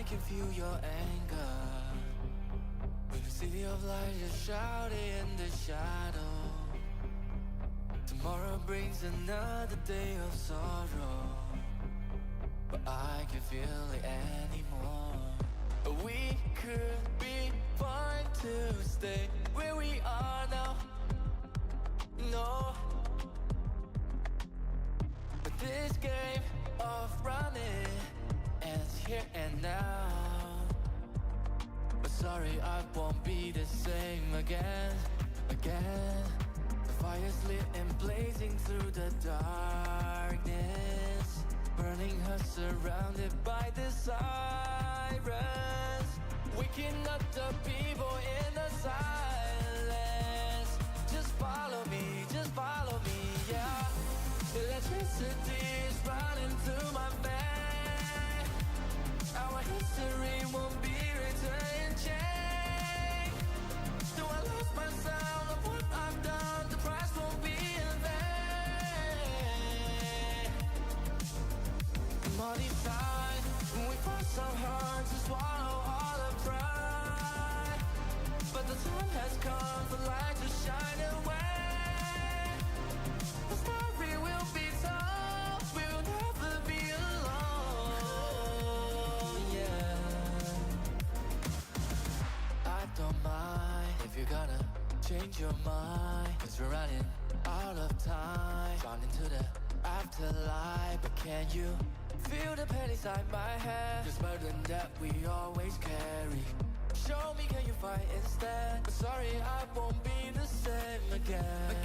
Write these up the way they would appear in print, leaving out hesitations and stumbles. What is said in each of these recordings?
can feel your anger. When the city of light is shouting in the shadow. Tomorrow brings another day of sorrow, but I can't feel it anymore. We could be fine to stay where we are now. No, but this game of running ends here and now. But sorry, I won't be the same again. The fire's lit and blazing through the darkness, burning her surrounded by the sirens, waking up the people in the silence. Just follow me, yeah. Electricity is running through my veins. Our history won't be written in change. Do I lose myself of what I've done? The price won't be in vain. All these times when we fought so hard to swallow all the pride, but the time has come for light to shine away. The story will be told, we will never be alone, yeah. I don't mind if you're gonna change your mind, 'cause we're running out of time, drawn into the afterlife. But can you feel the pain inside my head? This burden that we always carry. Show me, can you fight instead? But sorry, I won't be the same again.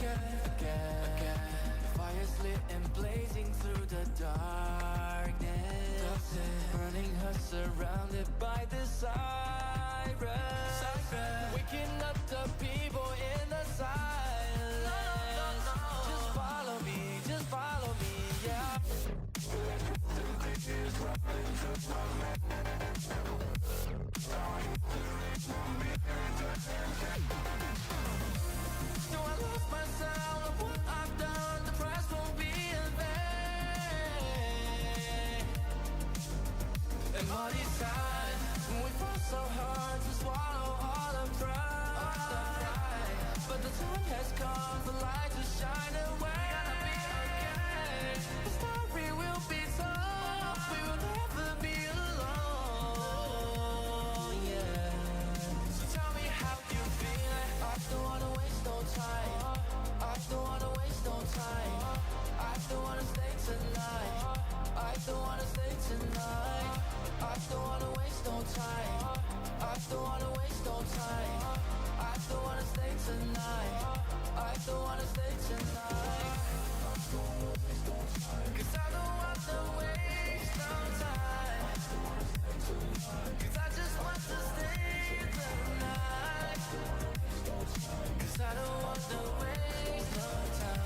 The fire's lit and blazing through the darkness, burning her surrounded by the sirens, waking up the people in the silence. Just follow me, yeah. Do I lose myself of what I've done? The price won't be in vain. And all these times when we fought so hard to swallow all the pride, but the time has come for light to shine away. The story will be told, we will never be alone, yeah. So tell me how you feel. I don't wanna waste no time. I don't wanna waste no time. I don't wanna stay tonight. I don't wanna stay tonight. I don't wanna waste no time. I don't wanna waste no time. I don't wanna stay tonight. I don't wanna stay tonight. 'Cause I don't wanna waste no time. 'Cause I just want to stay tonight. 'Cause I don't wanna waste no time.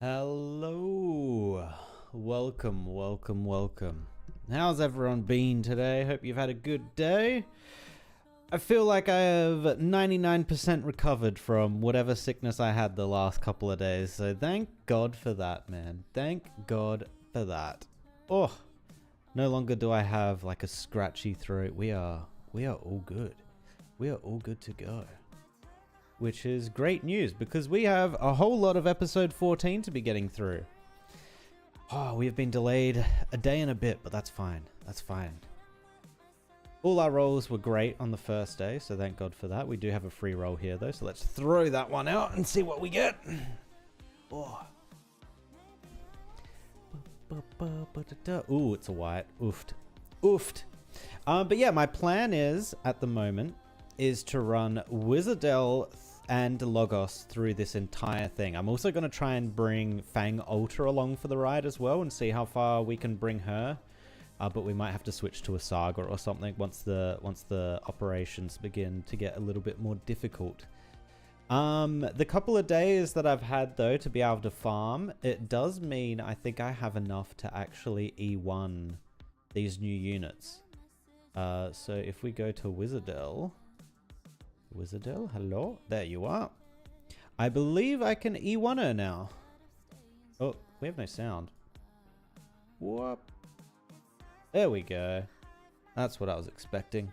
Hello. Welcome, welcome, welcome. How's everyone been today? Hope you've had a good day. I feel like I have 99% recovered from whatever sickness I had the last couple of days. So thank God for that, man. Thank God for that. Oh, no longer do I have like a scratchy throat. We are all good. We are all good to go. Which is great news because we have a whole lot of episode 14 to be getting through. Oh, we have been delayed a day and a bit, but that's fine. That's fine. All our rolls were great on the first day, so thank God for that. We do have a free roll here though, so let's throw that one out and see what we get. Oh. Ooh, it's a white. Oofed. Oofed. But yeah, my plan is, at the moment, is to run Wis'Adel and Logos through this entire thing. I'm also going to try and bring Fang Ultra along for the ride as well and see how far we can bring her. But we might have to switch to a Saga or something once the operations begin to get a little bit more difficult. The couple of days that I've had though to be able to farm, it does mean I think I have enough to actually E1 these new units. So if we go to Wis'Adel, hello, there you are. I believe I can E1 her now. Oh, we have no sound. Whoop. There we go. That's what I was expecting.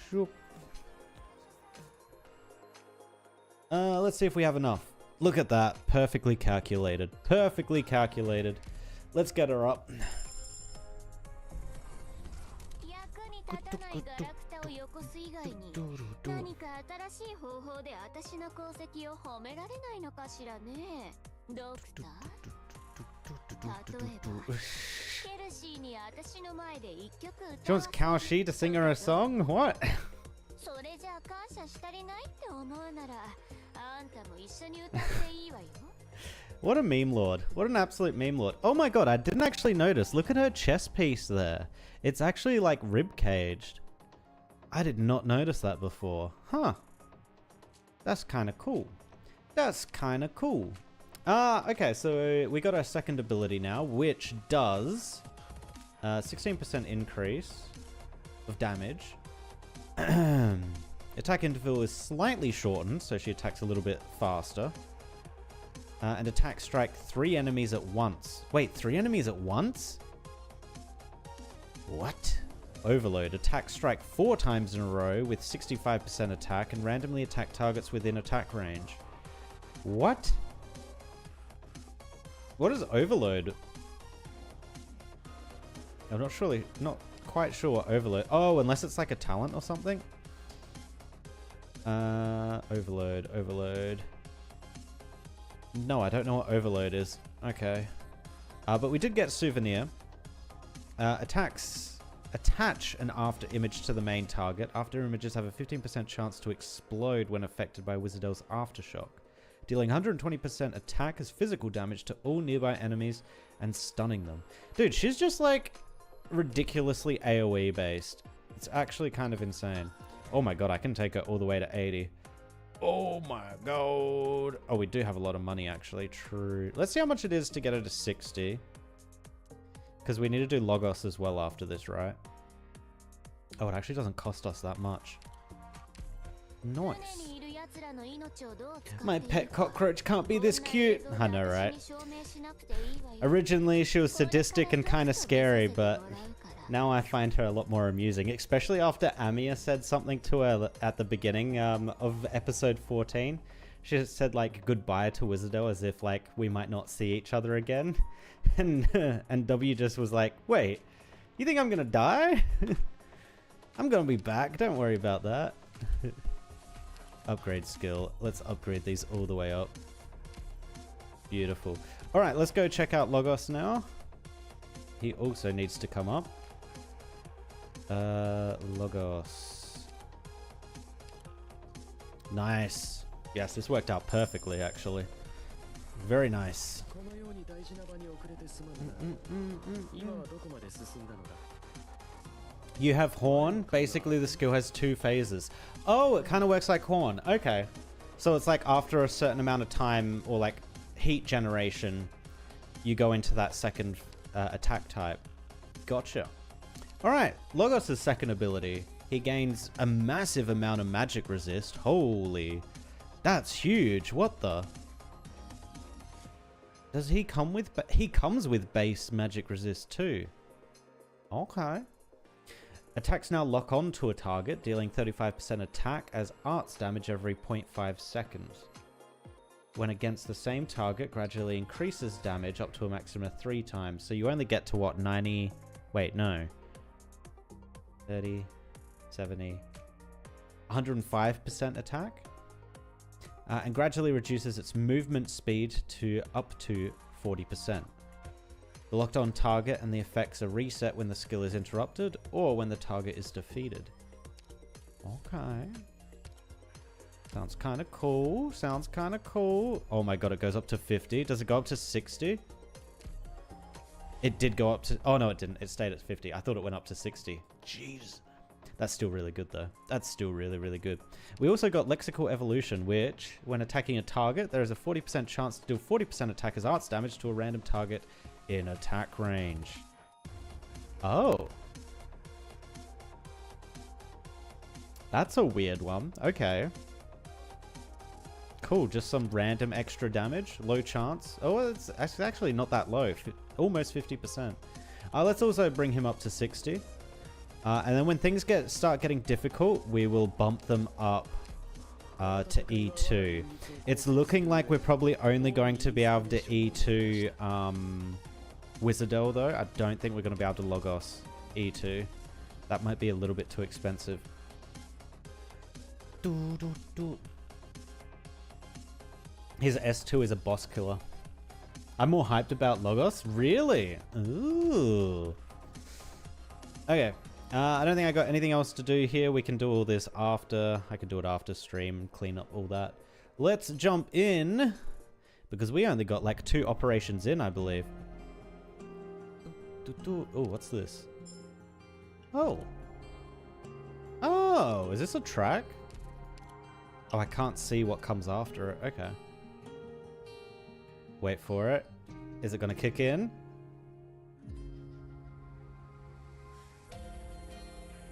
Shoop. Let's see if we have enough. Look at that. Perfectly calculated. Perfectly calculated. Let's get her up. She wants Kaoshi to sing her a song? What? What a meme lord. What an absolute meme lord. Oh my god, I didn't actually notice. Look at her chest piece there. It's actually like rib caged. I did not notice that before. Huh. That's kind of cool. That's kind of cool. Okay, so we got our second ability now, which does 16% increase of damage. Attack interval is slightly shortened, so she attacks a little bit faster. And attack strike 3 enemies at once. Wait, 3 enemies at once? What? Overload. Attack strike 4 times in a row with 65% attack and randomly attack targets within attack range. What? What is overload? I'm not quite sure what overload. Oh, unless it's like a talent or something. Overload. No, I don't know what overload is. Okay. But we did get souvenir. Attach an after image to the main target. After images have a 15% chance to explode when affected by Wis'Adel's aftershock, dealing 120% attack as physical damage to all nearby enemies and stunning them. Dude, she's just like ridiculously AoE based. It's actually kind of insane. Oh my god, I can take her all the way to 80. Oh my god. Oh, we do have a lot of money actually. True. Let's see how much it is to get her to 60. Because we need to do Logos as well after this, right? Oh, it actually doesn't cost us that much. Nice. My pet cockroach can't be this cute. I know, right? Originally, she was sadistic and kind of scary, but now I find her a lot more amusing, especially after Amiya said something to her at the beginning of episode 14. She said like goodbye to Wis'Adel as if like we might not see each other again. And W just was like, wait, you think I'm gonna die? I'm gonna be back, don't worry about that. Upgrade skill. Let's upgrade these all the way up. Beautiful. Alright, let's go check out Logos now. He also needs to come up. Logos. Nice. Yes, this worked out perfectly actually. Very nice. You have Horn. Basically, the skill has 2 phases. Oh, it kind of works like Horn. Okay. So it's like after a certain amount of time, or like heat generation, you go into that second attack type. Gotcha. Alright, Logos' second ability. He gains a massive amount of magic resist. Holy. That's huge. What the? Does he come with... He comes with base magic resist too. Okay. Attacks now lock on to a target, dealing 35% attack as arts damage every 0.5 seconds. When against the same target, gradually increases damage up to a maximum of 3 times. So you only get to what, 90... Wait, no. 30, 70... 105% attack? And gradually reduces its movement speed to up to 40%. The locked on target and the effects are reset when the skill is interrupted or when the target is defeated. Okay. Sounds kind of cool. Sounds kind of cool. Oh my god, it goes up to 50. Does it go up to 60? It did go up to... Oh no, it didn't. It stayed at 50. I thought it went up to 60. Jeez. That's still really good though. That's still really, really good. We also got Lexical Evolution, which, when attacking a target, there is a 40% chance to deal 40% attack as arts damage to a random target in attack range. Oh. That's a weird one. Okay. Cool, just some random extra damage. Low chance. Oh, it's actually not that low. Almost 50%. Let's also bring him up to 60. And then when things start getting difficult, we will bump them up to E2. It's looking like we're probably only going to be able to E2 Wis'Adel though. I don't think we're going to be able to Logos E2. That might be a little bit too expensive. His S2 is a boss killer. I'm more hyped about Logos. Really? Ooh. Okay. I don't think I got anything else to do here. We can do all this after. I can do it after stream, clean up all that. Let's jump in. Because we only got like 2 operations in, I believe. Oh, what's this? Oh. Oh, is this a track? Oh, I can't see what comes after it. Okay. Wait for it. Is it going to kick in?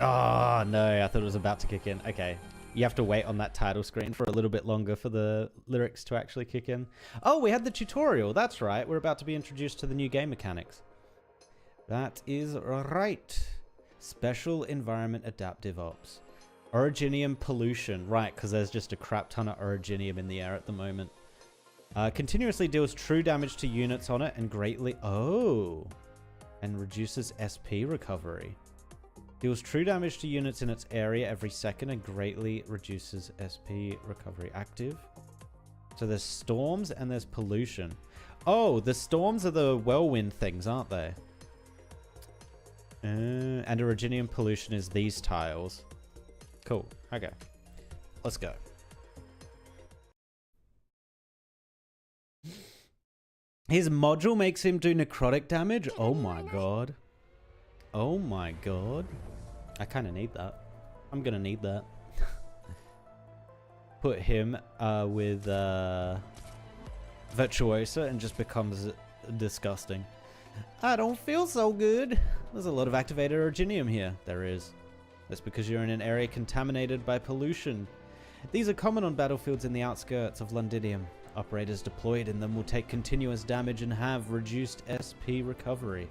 Oh, no. I thought it was about to kick in. Okay. You have to wait on that title screen for a little bit longer for the lyrics to actually kick in. Oh, we had the tutorial. That's right. We're about to be introduced to the new game mechanics. That is right. Special Environment Adaptive Ops. Originium Pollution. Right, because there's just a crap ton of originium in the air at the moment. Continuously deals true damage to units on it and greatly... Oh! And reduces SP recovery. Deals true damage to units in its area every second and greatly reduces SP recovery. Active. So there's storms and there's pollution. Oh, the storms are the whirlwind things, aren't they? And originium pollution is these tiles. Cool. Okay. Let's go. His module makes him do necrotic damage? Oh my god. Oh my god. I kind of need that. I'm gonna need that. Put him with Virtuosa and just becomes disgusting. I don't feel so good. There's a lot of activated originium here. There is. That's because you're in an area contaminated by pollution. These are common on battlefields in the outskirts of Londinium. Operators deployed in them will take continuous damage and have reduced SP recovery.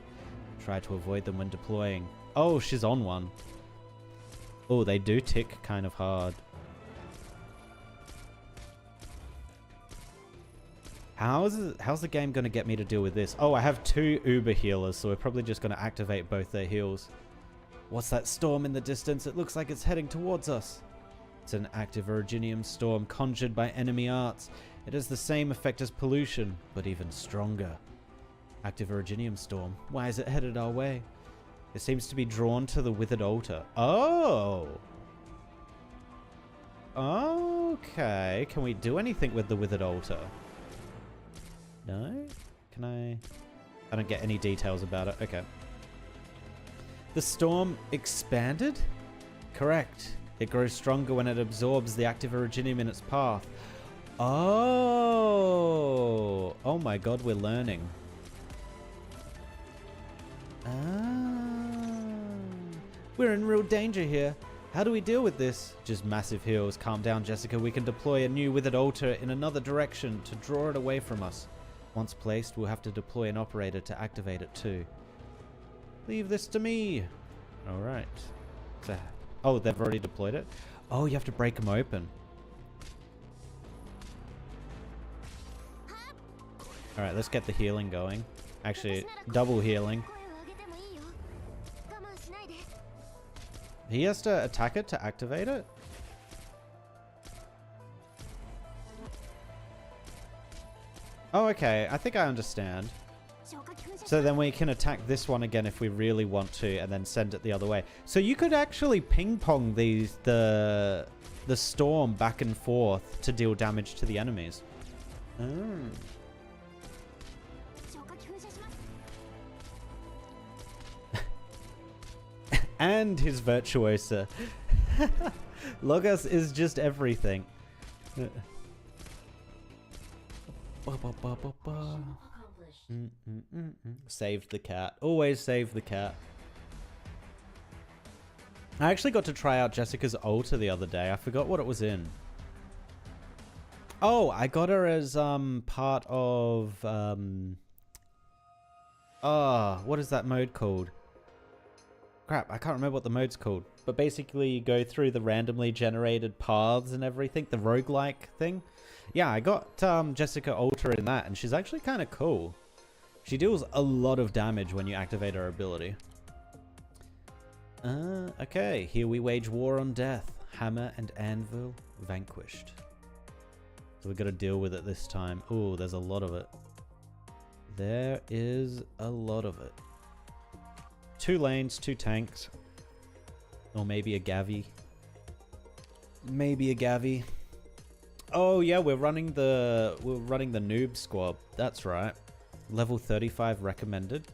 Try to avoid them when deploying. Oh, she's on one. Oh, they do tick kind of hard. How's the game going to get me to deal with this? Oh, I have 2 Uber healers, so we're probably just going to activate both their heals. What's that storm in the distance? It looks like it's heading towards us. It's an active originium storm conjured by enemy arts. It has the same effect as pollution, but even stronger. Active originium storm. Why is it headed our way? It seems to be drawn to the withered altar. Oh! Okay. Can we do anything with the withered altar? No? Can I don't get any details about it. Okay. The storm expanded? Correct. It grows stronger when it absorbs the active originium in its path. Oh! Oh my god, we're learning. Ah. We're in real danger here. How do we deal with this? Just massive heals. Calm down, Jessica. We can deploy a new withered altar in another direction to draw it away from us. Once placed, we'll have to deploy an operator to activate it too. Leave this to me. Alright. So, oh, they've already deployed it? Oh, you have to break them open. Alright, let's get the healing going. Actually, double healing. He has to attack it to activate it? Oh, okay. I think I understand. So then we can attack this one again if we really want to, and then send it the other way. So you could actually ping-pong the storm back and forth to deal damage to the enemies. Oh. And his virtuosa. Logos is just everything. Saved the cat. Always save the cat. I actually got to try out Jessica's altar the other day. I forgot what it was in. Oh, I got her as part of what is that mode called? Crap, I can't remember what the mode's called. But basically you go through the randomly generated paths and everything, the roguelike thing. Yeah, I got Jessica Alter in that, and she's actually kind of cool. She deals a lot of damage when you activate her ability. Okay, here we wage war on death. Hammer and anvil vanquished. So we got to deal with it this time. Ooh, there's a lot of it. There is a lot of it. 2 lanes, 2 tanks. Or maybe a Gavi. Maybe a Gavi. Oh yeah, we're running the noob squad. That's right. Level 35 recommended.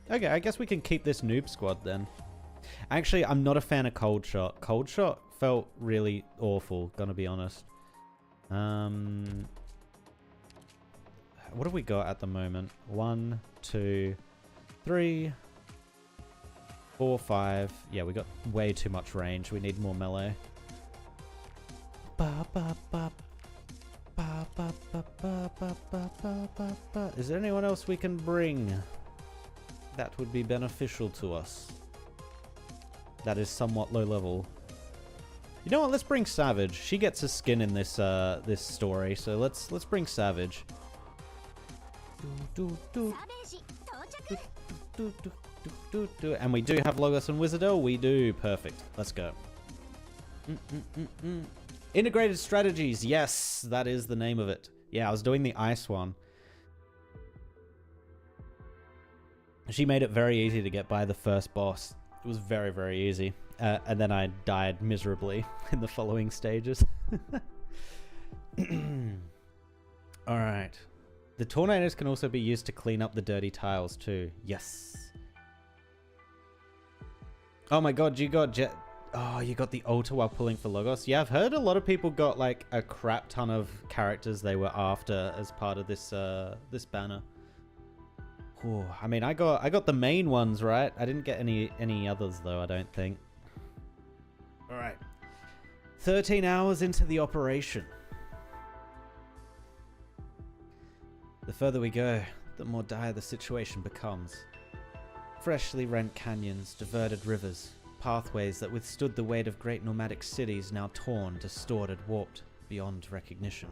Okay, I guess we can keep this noob squad then. Actually, I'm not a fan of Cold Shot. Cold Shot felt really awful, gonna be honest. What have we got at the moment? 1, 2, 3, 4, 5. Yeah, we got way too much range. We need more melee. Is there anyone else we can bring that would be beneficial to us? That is somewhat low level. You know what? Let's bring Savage. She gets a skin in this this story, so let's bring Savage. And we do have Logos and Wis'Adel. We do. Perfect. Let's go. Integrated strategies. Yes, that is the name of it. Yeah, I was doing the ice one. She made it very easy to get by the first boss. It was very, very easy. And then I died miserably in the following stages. Alright. The tornadoes can also be used to clean up the dirty tiles too. Yes. Oh my god, you got you got the altar while pulling for Logos. Yeah, I've heard a lot of people got like a crap ton of characters they were after as part of this this banner. Ooh, I mean, I got the main ones, right? I didn't get any others though, I don't think. All right. 13 hours into the operation. The further we go, the more dire the situation becomes. Freshly rent canyons, diverted rivers, pathways that withstood the weight of great nomadic cities now torn, distorted, warped beyond recognition.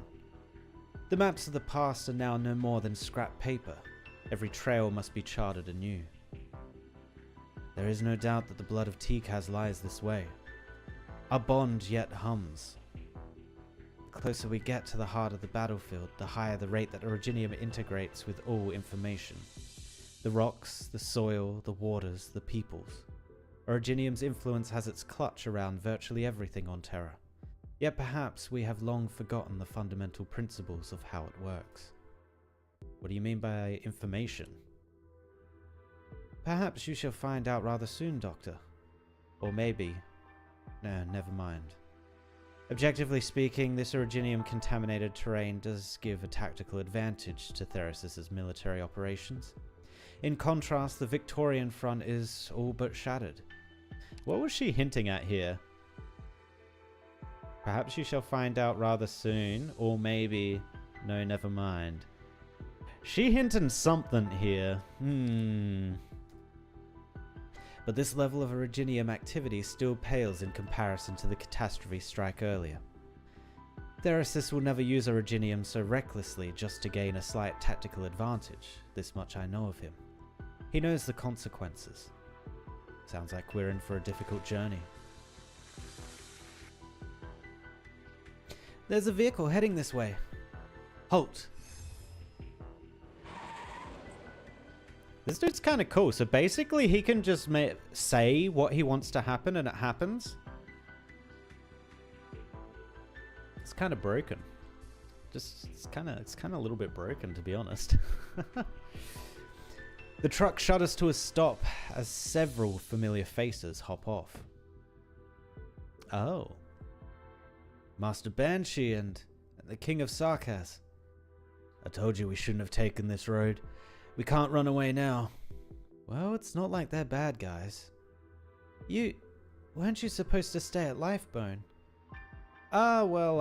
The maps of the past are now no more than scrap paper. Every trail must be charted anew. There is no doubt that the blood of Tikaz lies this way. Our bond yet hums. The closer we get to the heart of the battlefield, the higher the rate that Originium integrates with all information. The rocks, the soil, the waters, the peoples. Originium's influence has its clutch around virtually everything on Terra. Yet perhaps we have long forgotten the fundamental principles of how it works. What do you mean by information? Perhaps you shall find out rather soon, Doctor. Or maybe... No, never mind. Objectively speaking, this originium-contaminated terrain does give a tactical advantage to Theros' military operations. In contrast, the Victorian front is all but shattered. What was she hinting at here? Perhaps you shall find out rather soon, or maybe... No, never mind. She hinted something here. But this level of originium activity still pales in comparison to the catastrophe strike earlier. Theros will never use originium so recklessly just to gain a slight tactical advantage. This much I know of him. He knows the consequences. Sounds like we're in for a difficult journey. There's a vehicle heading this way. Halt! This dude's kind of cool. So basically he can just say what he wants to happen and it happens. It's kind of broken. It's kind of a little bit broken, to be honest. The truck shudders to a stop as several familiar faces hop off. Oh. Master Banshee and the King of Sarkaz. I told you we shouldn't have taken this road. We can't run away now. Well, it's not like they're bad guys. Weren't you supposed to stay at Lifebone? Well,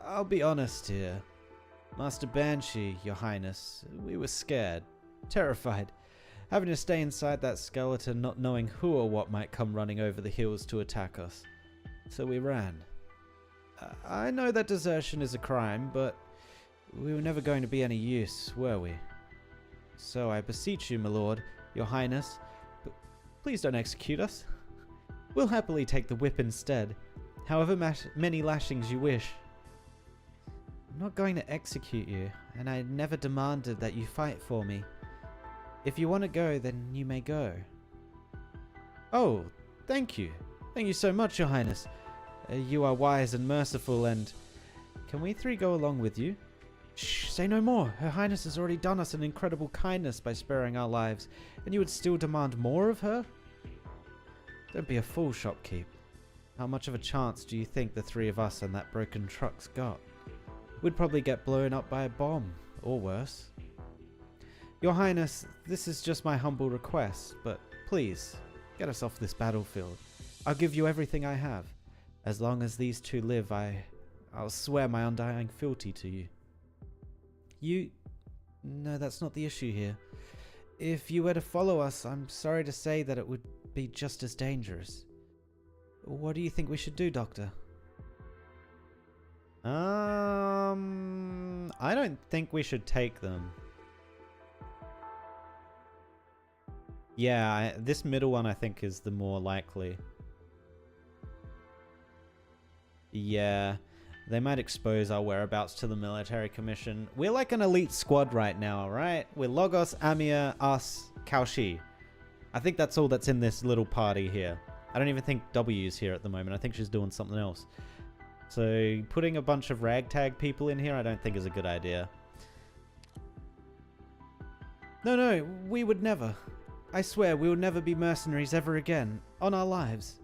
I'll be honest here. Master Banshee, Your Highness, we were scared, terrified, having to stay inside that skeleton, not knowing who or what might come running over the hills to attack us. So we ran. I know that desertion is a crime, but we were never going to be any use, were we? So I beseech you, my lord, Your Highness, please don't execute us. We'll happily take the whip instead, however many lashings you wish. I'm not going to execute you, and I never demanded that you fight for me. If you want to go, then you may go. Oh, thank you. Thank you so much, Your Highness. You are wise and merciful, and... Can we three go along with you? Shh, say no more. Her Highness has already done us an incredible kindness by sparing our lives, and you would still demand more of her? Don't be a fool, shopkeep. How much of a chance do you think the three of us and that broken truck's got? We'd probably get blown up by a bomb, or worse. Your Highness, this is just my humble request, but please, get us off this battlefield. I'll give you everything I have. As long as these two live, I'll swear my undying fealty to you. No, that's not the issue here. If you were to follow us, I'm sorry to say that it would be just as dangerous. What do you think we should do, Doctor? I don't think we should take them. Yeah, this middle one I think is the more likely. Yeah, they might expose our whereabouts to the military commission. We're like an elite squad right now, right? We're Logos, Amir, us, Kaushi. I think that's all that's in this little party here. I don't even think W's here at the moment. I think she's doing something else. So putting a bunch of ragtag people in here I don't think is a good idea. No, we would never. I swear we will never be mercenaries ever again. On our lives.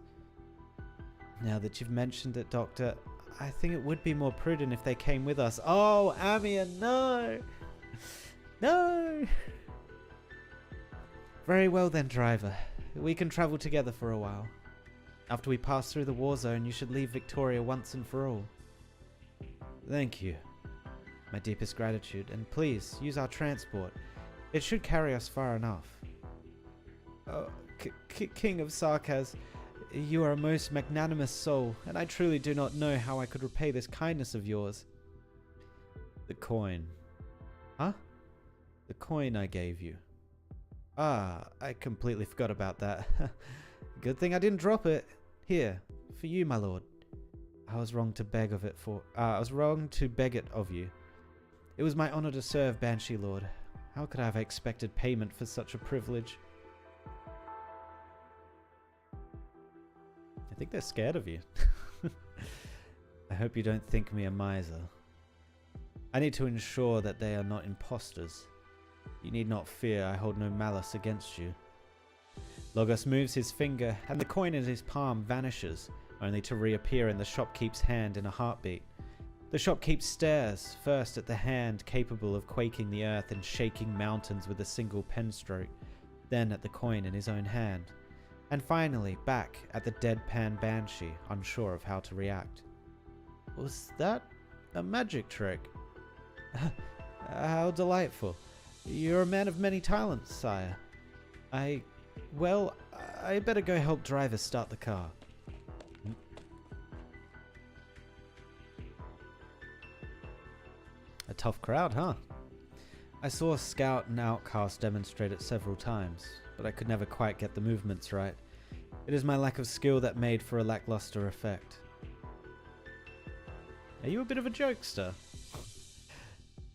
Now that you've mentioned it, Doctor, I think it would be more prudent if they came with us. Oh, Amir, no! No! Very well then, driver. We can travel together for a while. After we pass through the war zone, you should leave Victoria once and for all. Thank you. My deepest gratitude. And please, use our transport. It should carry us far enough. Oh, King of Sarkaz, you are a most magnanimous soul, and I truly do not know how I could repay this kindness of yours. The coin. Huh? The coin I gave you. Ah, I completely forgot about that. Good thing I didn't drop it. Here, for you, my lord. I was wrong to beg of it of you. It was my honor to serve, Banshee Lord. How could I have expected payment for such a privilege? I think they're scared of you. I hope you don't think me a miser. I need to ensure that they are not imposters. You need not fear, I hold no malice against you. Logos moves his finger, and the coin in his palm vanishes, only to reappear in the shopkeep's hand in a heartbeat. The shopkeep stares, first at the hand capable of quaking the earth and shaking mountains with a single pen stroke, then at the coin in his own hand, and finally back at the deadpan banshee, unsure of how to react. Was that a magic trick? How delightful. You're a man of many talents, sire. I better go help driver start the car. A tough crowd, huh? I saw a scout and outcast demonstrate it several times, but I could never quite get the movements right. It is my lack of skill that made for a lackluster effect. Are you a bit of a jokester?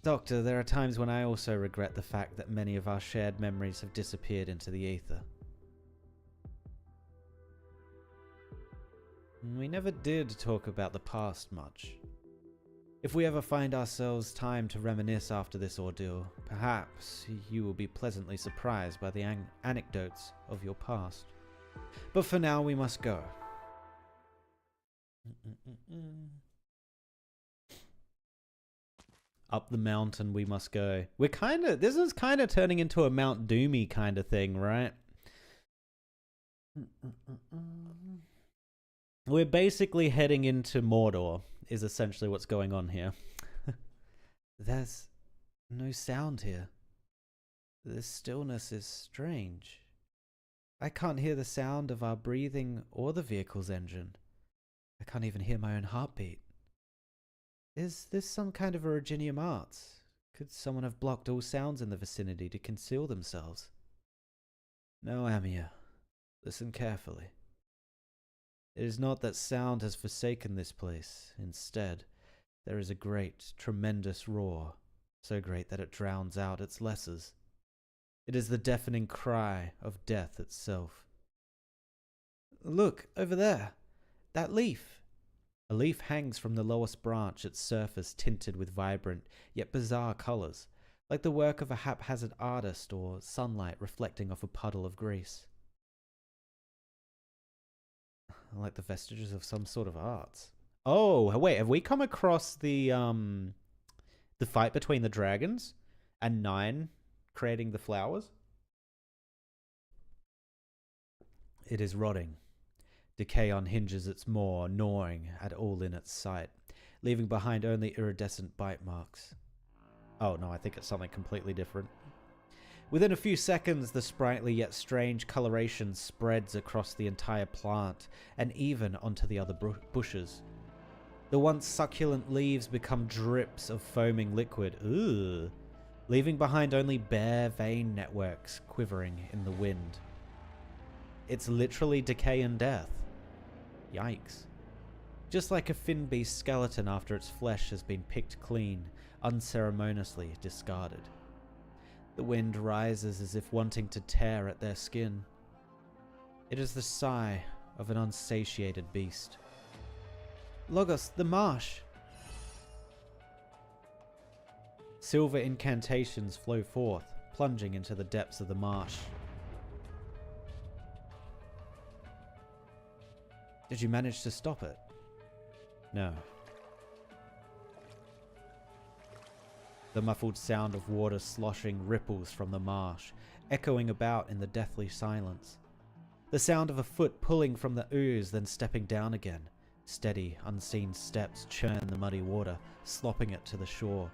Doctor, there are times when I also regret the fact that many of our shared memories have disappeared into the ether. We never did talk about the past much. If we ever find ourselves time to reminisce after this ordeal, perhaps you will be pleasantly surprised by the anecdotes of your past. But for now, we must go. Up the mountain we must go. This is kind of turning into a Mount Doomy kind of thing, right? We're basically heading into Mordor, is essentially what's going on here. There's no sound here. This stillness is strange. I can't hear the sound of our breathing or the vehicle's engine. I can't even hear my own heartbeat. Is this some kind of Originium arts? Could someone have blocked all sounds in the vicinity to conceal themselves? No, Amir. Listen carefully. It is not that sound has forsaken this place. Instead, there is a great, tremendous roar, so great that it drowns out its lessers. It is the deafening cry of death itself. Look, over there. That leaf. A leaf hangs from the lowest branch, its surface tinted with vibrant, yet bizarre colors, like the work of a haphazard artist or sunlight reflecting off a puddle of grease. Like the vestiges of some sort of arts. Oh, wait, have we come across the fight between the dragons and Nine creating the flowers? It is rotting. Decay unhinges its maw, gnawing at all in its sight, leaving behind only iridescent bite marks. Oh no, I think it's something completely different. Within a few seconds, the sprightly yet strange coloration spreads across the entire plant and even onto the other bushes. The once succulent leaves become drips of foaming liquid, leaving behind only bare vein networks quivering in the wind. It's literally decay and death. Yikes. Just like a fin beast skeleton after its flesh has been picked clean, unceremoniously discarded. The wind rises as if wanting to tear at their skin. It is the sigh of an unsatiated beast. Logos, the marsh! Silver incantations flow forth, plunging into the depths of the marsh. Did you manage to stop it? No. The muffled sound of water sloshing ripples from the marsh, echoing about in the deathly silence. The sound of a foot pulling from the ooze, then stepping down again. Steady, unseen steps churn the muddy water, slopping it to the shore.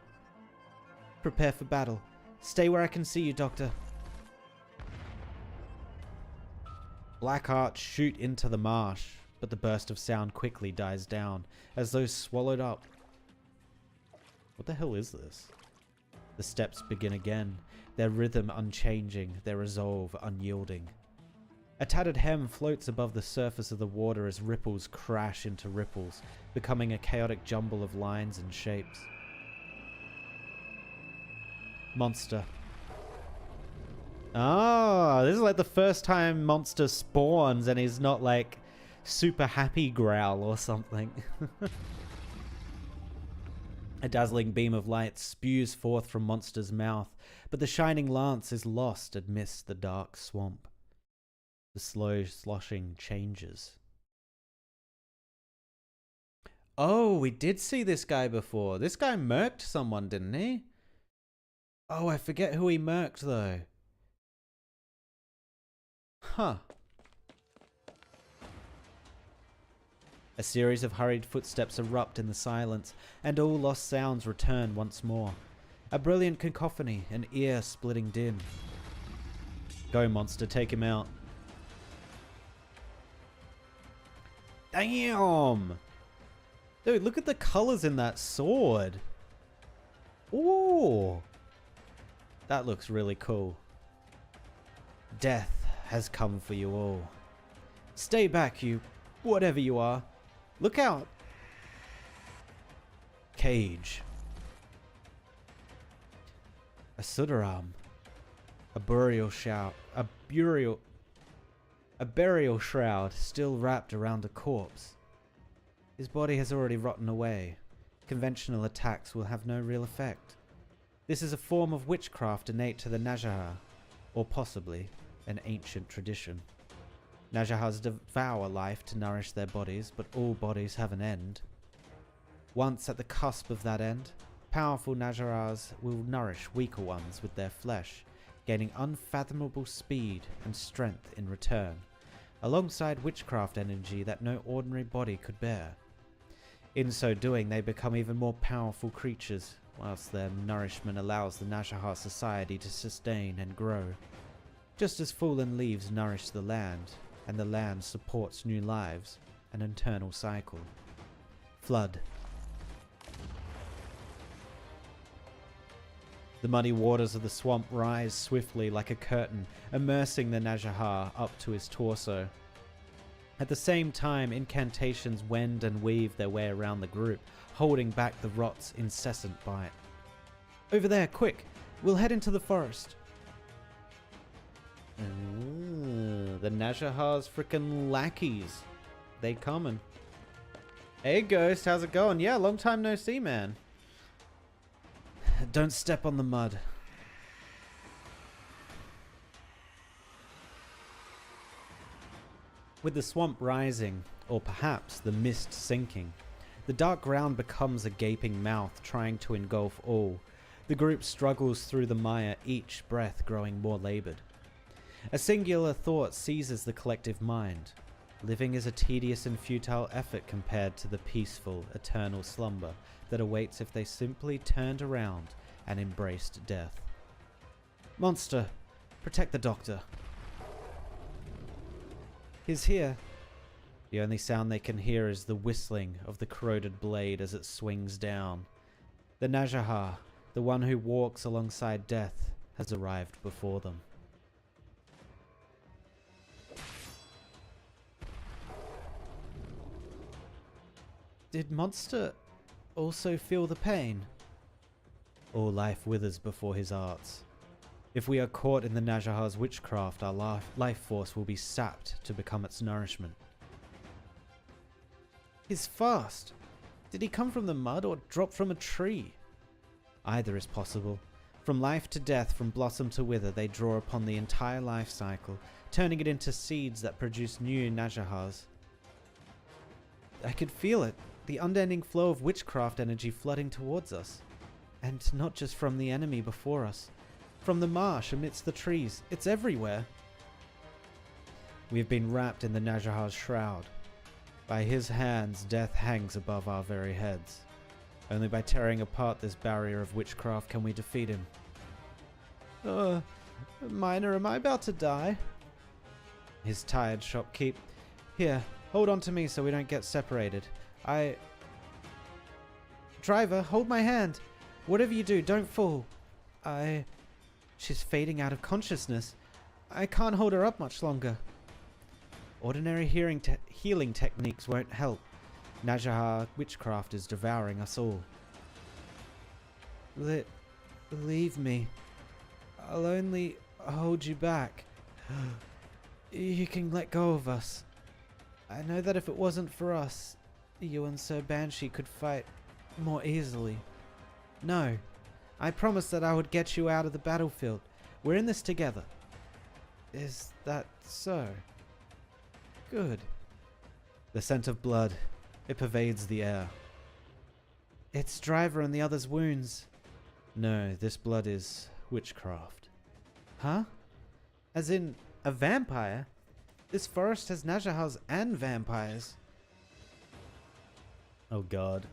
Prepare for battle. Stay where I can see you, Doctor. Black arts shoot into the marsh, but the burst of sound quickly dies down, as though swallowed up. What the hell is this? The steps begin again, their rhythm unchanging, their resolve unyielding. A tattered hem floats above the surface of the water as ripples crash into ripples, becoming a chaotic jumble of lines and shapes. Monster. Ah, this is like the first time monster spawns and he's not like super happy growl or something. A dazzling beam of light spews forth from monster's mouth, but the shining lance is lost amidst the dark swamp. The slow sloshing changes. Oh, we did see this guy before. This guy murked someone, didn't he? Oh, I forget who he murked, though. Huh. A series of hurried footsteps erupt in the silence, and all lost sounds return once more. A brilliant cacophony, an ear-splitting din. Go, monster, take him out. Damn! Dude, look at the colors in that sword. Ooh! That looks really cool. Death has come for you all. Stay back, you whatever you are. Look out! Cage. A Sudaram. A burial shroud. A burial shroud still wrapped around a corpse. His body has already rotten away. Conventional attacks will have no real effect. This is a form of witchcraft innate to the Najahar, or possibly an ancient tradition. Najahars devour life to nourish their bodies, but all bodies have an end. Once at the cusp of that end, powerful Najahars will nourish weaker ones with their flesh, gaining unfathomable speed and strength in return, alongside witchcraft energy that no ordinary body could bear. In so doing, they become even more powerful creatures, whilst their nourishment allows the Najahar society to sustain and grow. Just as fallen leaves nourish the land, and the land supports new lives, an eternal cycle. Flood. The muddy waters of the swamp rise swiftly like a curtain, immersing the Najahar up to his torso. At the same time, incantations wend and weave their way around the group, holding back the rot's incessant bite. Over there, quick! We'll head into the forest. The Najahar's frickin' lackeys. They coming. Hey Ghost, how's it going? Yeah, long time no see, man. Don't step on the mud. With the swamp rising, or perhaps the mist sinking, the dark ground becomes a gaping mouth trying to engulf all. The group struggles through the mire, each breath growing more labored. A singular thought seizes the collective mind. Living is a tedious and futile effort compared to the peaceful, eternal slumber that awaits if they simply turned around and embraced death. Monster, protect the doctor. He's here. The only sound they can hear is the whistling of the corroded blade as it swings down. The Najahar, the one who walks alongside death, has arrived before them. Did Monster also feel the pain? All life withers before his arts. If we are caught in the Najahar's witchcraft, our life force will be sapped to become its nourishment. He's fast. Did he come from the mud or drop from a tree? Either is possible. From life to death, from blossom to wither, they draw upon the entire life cycle, turning it into seeds that produce new Najahars. I could feel it, the unending flow of witchcraft energy flooding towards us. And not just from the enemy before us. From the marsh amidst the trees, it's everywhere. We have been wrapped in the Najahar's shroud. By his hands, death hangs above our very heads. Only by tearing apart this barrier of witchcraft can we defeat him. Miner, am I about to die? His tired shopkeep. Here, hold on to me so we don't get separated. Driver, hold my hand. Whatever you do, don't fall. She's fading out of consciousness. I can't hold her up much longer. Ordinary healing techniques won't help. Najahar witchcraft is devouring us all. Leave me. I'll only hold you back. You can let go of us. I know that if it wasn't for us, you and Sir Banshee could fight more easily. No. I promised that I would get you out of the battlefield. We're in this together. Is that so? Good. The scent of blood, it pervades the air. It's Driver and the other's wounds. No, this blood is witchcraft. Huh? As in, a vampire? This forest has Najahars and vampires. Oh god.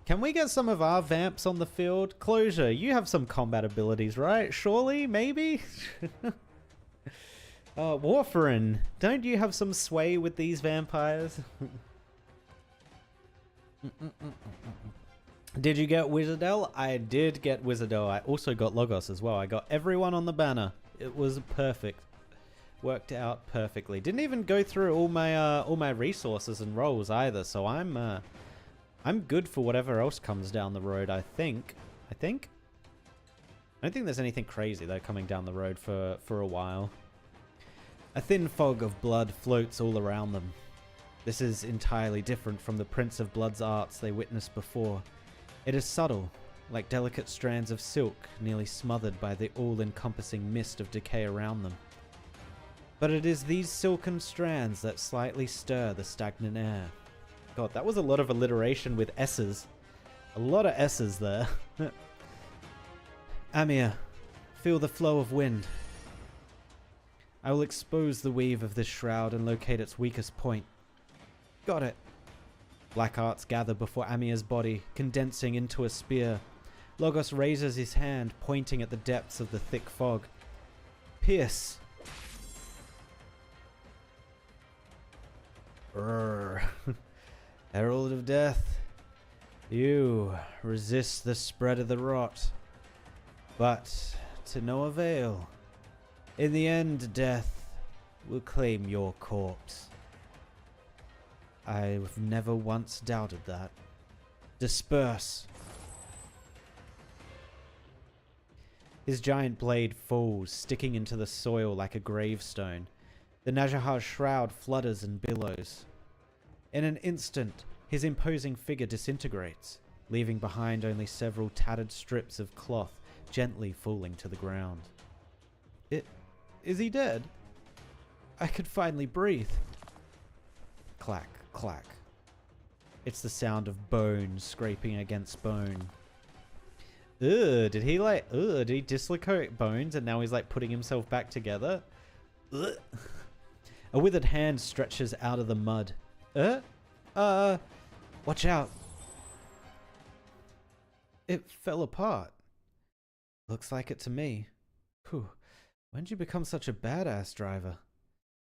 Can we get some of our vamps on the field? Closure, you have some combat abilities, right? Surely? Maybe? Warfarin, don't you have some sway with these vampires? Did you get Wis'Adel? I did get Wis'Adel. I also got Logos as well. I got everyone on the banner. It was perfect. Worked out perfectly. Didn't even go through all my resources and rolls either. So I'm good for whatever else comes down the road. I think. I don't think there's anything crazy though coming down the road for a while. A thin fog of blood floats all around them. This is entirely different from the Prince of Blood's arts they witnessed before. It is subtle, like delicate strands of silk nearly smothered by the all-encompassing mist of decay around them. But it is these silken strands that slightly stir the stagnant air. God, that was a lot of alliteration with S's. A lot of S's there. Amir, feel the flow of wind. I will expose the weave of this shroud and locate its weakest point. Got it. Black arts gather before Amir's body, condensing into a spear. Logos raises his hand, pointing at the depths of the thick fog. Pierce. Herald of Death, you resist the spread of the rot, but to no avail. In the end, death will claim your corpse. I've never once doubted that. Disperse. His giant blade falls, sticking into the soil like a gravestone. The Najahar shroud flutters and billows. In an instant, his imposing figure disintegrates, leaving behind only several tattered strips of cloth gently falling to the ground. Is he dead? I could finally breathe. Clack, clack. It's the sound of bone scraping against bone. Ugh, did he dislocate bones and now he's like putting himself back together? Ugh. A withered hand stretches out of the mud. Watch out. It fell apart. Looks like it to me. Whew. When did you become such a badass, Driver?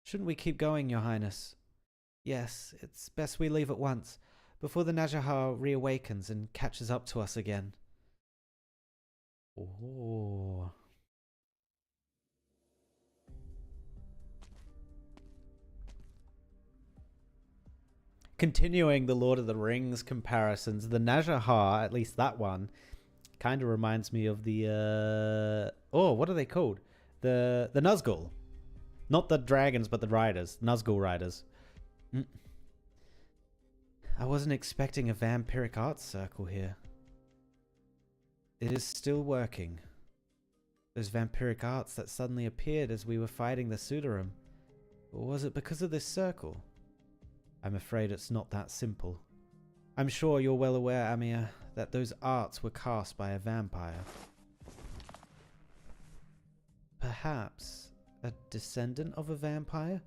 Shouldn't we keep going, Your Highness? Yes, it's best we leave at once, before the Najahar reawakens and catches up to us again. Oh. Continuing the Lord of the Rings comparisons, the Najahar, at least that one, kind of reminds me of the what are they called? The Nazgul. Not the dragons, but the riders. Nazgul riders. I wasn't expecting a vampiric arts circle here. It is still working. Those vampiric arts that suddenly appeared as we were fighting the Sudarim. Or was it because of this circle? I'm afraid it's not that simple. I'm sure you're well aware, Amir, that those arts were cast by a vampire. Perhaps a descendant of a vampire?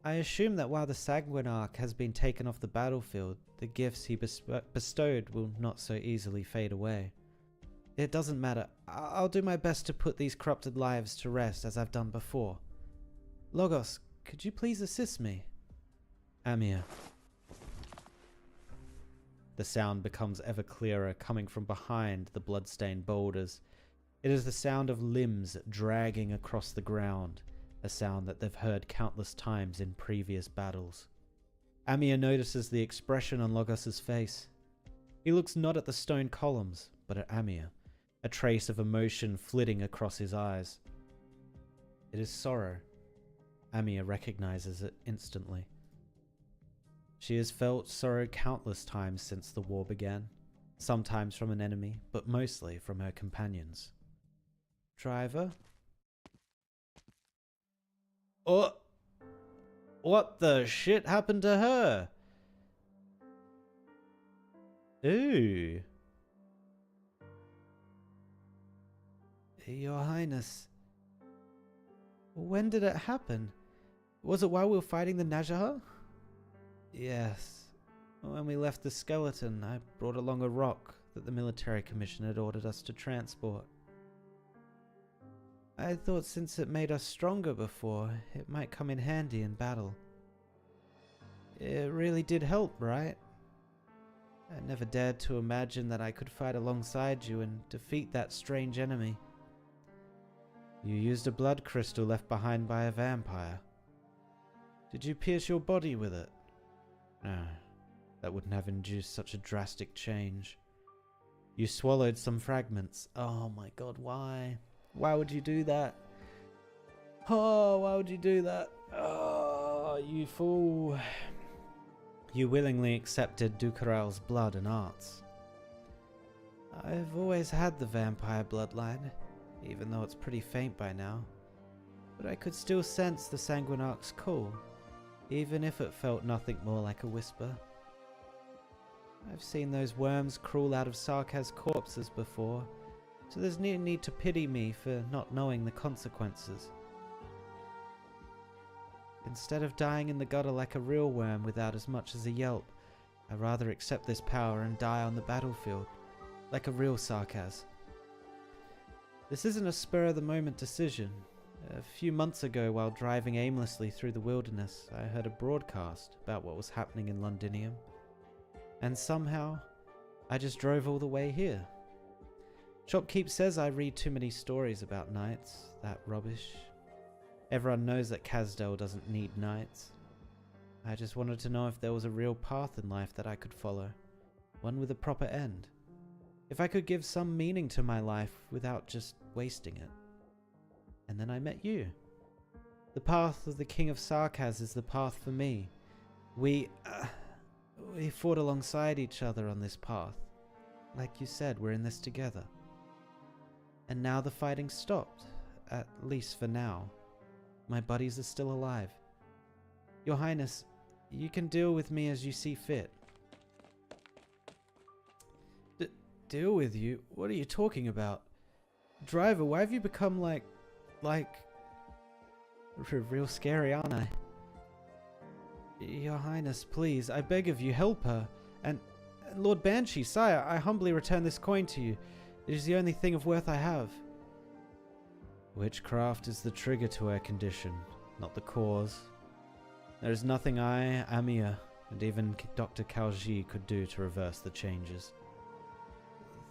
I assume that while the Sanguinarch has been taken off the battlefield, the gifts he bestowed will not so easily fade away. It doesn't matter. I'll do my best to put these corrupted lives to rest as I've done before. Logos, could you please assist me? Amir. The sound becomes ever clearer, coming from behind the bloodstained boulders. It is the sound of limbs dragging across the ground, a sound that they've heard countless times in previous battles. Amir notices the expression on Logos's face. He looks not at the stone columns, but at Amir, a trace of emotion flitting across his eyes. It is sorrow. Amir recognizes it instantly. She has felt sorrow countless times since the war began, sometimes from an enemy, but mostly from her companions. Driver? Oh! What the shit happened to her? Ooh. Your Highness. When did it happen? Was it while we were fighting the Najah? Yes. When we left the skeleton, I brought along a rock that the military commission had ordered us to transport. I thought since it made us stronger before, it might come in handy in battle. It really did help, right? I never dared to imagine that I could fight alongside you and defeat that strange enemy. You used a blood crystal left behind by a vampire. Did you pierce your body with it? No, that wouldn't have induced such a drastic change. You swallowed some fragments. Oh my god, why? Why would you do that? Oh, why would you do that? Oh, you fool. You willingly accepted Dukaral's blood and arts. I've always had the vampire bloodline, even though it's pretty faint by now. But I could still sense the Sanguinarch's call, even if it felt nothing more like a whisper. I've seen those worms crawl out of Sarkaz's corpses before, so there's no need to pity me for not knowing the consequences. Instead of dying in the gutter like a real worm without as much as a yelp, I'd rather accept this power and die on the battlefield, like a real Sarkaz. This isn't a spur-of-the-moment decision. A few months ago, while driving aimlessly through the wilderness, I heard a broadcast about what was happening in Londinium. And somehow, I just drove all the way here. Shopkeep says I read too many stories about knights. That rubbish. Everyone knows that Kazdel doesn't need knights. I just wanted to know if there was a real path in life that I could follow. One with a proper end. If I could give some meaning to my life without just wasting it. And then I met you. The path of the King of Sarkaz is the path for me. We fought alongside each other on this path. Like you said, we're in this together. And now the fighting stopped, at least for now. My buddies are still alive. Your Highness, you can deal with me as you see fit. Deal with you? What are you talking about? Driver, why have you become like... real scary, aren't I? Your Highness, please, I beg of you, help her. And Lord Banshee, sire, I humbly return this coin to you. It is the only thing of worth I have. Witchcraft is the trigger to her condition, not the cause. There is nothing I, Amir, and even Dr. Kalji could do to reverse the changes.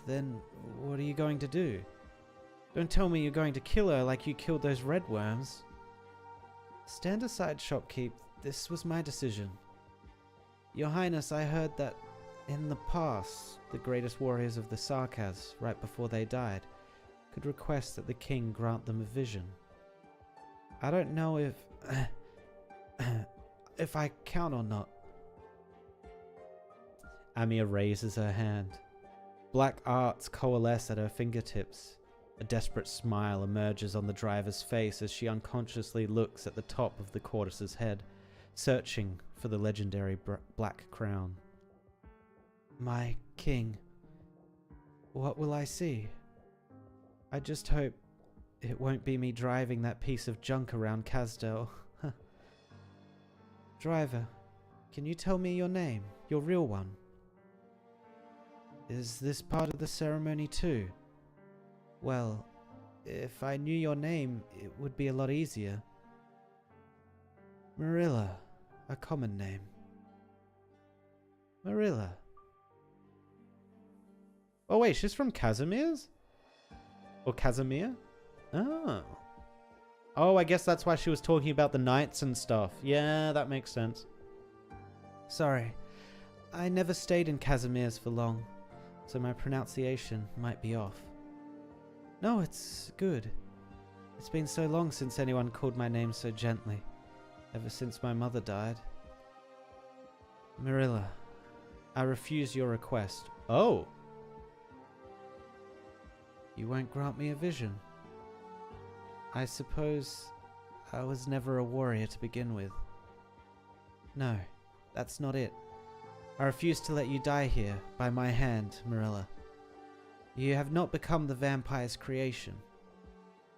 Then, what are you going to do? Don't tell me you're going to kill her like you killed those red worms. Stand aside, Shopkeep. This was my decision. Your Highness, I heard that in the past, the greatest warriors of the Sarkaz, right before they died, could request that the king grant them a vision. I don't know if... if I count or not. Amir raises her hand. Black arts coalesce at her fingertips. A desperate smile emerges on the driver's face as she unconsciously looks at the top of the Cortis's head, searching for the legendary black crown. My king, what will I see? I just hope it won't be me driving that piece of junk around Kazdel. Driver, can you tell me your name, your real one? Is this part of the ceremony too? Well, if I knew your name, it would be a lot easier. Marilla, a common name. Marilla. Oh wait, she's from Casimir's? Or Casimir? Oh. Oh, I guess that's why she was talking about the knights and stuff. Yeah, that makes sense. Sorry, I never stayed in Casimir's for long, so my pronunciation might be off. No, it's good. It's been so long since anyone called my name so gently, ever since my mother died. Marilla, I refuse your request. Oh! You won't grant me a vision. I suppose I was never a warrior to begin with. No, that's not it. I refuse to let you die here, by my hand, Marilla. You have not become the vampire's creation.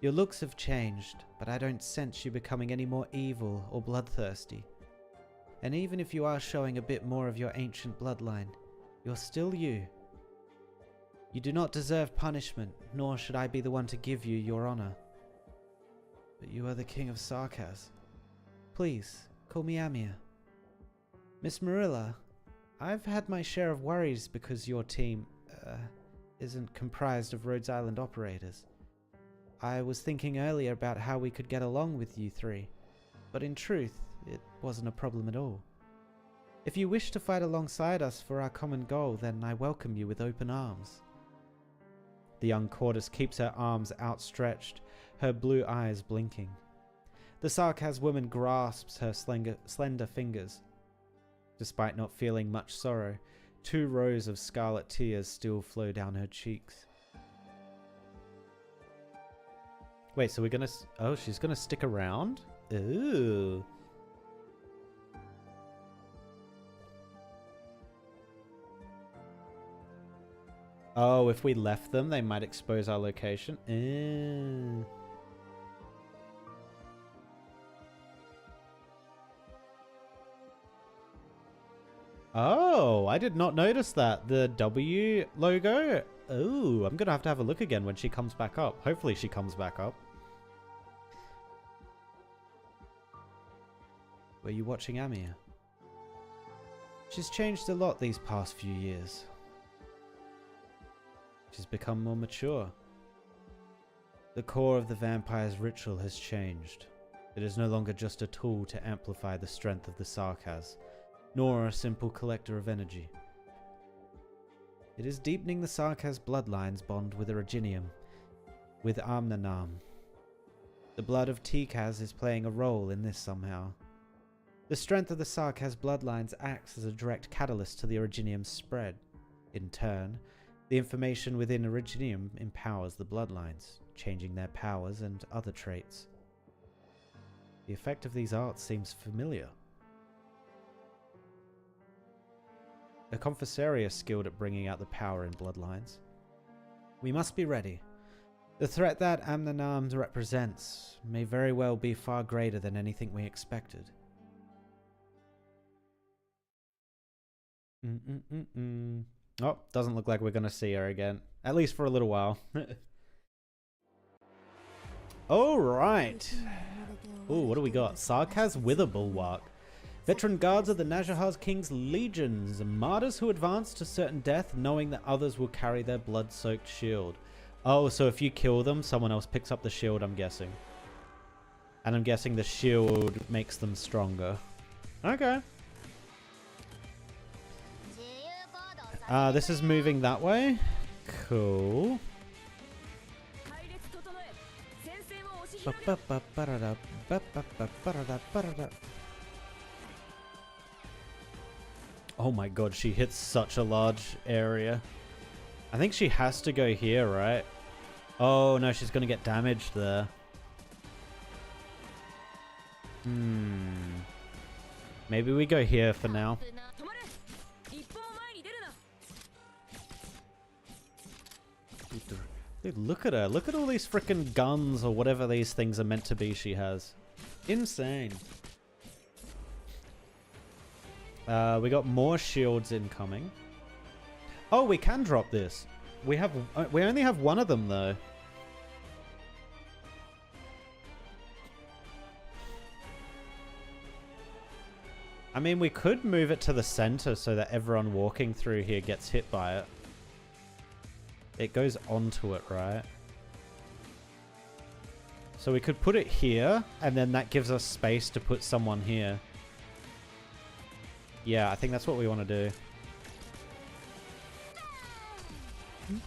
Your looks have changed, but I don't sense you becoming any more evil or bloodthirsty. And even if you are showing a bit more of your ancient bloodline, you're still you. You do not deserve punishment, nor should I be the one to give you your honor. But you are the king of Sarkaz. Please, call me Amir. Miss Marilla, I've had my share of worries because your team, isn't comprised of Rhodes Island operators. I was thinking earlier about how we could get along with you three, but in truth, it wasn't a problem at all. If you wish to fight alongside us for our common goal, then I welcome you with open arms. The young courtice keeps her arms outstretched, her blue eyes blinking. The Sarkaz woman grasps her slender fingers. Despite not feeling much sorrow, 2 rows of scarlet tears still flow down her cheeks. Wait, so we're gonna... Oh, she's gonna stick around? Ooh. Oh, if we left them, they might expose our location. Ew. Oh, I did not notice that. The W logo? Oh, I'm going to have a look again when she comes back up. Hopefully she comes back up. Were you watching Amir? She's changed a lot these past few years. She's become more mature. The core of the vampire's ritual has changed. It is no longer just a tool to amplify the strength of the Sarkaz, nor a simple collector of energy. It is deepening the Sarkaz bloodline's bond with Originium, with Amnanam. The blood of Tikaz is playing a role in this somehow. The strength of the Sarkaz bloodlines acts as a direct catalyst to the Originium's spread. In turn, the information within Originium empowers the bloodlines, changing their powers and other traits. The effect of these arts seems familiar. A Confessaria skilled at bringing out the power in bloodlines. We must be ready. The threat that Amnanam represents may very well be far greater than anything we expected. Oh, doesn't look like we're going to see her again. At least for a little while. Alright. Oh, what do we got? Sarkaz Wither Bulwark. Veteran guards of the Najahaz King's legions. Martyrs who advance to certain death, knowing that others will carry their blood-soaked shield. Oh, so if you kill them, someone else picks up the shield, I'm guessing. And I'm guessing the shield makes them stronger. Okay. This is moving that way. Cool. Oh my god, she hits such a large area. I think she has to go here, right? Oh no, she's gonna get damaged there. Maybe we go here for now. Dude, look at her. Look at all these freaking guns or whatever these things are meant to be she has. Insane. We got more shields incoming. Oh, we can drop this. We only have one of them though. I mean, we could move it to the center so that everyone walking through here gets hit by it. It goes onto it, right? So we could put it here, and then that gives us space to put someone here. Yeah, I think that's what we want to do.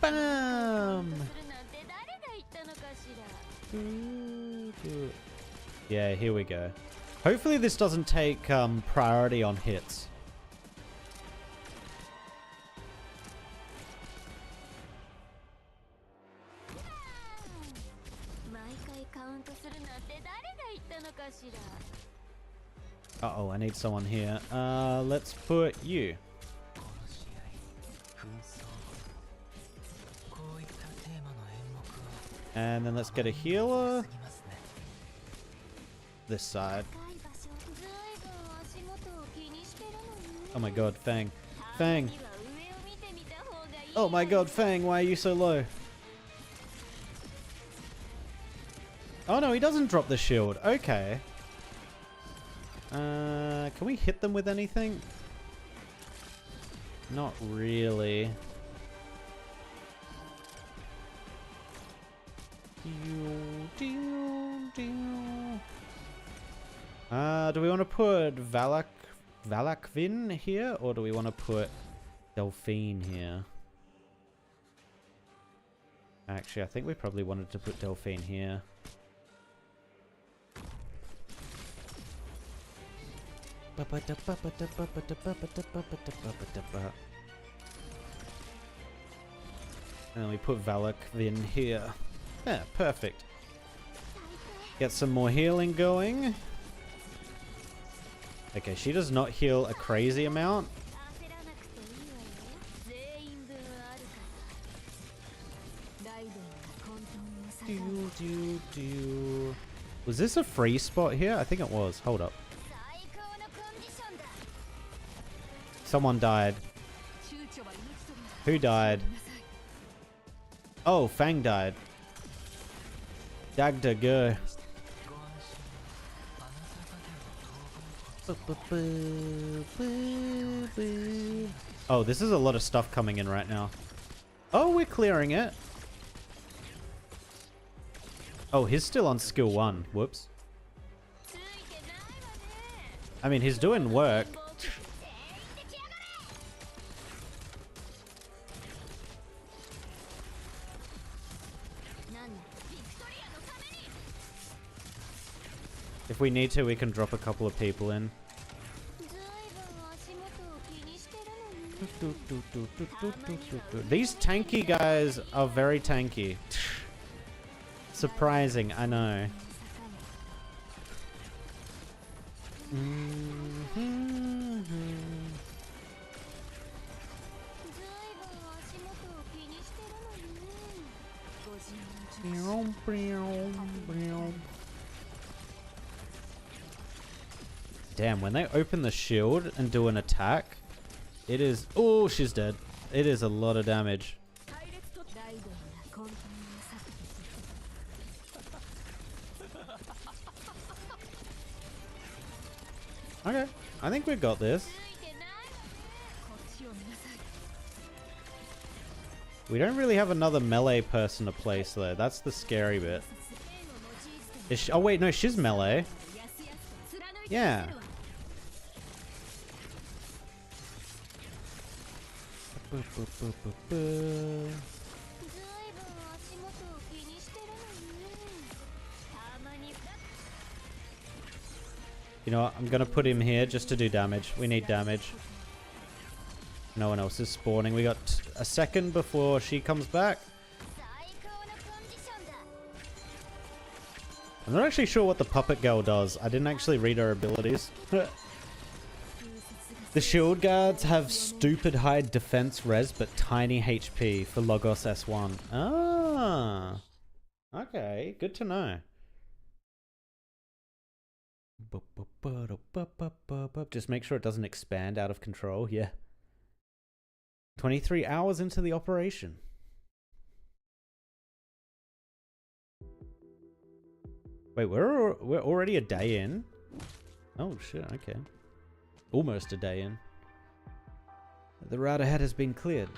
Bam! Yeah, here we go. Hopefully this doesn't take priority on hits. Uh-oh, I need someone here. Let's put you. And then let's get a healer. This side. Oh my god, Fang. Fang! Oh my god, Fang, why are you so low? Oh no, he doesn't drop the shield. Okay. Can we hit them with anything? Not really. Do we want to put Valakvin here, or do we want to put Delphine here? Actually, I think we probably wanted to put Delphine here. And we put Valakvin here. Yeah, perfect. Get some more healing going. Okay, she does not heal a crazy amount. Was this a free spot here? I think it was. Hold up. Someone died. Who died? Oh, Fang died. Dagda, go. Oh, this is a lot of stuff coming in right now. Oh, we're clearing it. Oh, he's still on skill 1. Whoops. I mean, he's doing work. If we need to, we can drop a couple of people in. These tanky guys are very tanky. Surprising, I know. Damn, when they open the shield and do an attack, it is... Oh, she's dead. It is a lot of damage. Okay, I think we got this. We don't really have another melee person to place though. That's the scary bit. Is she, oh wait, no, she's melee. Yeah. You know what? I'm gonna put him here just to do damage. We need damage. No one else is spawning. We got a second before she comes back. I'm not actually sure what the puppet girl does. I didn't actually read her abilities. The shield guards have stupid high defense res but tiny HP for Logos S1. Ah. Okay, good to know. Just make sure it doesn't expand out of control. Yeah. 23 hours into the operation. Wait, we're already a day in? Oh shit, okay. Almost a day in. The route ahead has been cleared.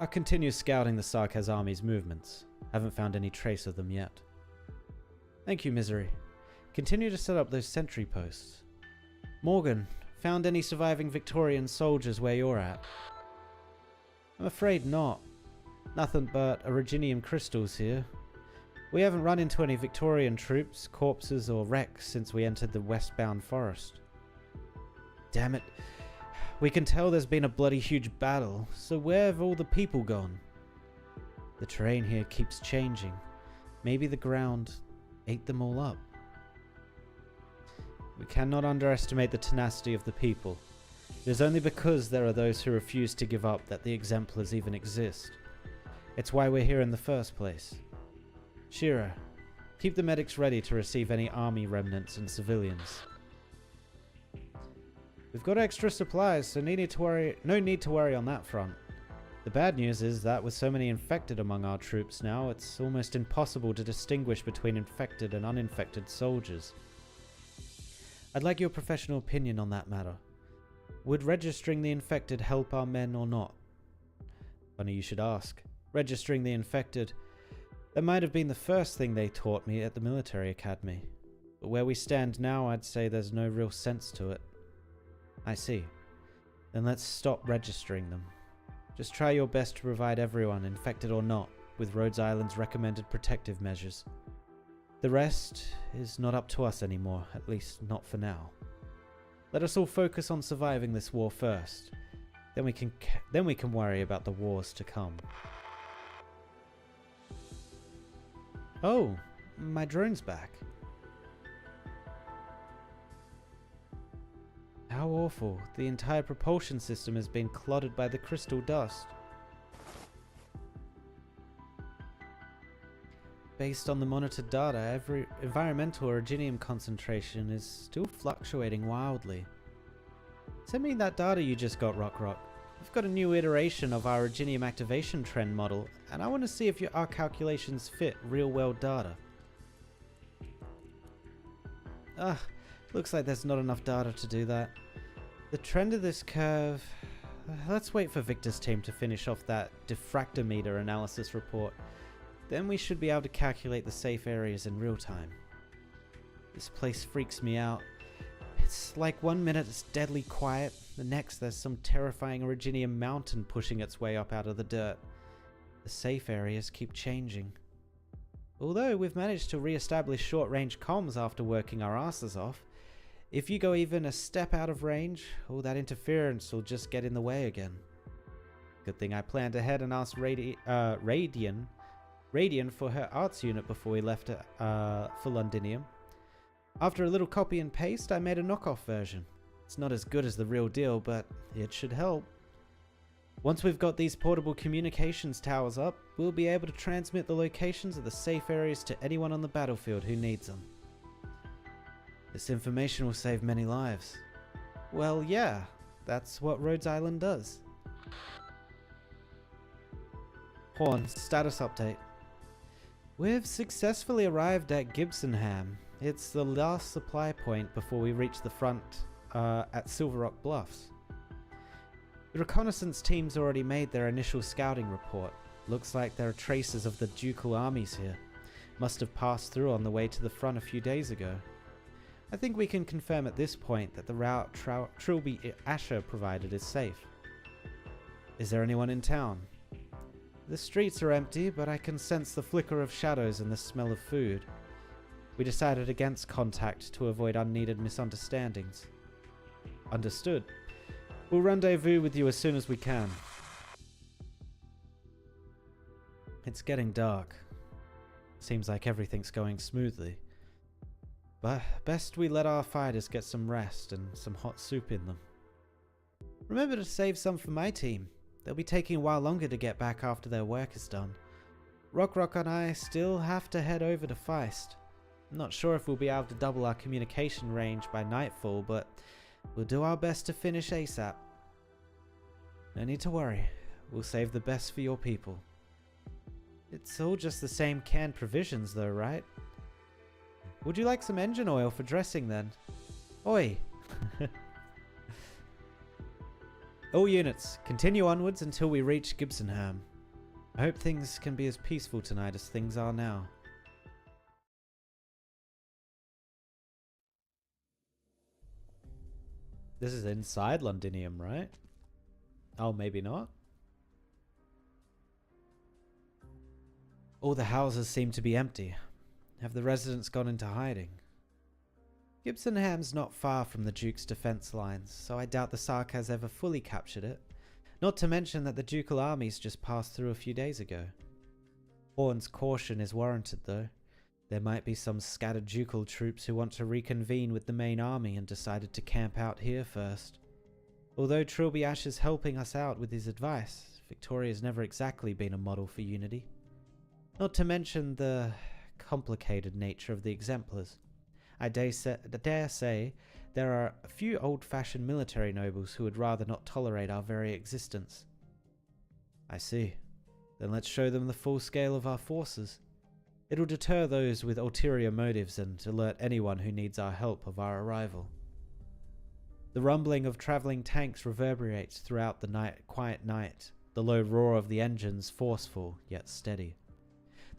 I'll continue scouting the Sarkaz army's movements. Haven't found any trace of them yet. Thank you, Misery. Continue to set up those sentry posts. Morgan, found any surviving Victorian soldiers where you're at? I'm afraid not. Nothing but Originium crystals here. We haven't run into any Victorian troops, corpses, or wrecks since we entered the westbound forest. Damn it. We can tell there's been a bloody huge battle, so where have all the people gone? The terrain here keeps changing. Maybe the ground ate them all up. We cannot underestimate the tenacity of the people. It is only because there are those who refuse to give up that the exemplars even exist. It's why we're here in the first place. Shira, keep the medics ready to receive any army remnants and civilians. We've got extra supplies, so no need to worry on that front. The bad news is that with so many infected among our troops now, it's almost impossible to distinguish between infected and uninfected soldiers. I'd like your professional opinion on that matter. Would registering the infected help our men or not? Funny you should ask. Registering the infected, that might have been the first thing they taught me at the military academy. But where we stand now, I'd say there's no real sense to it. I see. Then let's stop registering them. Just try your best to provide everyone, infected or not, with Rhodes Island's recommended protective measures. The rest is not up to us anymore, at least not for now. Let us all focus on surviving this war first. Then we can worry about the wars to come. Oh, my drone's back. How awful. The entire propulsion system has been clotted by the crystal dust. Based on the monitored data, every environmental originium concentration is still fluctuating wildly. Send me that data you just got, Rock. We've got a new iteration of our originium activation trend model, and I want to see if our calculations fit real-world data. Looks like there's not enough data to do that. The trend of this curve... Let's wait for Victor's team to finish off that diffractometer analysis report. Then we should be able to calculate the safe areas in real time. This place freaks me out. It's like 1 minute it's deadly quiet, the next there's some terrifying originium mountain pushing its way up out of the dirt. The safe areas keep changing. Although we've managed to re-establish short-range comms after working our asses off, if you go even a step out of range, all that interference will just get in the way again. Good thing I planned ahead and asked Radian for her arts unit before we left for Londinium. After a little copy and paste, I made a knockoff version. It's not as good as the real deal, but it should help. Once we've got these portable communications towers up, we'll be able to transmit the locations of the safe areas to anyone on the battlefield who needs them. This information will save many lives. Well, yeah, that's what Rhodes Island does. Horn, status update. We've successfully arrived at Gibsonham. It's the last supply point before we reach the front at Silver Rock Bluffs. The reconnaissance team's already made their initial scouting report. Looks like there are traces of the ducal armies here. Must have passed through on the way to the front a few days ago. I think we can confirm at this point that the route Trilby Asher provided is safe. Is there anyone in town? The streets are empty, but I can sense the flicker of shadows and the smell of food. We decided against contact to avoid unneeded misunderstandings. Understood. We'll rendezvous with you as soon as we can. It's getting dark. Seems like everything's going smoothly. But best we let our fighters get some rest and some hot soup in them. Remember to save some for my team. They'll be taking a while longer to get back after their work is done. Rock and I still have to head over to Feist. I'm not sure if we'll be able to double our communication range by nightfall, but we'll do our best to finish ASAP. No need to worry. We'll save the best for your people. It's all just the same canned provisions though, right? Would you like some engine oil for dressing then? Oi! All units, continue onwards until we reach Gibsonham. I hope things can be as peaceful tonight as things are now. This is inside Londinium, right? Oh, maybe not. All the houses seem to be empty. Have the residents gone into hiding? Gibsonham's not far from the Duke's defense lines, so I doubt the Sark has ever fully captured it. Not to mention that the ducal armies just passed through a few days ago. Horn's caution is warranted though. There might be some scattered ducal troops who want to reconvene with the main army and decided to camp out here first. Although Trilby Ash is helping us out with his advice, Victoria's never exactly been a model for unity. Not to mention the complicated nature of the exemplars. I dare say there are a few old-fashioned military nobles who would rather not tolerate our very existence. I see. Then let's show them the full scale of our forces. It'll deter those with ulterior motives and alert anyone who needs our help of our arrival. The rumbling of travelling tanks reverberates throughout the quiet night, the low roar of the engines forceful yet steady.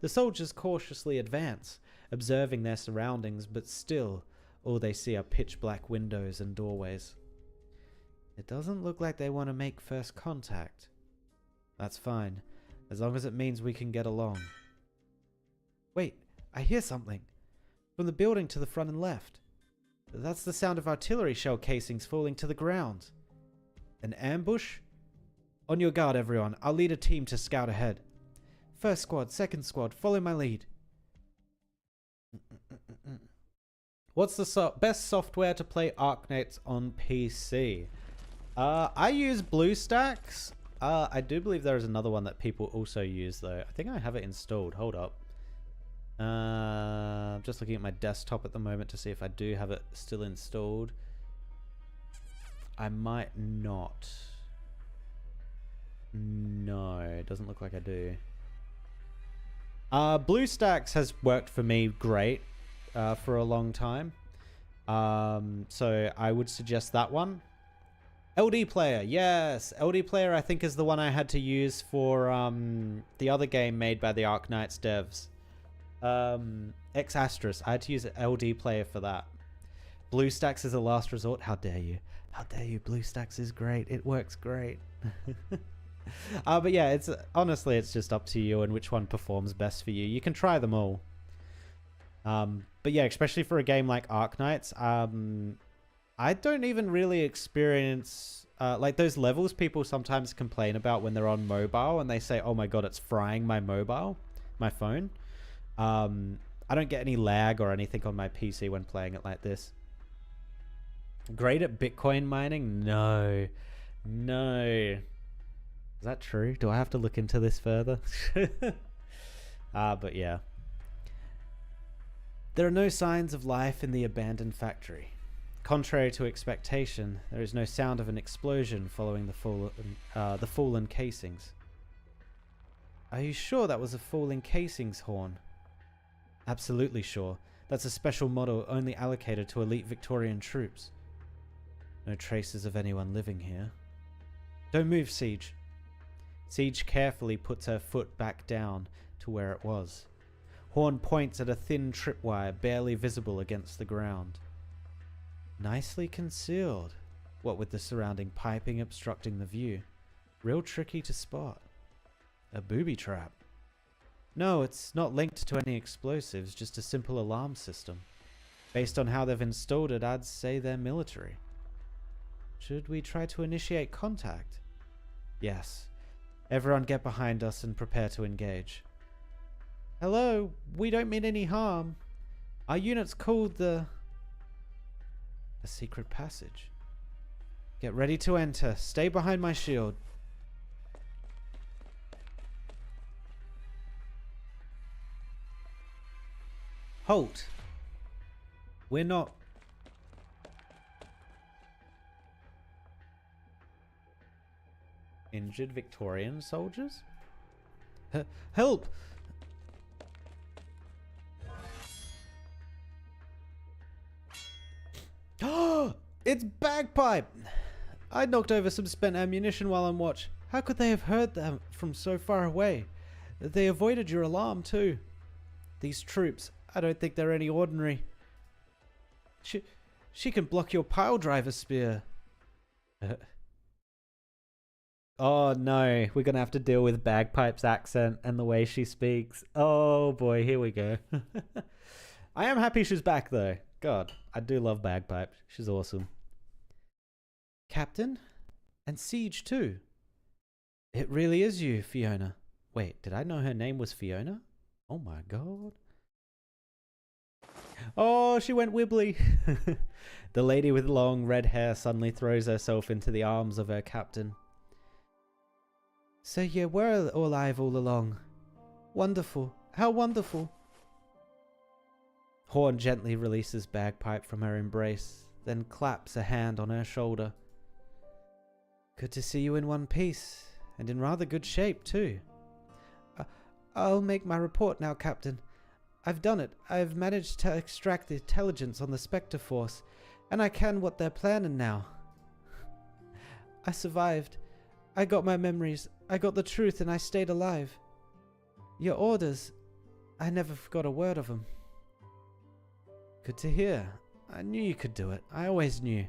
The soldiers cautiously advance, observing their surroundings, but still all they see are pitch-black windows and doorways. It doesn't look like they want to make first contact. That's fine, as long as it means we can get along. Wait, I hear something. From the building to the front and left. That's the sound of artillery shell casings falling to the ground. An ambush? On your guard, everyone. I'll lead a team to scout ahead. First squad, second squad, follow my lead. What's the best software to play Arknights on PC? I use BlueStacks. I do believe there is another one that people also use, though. I think I have it installed. Hold up. I'm just looking at my desktop at the moment to see if I do have it still installed. I might not. No, it doesn't look like I do. BlueStacks has worked for me great for a long time. So I would suggest that one. LD Player, yes. LD Player I think is the one I had to use for the other game made by the Arknights devs. X Asterisk. I had to use LD Player for that. BlueStacks is a last resort. How dare you? How dare you? BlueStacks is great. It works great. But yeah, it's honestly it's just up to you and which one performs best for you. You can try them all. But yeah, especially for a game like Arknights, I don't even really experience like those levels people sometimes complain about when they're on mobile and they say, "Oh my god, it's frying my phone." I don't get any lag or anything on my PC when playing it like this. Great at Bitcoin mining? No. No. Is that true? Do I have to look into this further? But yeah. There are no signs of life in the abandoned factory. Contrary to expectation, there is no sound of an explosion following the fallen casings. Are you sure that was a falling casings horn? Absolutely sure. That's a special model only allocated to elite Victorian troops. No traces of anyone living here. Don't move, Siege. Siege carefully puts her foot back down to where it was. Horn points at a thin tripwire barely visible against the ground. Nicely concealed, what with the surrounding piping obstructing the view. Real tricky to spot. A booby trap. No, it's not linked to any explosives, just a simple alarm system. Based on how they've installed it, I'd say they're military. Should we try to initiate contact? Yes. Everyone get behind us and prepare to engage. Hello, we don't mean any harm. Our unit's called a secret passage. Get ready to enter. Stay behind my shield. Halt. We're not... Injured Victorian soldiers? Help! It's Bagpipe! I knocked over some spent ammunition while on watch. How could they have heard them from so far away? They avoided your alarm too. These troops, I don't think they're any ordinary. She can block your pile driver spear. Oh no, we're gonna have to deal with Bagpipe's accent and the way she speaks. Oh boy, here we go. I am happy she's back though. God, I do love Bagpipe. She's awesome. Captain? And Siege too. It really is you, Fiona. Wait, did I know her name was Fiona? Oh my god. Oh, she went wibbly. The lady with long red hair suddenly throws herself into the arms of her captain. So you were alive all along. Wonderful. How wonderful. Horn gently releases Bagpipe from her embrace, then claps a hand on her shoulder. Good to see you in one piece, and in rather good shape, too. I'll make my report now, Captain. I've done it. I've managed to extract the intelligence on the Spectre Force, and I can what they're planning now. I survived. I got my memories. I got the truth, and I stayed alive. Your orders, I never forgot a word of them. Good to hear. I knew you could do it. I always knew.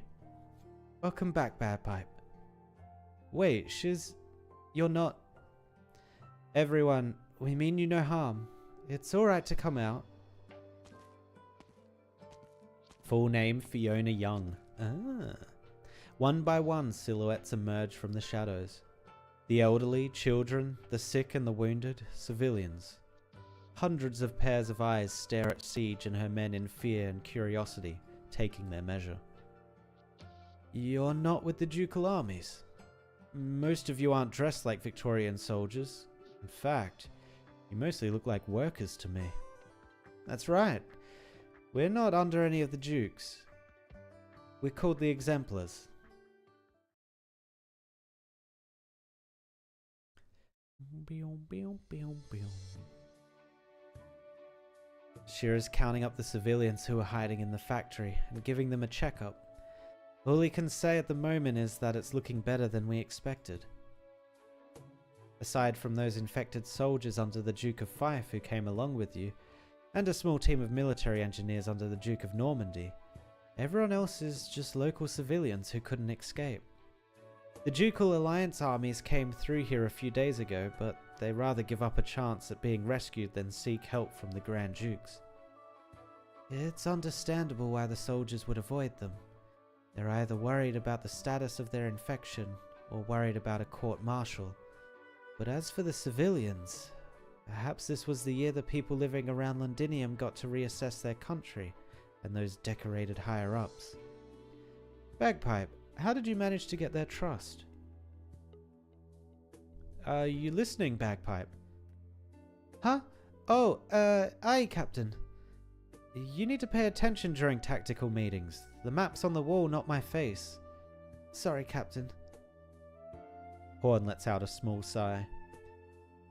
Welcome back, Bagpipe. Wait, you're not... Everyone, we mean you no harm. It's alright to come out. Full name, Fiona Young. Ah. One by one, silhouettes emerge from the shadows. The elderly, children, the sick and the wounded, civilians. Hundreds of pairs of eyes stare at Siege and her men in fear and curiosity, taking their measure. You're not with the ducal armies. Most of you aren't dressed like Victorian soldiers. In fact, you mostly look like workers to me. That's right. We're not under any of the dukes. We're called the Exemplars. Shira's counting up the civilians who are hiding in the factory and giving them a checkup. All he can say at the moment is that it's looking better than we expected. Aside from those infected soldiers under the Duke of Fife who came along with you, and a small team of military engineers under the Duke of Normandy, everyone else is just local civilians who couldn't escape. The Ducal Alliance armies came through here a few days ago, but they rather give up a chance at being rescued than seek help from the Grand Dukes. It's understandable why the soldiers would avoid them. They're either worried about the status of their infection or worried about a court-martial. But as for the civilians, perhaps this was the year the people living around Londinium got to reassess their country and those decorated higher-ups. Bagpipe, how did you manage to get their trust? Are you listening, Bagpipe? Huh? Oh, aye, Captain. You need to pay attention during tactical meetings. The map's on the wall, not my face. Sorry, Captain. Horn lets out a small sigh.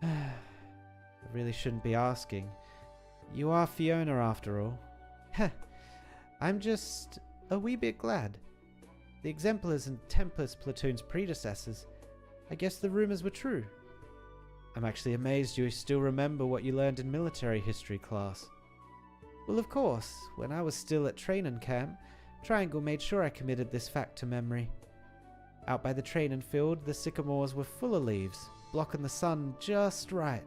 I really shouldn't be asking. You are Fiona after all. Heh. I'm just a wee bit glad. The Exemplars and Tempest platoon's predecessors. I guess the rumors were true. I'm actually amazed you still remember what you learned in military history class. Well, of course, when I was still at training camp, Triangle made sure I committed this fact to memory. Out by the training field, the sycamores were full of leaves, blocking the sun just right.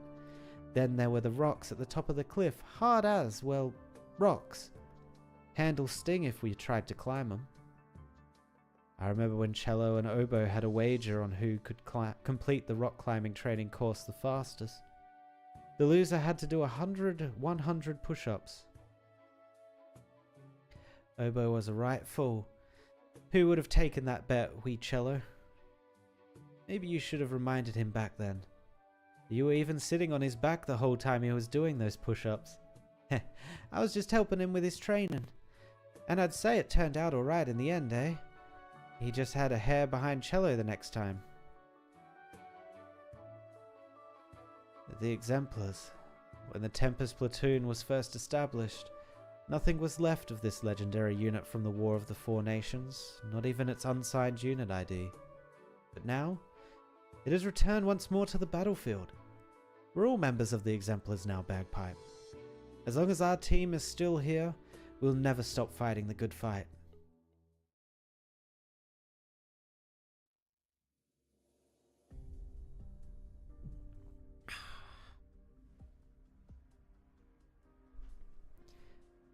Then there were the rocks at the top of the cliff, hard as, well, rocks. Handles sting if we tried to climb them. I remember when Cello and Oboe had a wager on who could complete the rock climbing training course the fastest. The loser had to do 100 push-ups. Oboe was a right fool. Who would have taken that bet, wee Cello? Maybe you should have reminded him back then. You were even sitting on his back the whole time he was doing those push-ups. I was just helping him with his training. And I'd say it turned out alright in the end, eh? He just had a hair behind Cello the next time. The Exemplars. When the Tempest platoon was first established, nothing was left of this legendary unit from the War of the Four Nations, not even its unsigned unit ID. But now, it has returned once more to the battlefield. We're all members of the Exemplars now, Bagpipe. As long as our team is still here, we'll never stop fighting the good fight.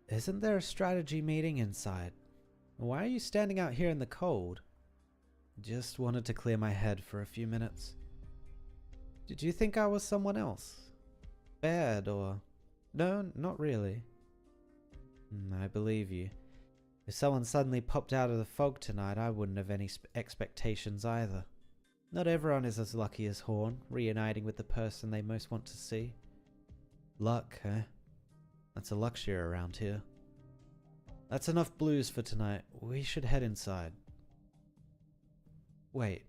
Isn't there a strategy meeting inside? Why are you standing out here in the cold? Just wanted to clear my head for a few minutes. Did you think I was someone else? Bad or... No, not really. I believe you. If someone suddenly popped out of the fog tonight, I wouldn't have any expectations either. Not everyone is as lucky as Horn, reuniting with the person they most want to see. Luck, eh? That's a luxury around here. That's enough blues for tonight. We should head inside. Wait.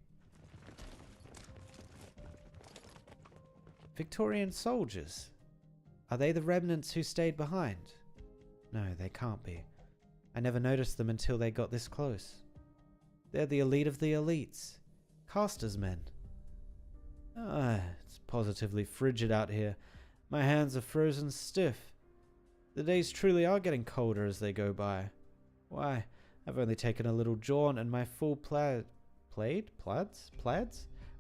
Victorian soldiers? Are they the remnants who stayed behind? No, they can't be. I never noticed them until they got this close. They're the elite of the elites. Caster's men. Ah, it's positively frigid out here. My hands are frozen stiff. The days truly are getting colder as they go by. Why, I've only taken a little jaunt and my full plaids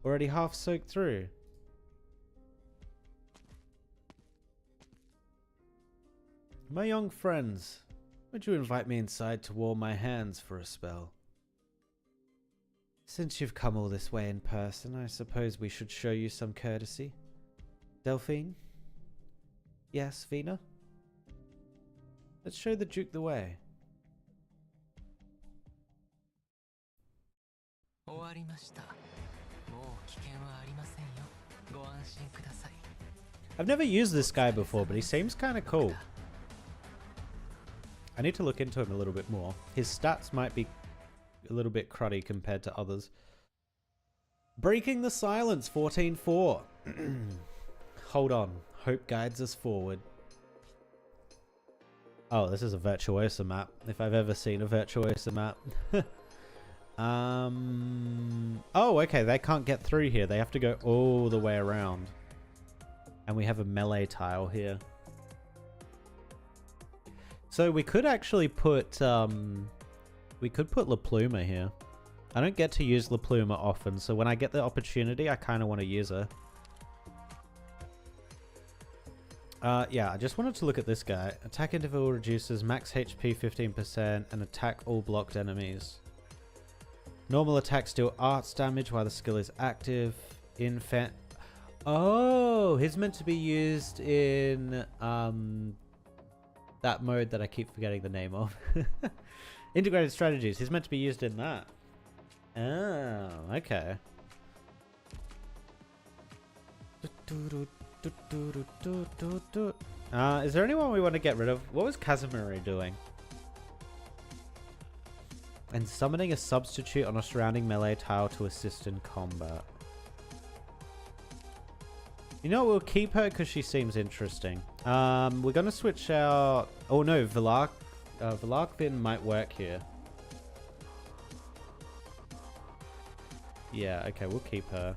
already half soaked through. My young friends, would you invite me inside to warm my hands for a spell? Since you've come all this way in person, I suppose we should show you some courtesy. Delphine? Yes, Vina? Let's show the Duke the way. I've never used this guy before, but he seems kind of cool. I need to look into him a little bit more. His stats might be a little bit cruddy compared to others. Breaking the silence, 14-4. Hold on. Hope guides us forward. Oh, this is a Virtuosa map. If I've ever seen a Virtuosa map. Oh, okay. They can't get through here. They have to go all the way around. And we have a melee tile here. So we could actually put, we could put La Pluma here. I don't get to use La Pluma often, so when I get the opportunity, I kind of want to use her. Yeah, I just wanted to look at this guy. Attack interval reduces max HP 15% and attack all blocked enemies. Normal attacks deal arts damage while the skill is active. Oh, he's meant to be used in, that mode that I keep forgetting the name of. Integrated strategies. He's meant to be used in that. Oh, okay. Is there anyone we want to get rid of? What was Casimiro doing? And summoning a substitute on a surrounding melee tile to assist in combat. You know what, we'll keep her because she seems interesting. We're going to switch out... Oh no, Velarkvin might work here. Yeah, okay, we'll keep her.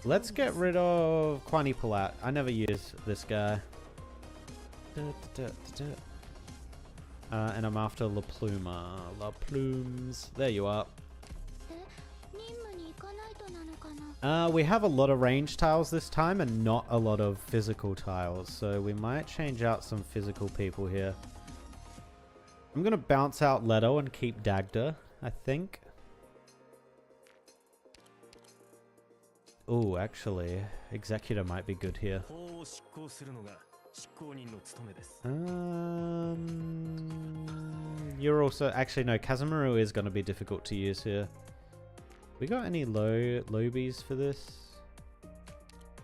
Let's get rid of Kwani Palat. I never use this guy. And I'm after La Pluma. La Plumes. There you are. We have a lot of range tiles this time and not a lot of physical tiles. So we might change out some physical people here. I'm going to bounce out Leto and keep Dagda, I think. Oh, actually, Executor might be good here. You're also... Actually, no, Casimiro is going to be difficult to use here. We got any lobies for this?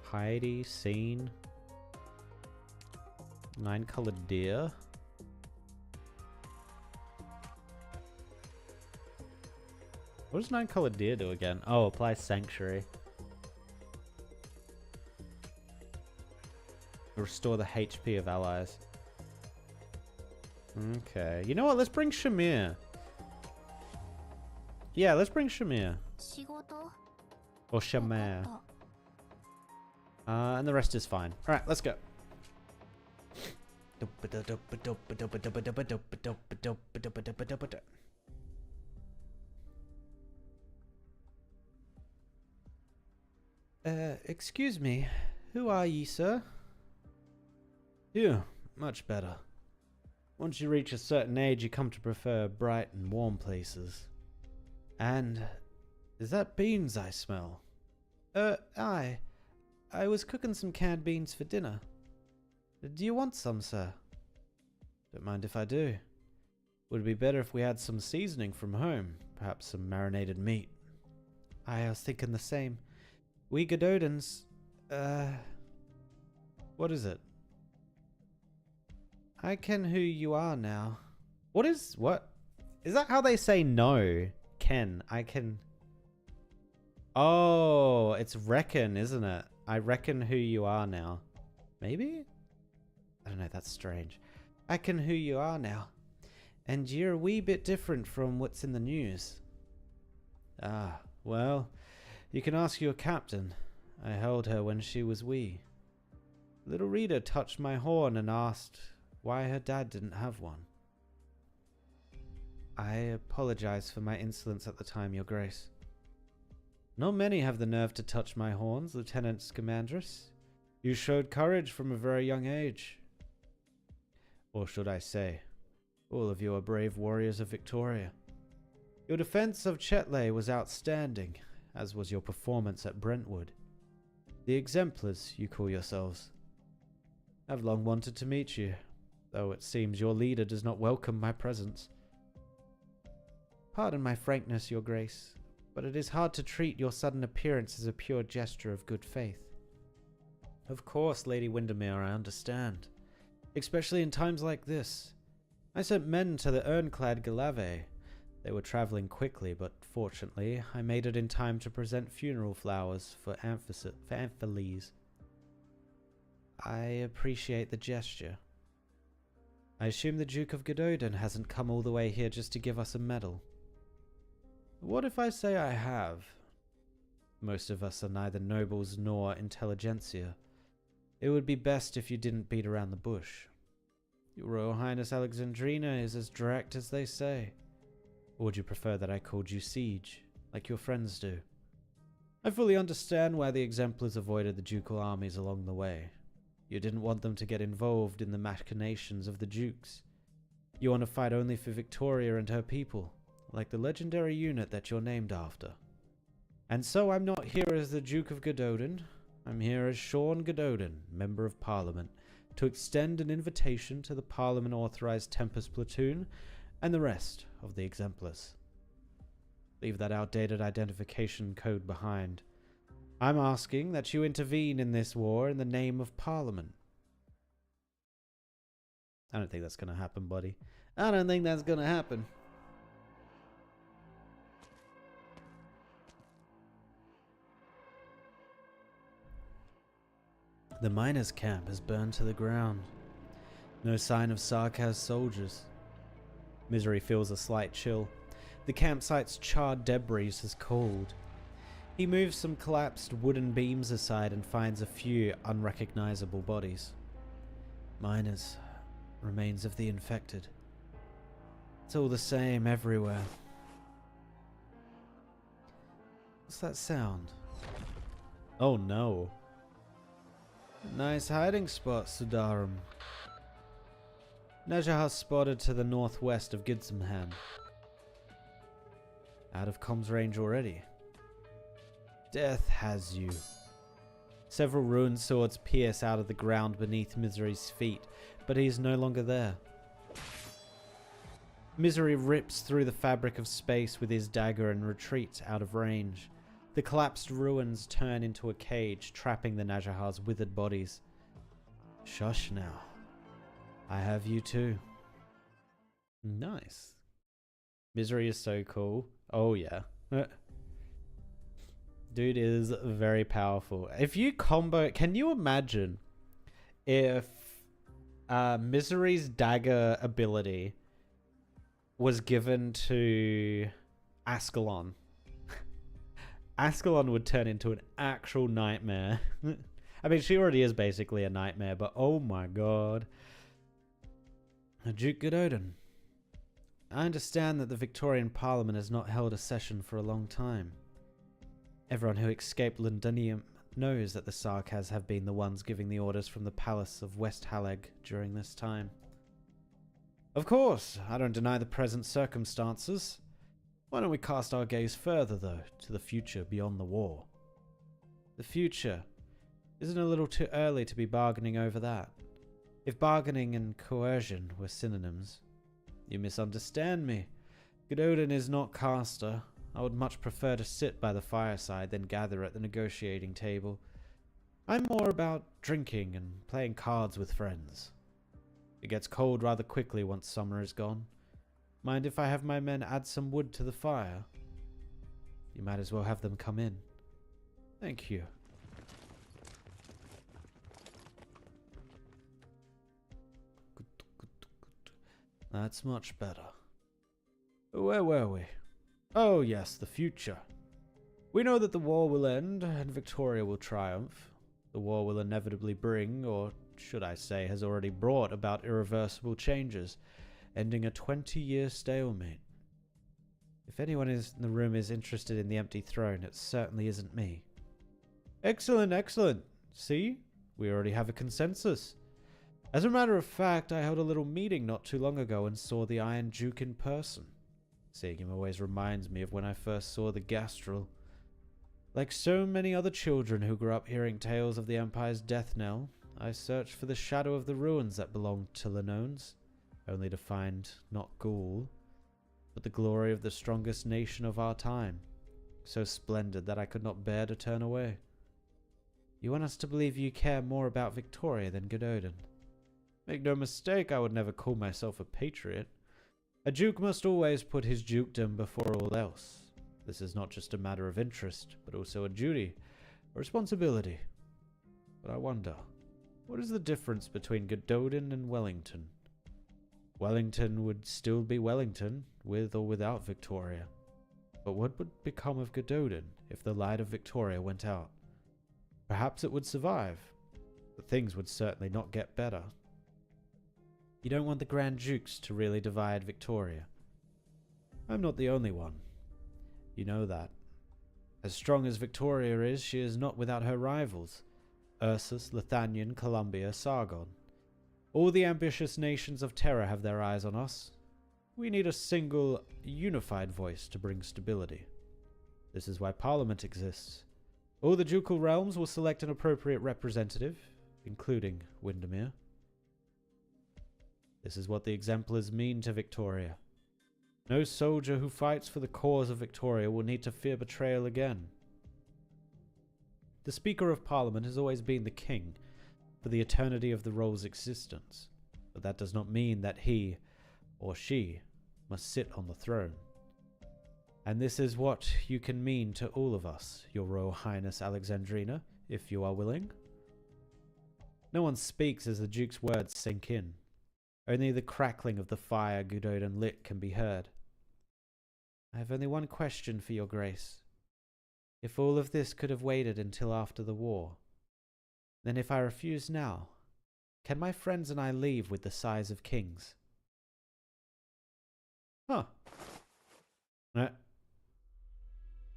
Heidi, Scene. 9-colored deer. What does 9-colored deer do again? Oh, apply Sanctuary. Restore the HP of allies. Okay. You know what? Let's bring Shamir. Yeah, let's bring Shamir. Or Shamir. And the rest is fine. Alright, let's go. Excuse me. Who are ye, sir? You, much better. Once you reach a certain age, you come to prefer bright and warm places. And is that beans I smell? Aye. I was cooking some canned beans for dinner. Do you want some, sir? Don't mind if I do. Would be better if we had some seasoning from home, perhaps some marinated meat. I was thinking the same. We Gododans, what is it? I ken who you are now. What? Is that how they say no? Ken, I can... Oh, it's reckon, isn't it? I reckon who you are now. Maybe? I don't know, that's strange. I ken who you are now. And you're a wee bit different from what's in the news. Ah, well, you can ask your captain. I held her when she was wee. Little Rita touched my horn and asked why her dad didn't have one. I apologize for my insolence at the time, Your Grace. Not many have the nerve to touch my horns, Lieutenant Scamandrus. You showed courage from a very young age. Or should I say, all of you are brave warriors of Victoria. Your defense of Chetley was outstanding, as was your performance at Brentwood. The exemplars, you call yourselves. I've long wanted to meet you, though it seems your leader does not welcome my presence. Pardon my frankness, Your Grace, but it is hard to treat your sudden appearance as a pure gesture of good faith. Of course, Lady Windermere, I understand. Especially in times like this. I sent men to the urn-clad Galave. They were traveling quickly, but fortunately, I made it in time to present funeral flowers for Amphiles. I appreciate the gesture. I assume the Duke of Gododin hasn't come all the way here just to give us a medal. What if I say I have? Most of us are neither nobles nor intelligentsia. It would be best if you didn't beat around the bush. Your Royal Highness Alexandrina is as direct as they say. Or would you prefer that I called you Siege, like your friends do? I fully understand why the exemplars avoided the ducal armies along the way. You didn't want them to get involved in the machinations of the dukes. You want to fight only for Victoria and her people, like the legendary unit that you're named after. And so I'm not here as the Duke of Gododin. I'm here as Sean Gododin, Member of Parliament, to extend an invitation to the Parliament-authorized Tempest Platoon and the rest of the exemplars. Leave that outdated identification code behind. I'm asking that you intervene in this war in the name of Parliament. I don't think that's going to happen, buddy. I don't think that's going to happen. The miners' camp has burned to the ground. No sign of Sarkaz's soldiers. Misery feels a slight chill. The campsite's charred debris has cooled. He moves some collapsed wooden beams aside and finds a few unrecognizable bodies. Miners, remains of the infected. It's all the same everywhere. What's that sound? Oh no. Nice hiding spot, Sudarum. Nejahar spotted to the northwest of Gidsamham. Out of comms range already. Death has you. Several ruined swords pierce out of the ground beneath Misery's feet, but he is no longer there. Misery rips through the fabric of space with his dagger and retreats out of range. The collapsed ruins turn into a cage, trapping the Najahar's withered bodies. Shush now. I have you too. Nice. Misery is so cool. Oh yeah. Dude is very powerful. If you combo... Can you imagine if Misery's dagger ability was given to Ascalon? Ascalon would turn into an actual nightmare. I mean, she already is basically a nightmare, but oh my god. Duke Gododin. I understand that the Victorian Parliament has not held a session for a long time. Everyone who escaped Londinium knows that the Sarkaz have been the ones giving the orders from the Palace of West Haleg during this time. Of course, I don't deny the present circumstances. Why don't we cast our gaze further, though, to the future beyond the war? The future. Isn't it a little too early to be bargaining over that? If bargaining and coercion were synonyms. You misunderstand me. Gododin is not caster. I would much prefer to sit by the fireside than gather at the negotiating table. I'm more about drinking and playing cards with friends. It gets cold rather quickly once summer is gone. Mind if I have my men add some wood to the fire? You might as well have them come in. Thank you. That's much better. Where were we? Oh yes, the future. We know that the war will end and Victoria will triumph. The war will inevitably bring, or should I say has already brought, about irreversible changes, ending a 20-year stalemate. If anyone in the room is interested in the empty throne, it certainly isn't me. Excellent, excellent. See? We already have a consensus. As a matter of fact, I held a little meeting not too long ago and saw the Iron Duke in person. Seeing him always reminds me of when I first saw the Gastrel. Like so many other children who grew up hearing tales of the Empire's death knell, I searched for the shadow of the ruins that belonged to Lenones, only to find not Gaul, but the glory of the strongest nation of our time, so splendid that I could not bear to turn away. You want us to believe you care more about Victoria than Gododin? Make no mistake, I would never call myself a patriot. A duke must always put his dukedom before all else. This is not just a matter of interest, but also a duty, a responsibility. But I wonder, what is the difference between Gododin and Wellington? Wellington would still be Wellington, with or without Victoria. But what would become of Gododin if the light of Victoria went out? Perhaps it would survive, but things would certainly not get better. You don't want the Grand Dukes to really divide Victoria. I'm not the only one. You know that. As strong as Victoria is, she is not without her rivals. Ursus, Lithanian, Columbia, Sargon. All the ambitious nations of Terra have their eyes on us. We need a single, unified voice to bring stability. This is why Parliament exists. All the ducal realms will select an appropriate representative, including Windermere. This is what the exemplars mean to Victoria. No soldier who fights for the cause of Victoria will need to fear betrayal again. The Speaker of Parliament has always been the king for the eternity of the role's existence, but that does not mean that he or she must sit on the throne. And this is what you can mean to all of us, Your Royal Highness Alexandrina, if you are willing. No one speaks as the Duke's words sink in. Only the crackling of the fire Gododin lit can be heard. I have only one question for your grace. If all of this could have waited until after the war, then if I refuse now, can my friends and I leave with the size of kings? Huh.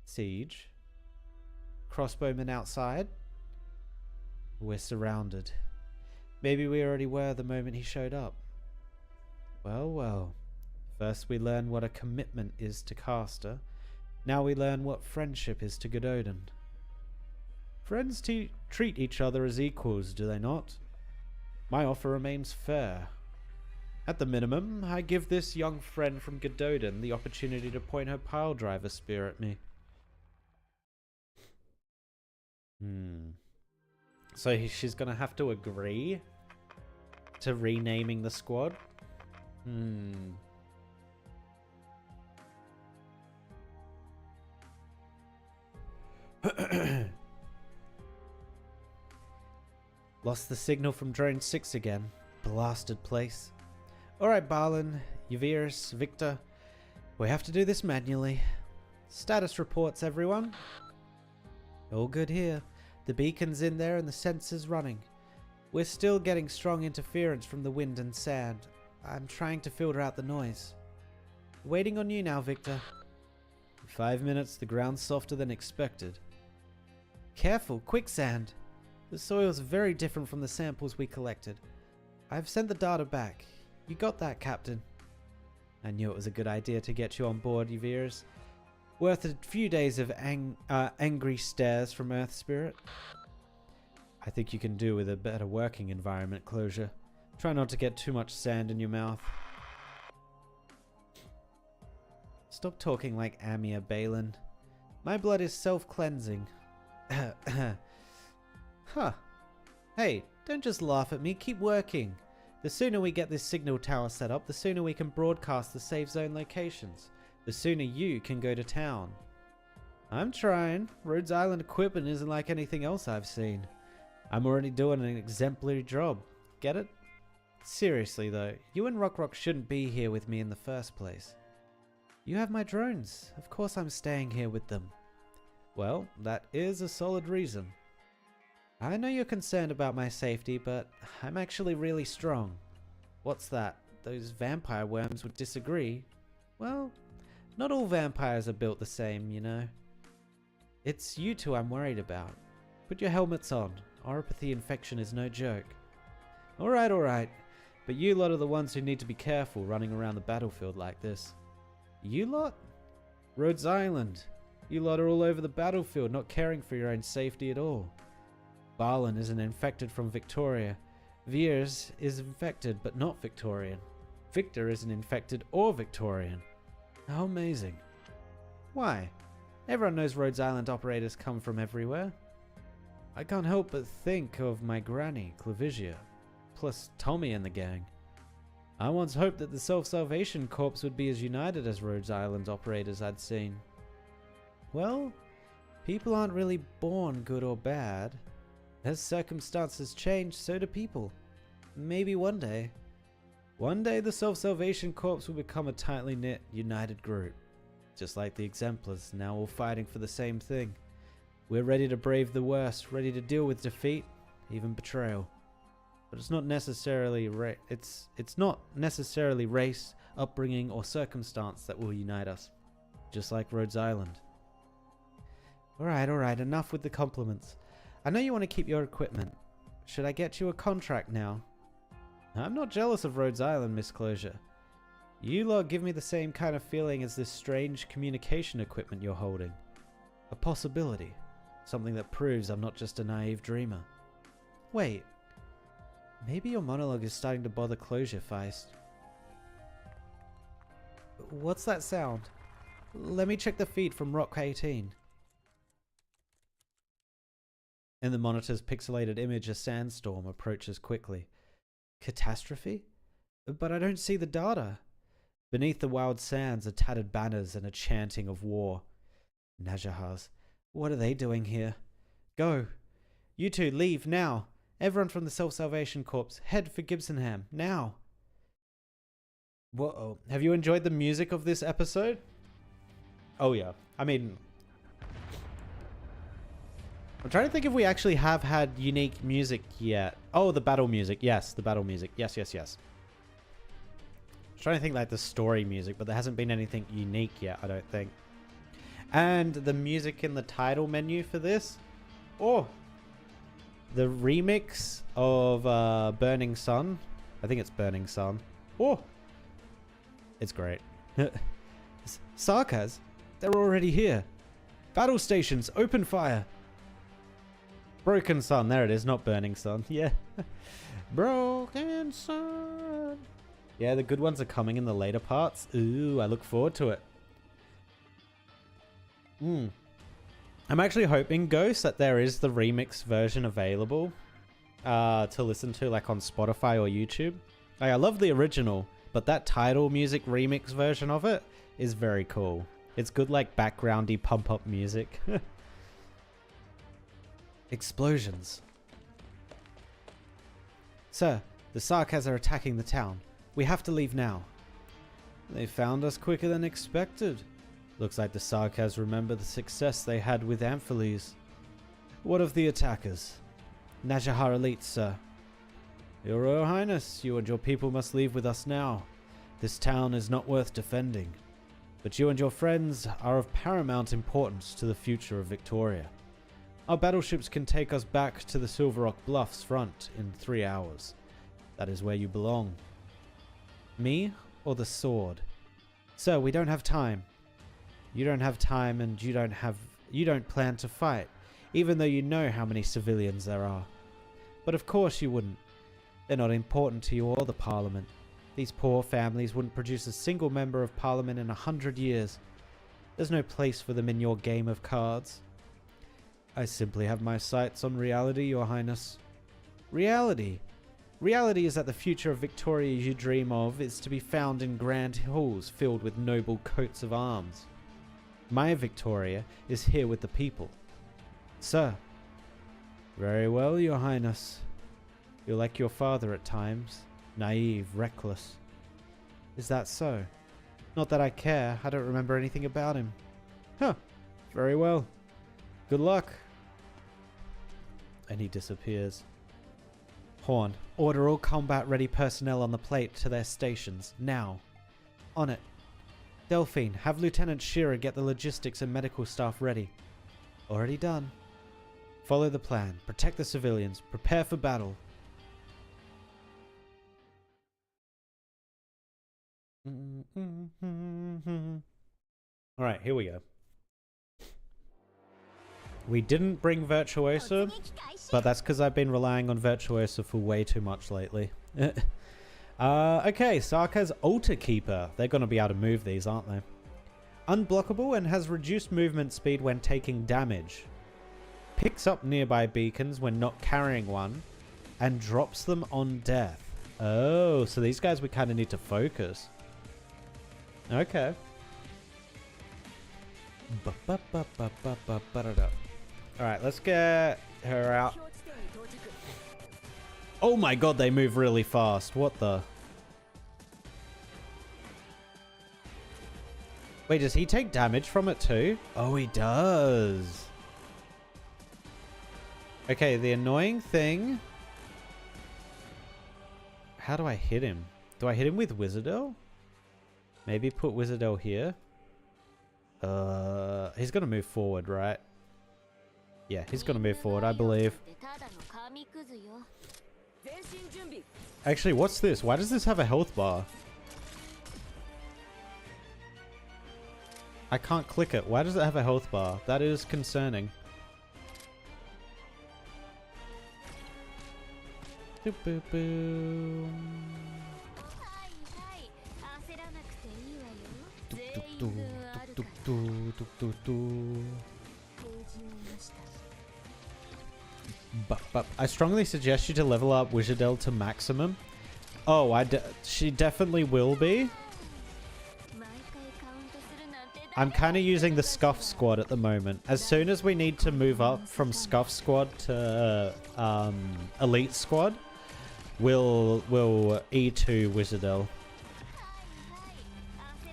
Siege. Crossbowmen outside. We're surrounded. Maybe we already were the moment he showed up. Well, well. First we learn what a commitment is to Castor. Now we learn what friendship is to Gododin. Friends treat each other as equals, do they not? My offer remains fair. At the minimum, I give this young friend from Gododin the opportunity to point her piledriver spear at me. So she's gonna have to agree to renaming the squad? Lost the signal from Drone 6 again. Blasted place. Alright, Balin, Yvirus, Victor. We have to do this manually. Status reports, everyone. All good here. The beacon's in there and the sensors running. We're still getting strong interference from the wind and sand. I'm trying to filter out the noise. Waiting on you now, Victor. In 5 minutes, the ground's softer than expected. Careful, quicksand. The soil's very different from the samples we collected. I've sent the data back. You got that, Captain? I knew it was a good idea to get you on board, Yvirus. Worth a few days of angry stares from Earth Spirit. I think you can do with a better working environment, Closure. Try not to get too much sand in your mouth. Stop talking like Amir, Balin. My blood is self-cleansing. Huh. Hey, don't just laugh at me, keep working. The sooner we get this signal tower set up, the sooner we can broadcast the safe zone locations. The sooner you can go to town. I'm trying. Rhodes Island equipment isn't like anything else I've seen. I'm already doing an exemplary job. Get it? Seriously though, you and Rock shouldn't be here with me in the first place. You have my drones. Of course I'm staying here with them. Well, that is a solid reason. I know you're concerned about my safety, but I'm actually really strong. What's that? Those vampire worms would disagree. Well, not all vampires are built the same, you know. It's you two I'm worried about. Put your helmets on. Oropathy infection is no joke. Alright. But you lot are the ones who need to be careful running around the battlefield like this. You lot? Rhodes Island. You lot are all over the battlefield, not caring for your own safety at all. Balin isn't infected from Victoria. Veers is infected, but not Victorian. Victor isn't infected or Victorian. How amazing. Why? Everyone knows Rhodes Island operators come from everywhere. I can't help but think of my granny, Clavisia, plus Tommy and the gang. I once hoped that the Self-Salvation Corps would be as united as Rhodes Island operators I'd seen. Well, people aren't really born good or bad. As circumstances change, so do people. Maybe one day the Self-Salvation Corps will become a tightly knit, united group. Just like the Exemplars, now all fighting for the same thing. We're ready to brave the worst, ready to deal with defeat, even betrayal. But it's not necessarily race, upbringing, or circumstance that will unite us. Just like Rhodes Island. Alright, enough with the compliments. I know you want to keep your equipment. Should I get you a contract now? I'm not jealous of Rhodes Island, Miss Closure. You lot give me the same kind of feeling as this strange communication equipment you're holding. A possibility. Something that proves I'm not just a naive dreamer. Wait. Maybe your monologue is starting to bother Closure, Feist. What's that sound? Let me check the feed from Rock 18. In the monitor's pixelated image, a sandstorm approaches quickly. Catastrophe? But I don't see the data. Beneath the wild sands are tattered banners and a chanting of war. Najahars. What are they doing here? Go. You two, leave, now. Everyone from the Self-Salvation Corps, head for Gibsonham, now. Whoa. Have you enjoyed the music of this episode? Oh yeah. I mean, I'm trying to think if we actually have had unique music yet. Oh, the battle music. Yes, the battle music. Yes. I'm trying to think like the story music, but there hasn't been anything unique yet, I don't think. And the music in the title menu for this. Oh, the remix of Burning Sun. I think it's Burning Sun. Oh, it's great. Sarkaz, they're already here. Battle stations, open fire. Broken Sun, there it is, not Burning Sun. Yeah. Broken Sun. Yeah, the good ones are coming in the later parts. Ooh, I look forward to it. I'm actually hoping, Ghost, that there is the remix version available to listen to like on Spotify or YouTube. Like, I love the original, but that title music remix version of it is very cool. It's good like backgroundy pump up music. Explosions. Sir, the Sarkaz are attacking the town. We have to leave now. They found us quicker than expected. Looks like the Sarkaz remember the success they had with Amphiles. What of the attackers? Najahar Elite, sir. Your Royal Highness, you and your people must leave with us now. This town is not worth defending. But you and your friends are of paramount importance to the future of Victoria. Our battleships can take us back to the Silver Rock Bluffs front in 3 hours. That is where you belong. Me or the sword? Sir, we don't have time. You don't have time, and you don't plan to fight, even though you know how many civilians there are. But of course you wouldn't. They're not important to you or the Parliament. These poor families wouldn't produce a single member of parliament in 100 years. There's no place for them in your game of cards. I simply have my sights on reality, Your Highness. Reality? Reality is that the future of Victoria you dream of is to be found in grand halls filled with noble coats of arms. My Victoria is here with the people. Sir. Very well, Your Highness. You're like your father at times. Naive, reckless. Is that so? Not that I care. I don't remember anything about him. Huh. Very well. Good luck. And he disappears. Horn, order all combat-ready personnel on the plate to their stations, now. On it. Delphine, have Lieutenant Shearer get the logistics and medical staff ready. Already done. Follow the plan. Protect the civilians. Prepare for battle. Alright, here we go. We didn't bring Virtuoso, but that's because I've been relying on Virtuoso for way too much lately. Okay, Sokka's Altar Keeper. They're going to be able to move these, aren't they? Unblockable and has reduced movement speed when taking damage. Picks up nearby beacons when not carrying one, and drops them on death. Oh, so these guys we kind of need to focus. Okay. Alright, let's get her out. Oh my god, they move really fast. What the? Wait, does he take damage from it too? Oh, he does. Okay, the annoying thing... How do I hit him? Do I hit him with Wis'Adel? Maybe put Wis'Adel here? He's gonna move forward, right? Yeah, he's gonna move forward, I believe. Actually, what's this? Why does this have a health bar? I can't click it. Why does it have a health bar? That is concerning. Boop, boop, boop. I strongly suggest you to level up Wis'Adel to maximum. Oh, she definitely will be. I'm kind of using the Scuff Squad at the moment. As soon as we need to move up from Scuff Squad to Elite Squad, we'll E2 Wis'Adel.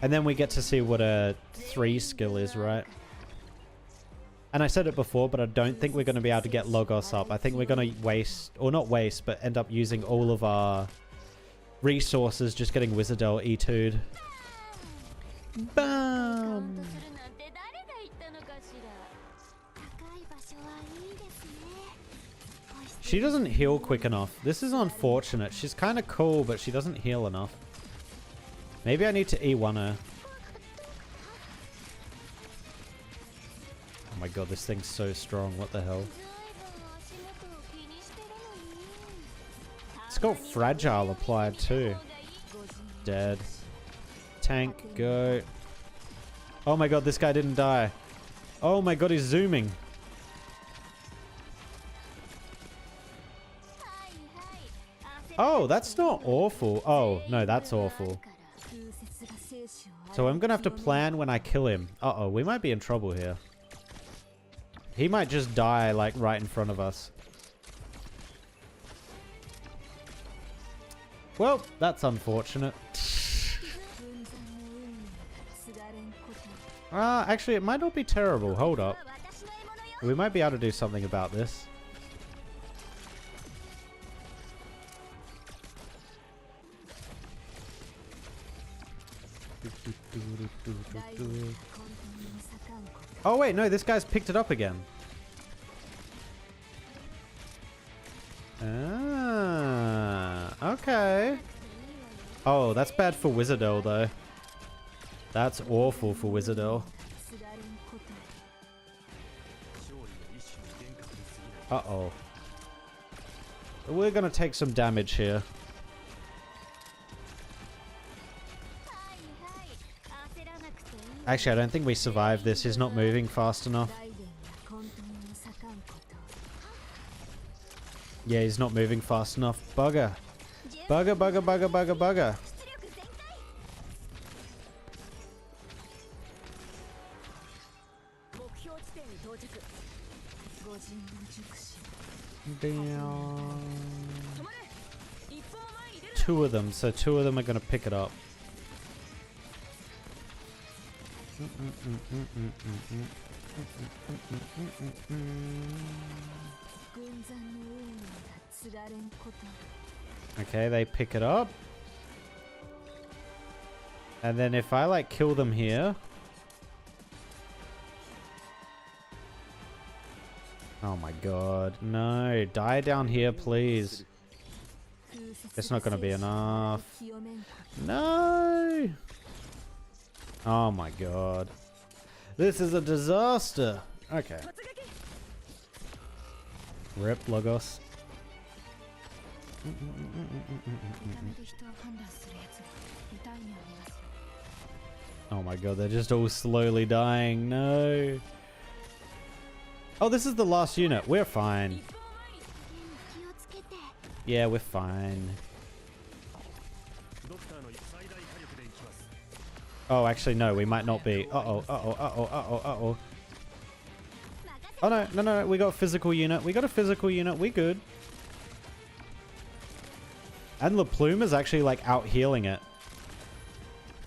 And then we get to see what a 3 skill is, right? And I said it before, but I don't think we're going to be able to get Logos up. I think we're going to waste, or not waste, but end up using all of our resources just getting Wis'Adel E2'd. Bam! She doesn't heal quick enough. This is unfortunate. She's kind of cool, but she doesn't heal enough. Maybe I need to E1 her. Oh my god, this thing's so strong. What the hell? It's got Fragile applied too. Dead. Tank, go. Oh my god, this guy didn't die. Oh my god, he's zooming. Oh, that's not awful. Oh, no, that's awful. So I'm going to have to plan when I kill him. Uh-oh, we might be in trouble here. He might just die, like, right in front of us. Well, that's unfortunate. Actually, it might not be terrible. Hold up. We might be able to do something about this. Oh wait, no, this guy's picked it up again. Ah, okay. Oh, that's bad for Wis'Adel though. That's awful for Wis'Adel. Uh-oh. We're gonna take some damage here. Actually, I don't think we survived this. He's not moving fast enough. Yeah, he's not moving fast enough. Bugger. Bugger, bugger, bugger, bugger, bugger. Two of them, so two of them are going to pick it up. Okay, they pick it up. And then if I like kill them here. Oh my god. No, die down here, please. It's not going to be enough. No! Oh my god. This is a disaster. Okay. Rip, Logos. Oh my god, they're just all slowly dying. No. Oh, this is the last unit. We're fine. Yeah, we're fine. Oh, actually, no, we might not be. Uh-oh, uh-oh, uh-oh, uh-oh, uh-oh. Oh, no, no, no, we got a physical unit. We got a physical unit. We good. And La Plume is actually, like, out healing it.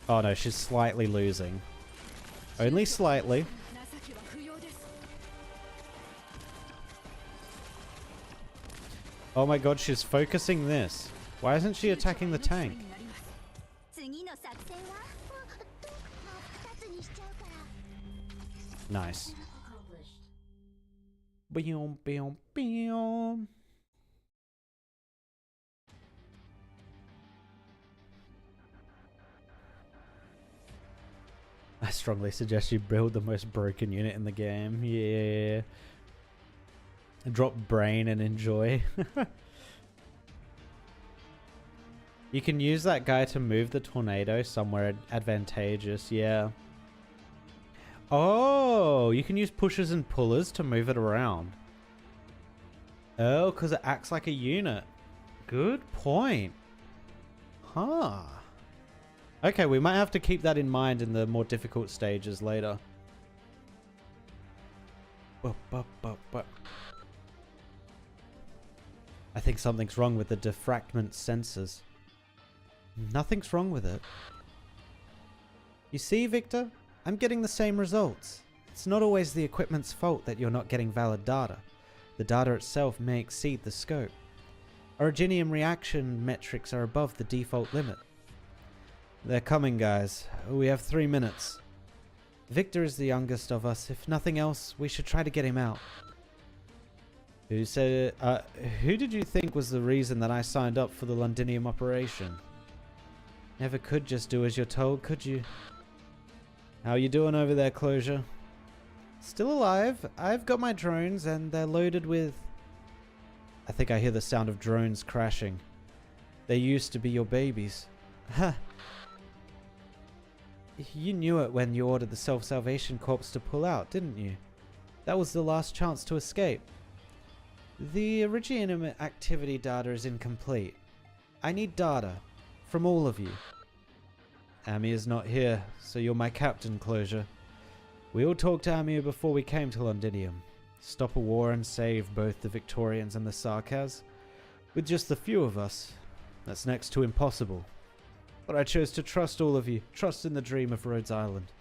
Oh, no, she's slightly losing. Only slightly. Oh my god, she's focusing this. Why isn't she attacking the tank? Nice. Beom, beom, beom. I strongly suggest you build the most broken unit in the game. Yeah. Drop brain and enjoy. You can use that guy to move the tornado somewhere advantageous. Yeah. Oh, you can use pushers and pullers to move it around. Oh, because it acts like a unit. Good point. Huh. Okay, we might have to keep that in mind in the more difficult stages later. I think something's wrong with the diffractment sensors. Nothing's wrong with it. You see, Victor? I'm getting the same results. It's not always the equipment's fault that you're not getting valid data. The data itself may exceed the scope. Originium reaction metrics are above the default limit. They're coming, guys. We have 3 minutes. Victor is the youngest of us. If nothing else, we should try to get him out. Who said it? Who did you think was the reason that I signed up for the Londinium operation? Never could just do as you're told, could you? How you doing over there, Closure? Still alive. I've got my drones and they're loaded with... I think I hear the sound of drones crashing. They used to be your babies. Ha! You knew it when you ordered the Self-Salvation Corps to pull out, didn't you? That was the last chance to escape. The Originium activity data is incomplete. I need data. From all of you. Ami is not here, so you're my captain, Closure. We all talked to Amiu before we came to Londinium. Stop a war and save both the Victorians and the Sarkaz. With just the few of us, that's next to impossible. But I chose to trust all of you, trust in the dream of Rhodes Island.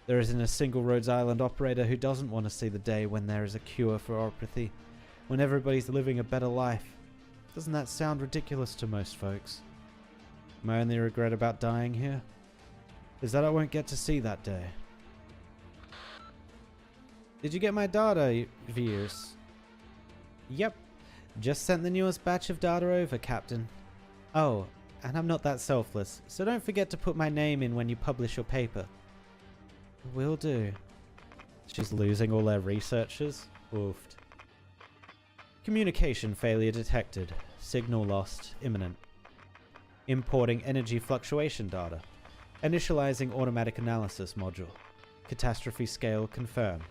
There isn't a single Rhodes Island operator who doesn't want to see the day when there is a cure for oropathy, when everybody's living a better life. Doesn't that sound ridiculous to most folks? My only regret about dying here is that I won't get to see that day. Did you get my data, Viers? Yep. Just sent the newest batch of data over, Captain. Oh, and I'm not that selfless, so don't forget to put my name in when you publish your paper. Will do. She's losing all their researchers? Oofed. Communication failure detected. Signal lost. Imminent. Importing energy fluctuation data. Initializing automatic analysis module. Catastrophe scale confirmed.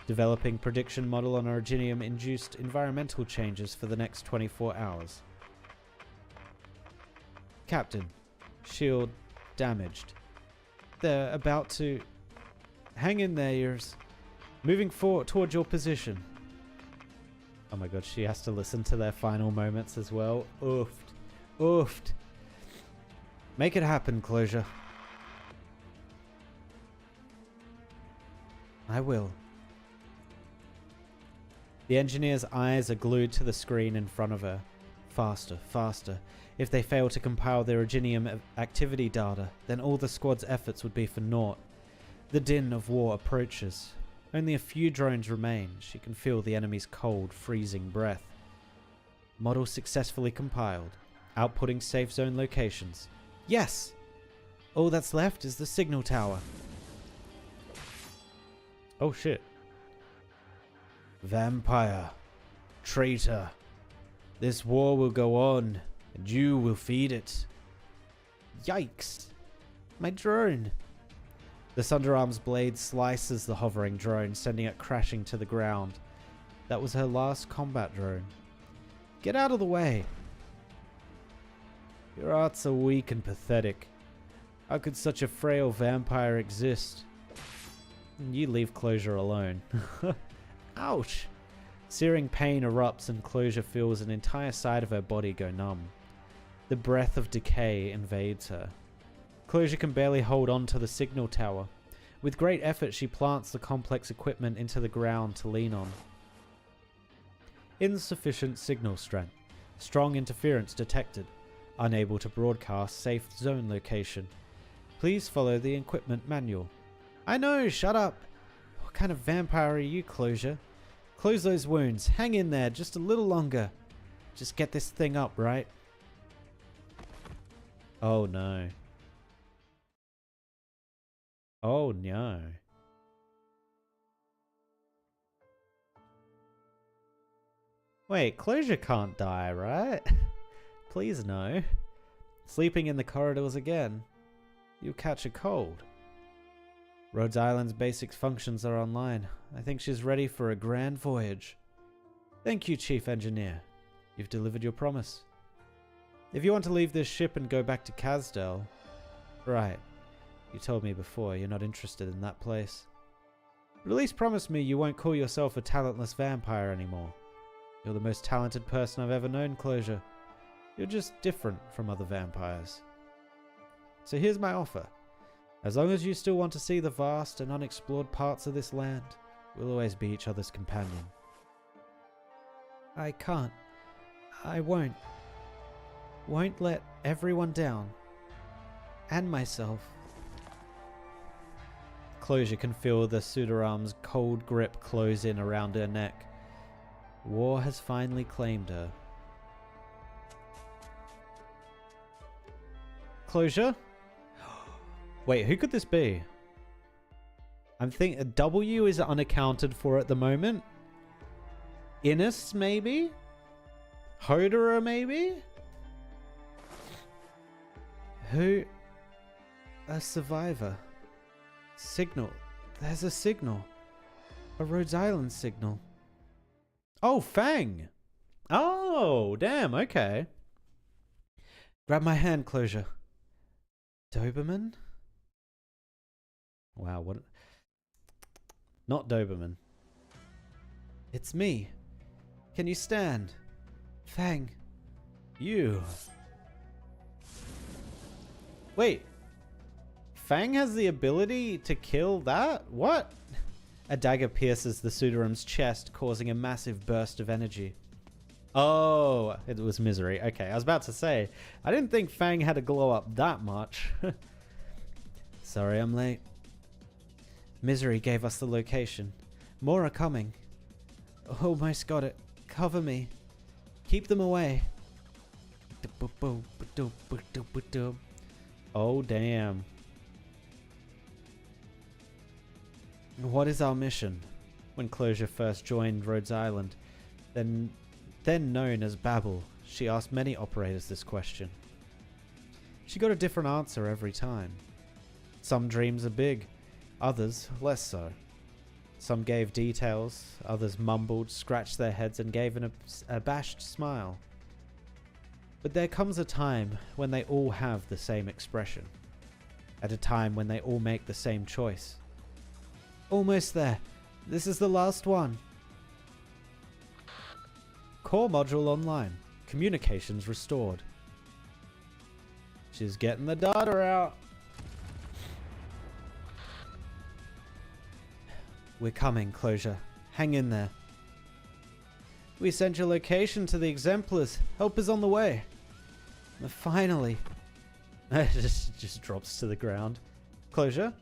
Developing prediction model on originium-induced environmental changes for the next 24 hours. Captain, shield damaged. They're about to... Hang in there, yours. Moving forward toward your position. Oh my god, she has to listen to their final moments as well. Oofed. Oofed. Make it happen, Closure. I will. The engineer's eyes are glued to the screen in front of her. Faster, faster. If they fail to compile their Originium activity data, then all the squad's efforts would be for naught. The din of war approaches. Only a few drones remain. She can feel the enemy's cold, freezing breath. Model successfully compiled. Outputting safe zone locations. Yes! All that's left is the signal tower. Oh shit. Vampire. Traitor. This war will go on, and you will feed it. Yikes. My drone. The Sunderarm's blade slices the hovering drone, sending it crashing to the ground. That was her last combat drone. Get out of the way. Your arts are weak and pathetic. How could such a frail vampire exist? You leave Closure alone. Ouch! Searing pain erupts and Closure feels an entire side of her body go numb. The breath of decay invades her. Closure can barely hold on to the signal tower. With great effort, she plants the complex equipment into the ground to lean on. Insufficient signal strength. Strong interference detected. Unable to broadcast safe zone location. Please follow the equipment manual. I know, shut up! What kind of vampire are you, Closure? Close those wounds. Hang in there just a little longer. Just get this thing up, right? Oh no. Oh no. Wait, Closure can't die, right? Please no. Sleeping in the corridors again. You'll catch a cold. Rhodes Island's basic functions are online. I think she's ready for a grand voyage. Thank you, Chief Engineer. You've delivered your promise. If you want to leave this ship and go back to Kazdel... Right. You told me before you're not interested in that place. But at least promise me you won't call yourself a talentless vampire anymore. You're the most talented person I've ever known, Closure. You're just different from other vampires. So here's my offer. As long as you still want to see the vast and unexplored parts of this land, we'll always be each other's companion. I can't. I won't. Won't let everyone down. And myself. Closure can feel the Sunderarm's cold grip close in around her neck. War has finally claimed her. Closure? Wait, who could this be? I'm thinking W is unaccounted for at the moment. Innes, maybe? Hodera, maybe? Who? A survivor. Signal. There's a signal. A Rhodes Island signal. Oh, Fang! Oh, damn, okay. Grab my hand, Closure. Doberman? Wow, what? Not Doberman. It's me. Can you stand? Fang. You. Wait. Fang has the ability to kill that? What? A dagger pierces the Sunderarm's chest, causing a massive burst of energy. Oh, it was Misery. Okay, I was about to say, I didn't think Fang had to glow up that much. Sorry I'm late. Misery gave us the location. More are coming. Almost got it. Cover me. Keep them away. Oh, damn. What is our mission? When Closure first joined Rhodes Island, then known as Babel, she asked many operators this question. She got a different answer every time. Some dreams are big, Others less so. Some gave details, others mumbled, scratched their heads, and gave an abashed smile. But there comes a time when they all have the same expression. At a time when they all make the same choice. Almost there. This is the last one. Core module online. Communications restored. She's getting the data out. We're coming, Closure. Hang in there. We sent your location to the exemplars. Help is on the way. Finally. It just drops to the ground. Closure?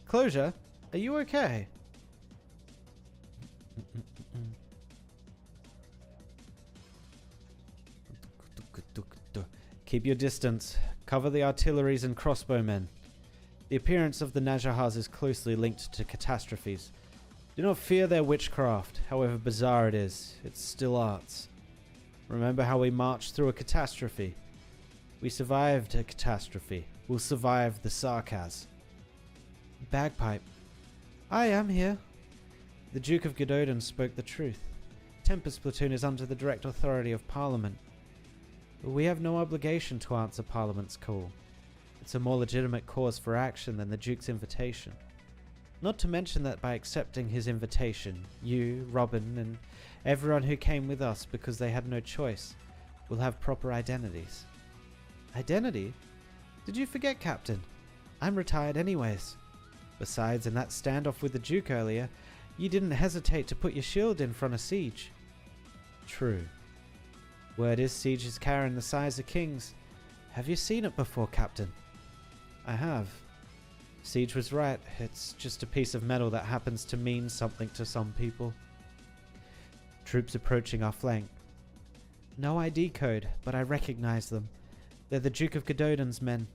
Closure? Are you okay? Keep your distance. Cover the artilleries and crossbowmen. The appearance of the Najahars is closely linked to catastrophes. Do not fear their witchcraft, however bizarre it is. It's still arts. Remember how we marched through a catastrophe. We survived a catastrophe. We'll survive the Sarkaz. Bagpipe. I am here. The Duke of Gododin spoke the truth. Tempest Platoon is under the direct authority of Parliament. We have no obligation to answer Parliament's call. It's a more legitimate cause for action than the Duke's invitation. Not to mention that by accepting his invitation, you, Robin, and everyone who came with us because they had no choice, will have proper identities. Identity? Did you forget, Captain? I'm retired anyways. Besides, in that standoff with the Duke earlier, you didn't hesitate to put your shield in front of Siege. True. Word is Siege is carrying the size of kings. Have you seen it before, Captain? I have. Siege was right. It's just a piece of metal that happens to mean something to some people. Troops approaching our flank. No ID code, but I recognize them. They're the Duke of Gododin's men.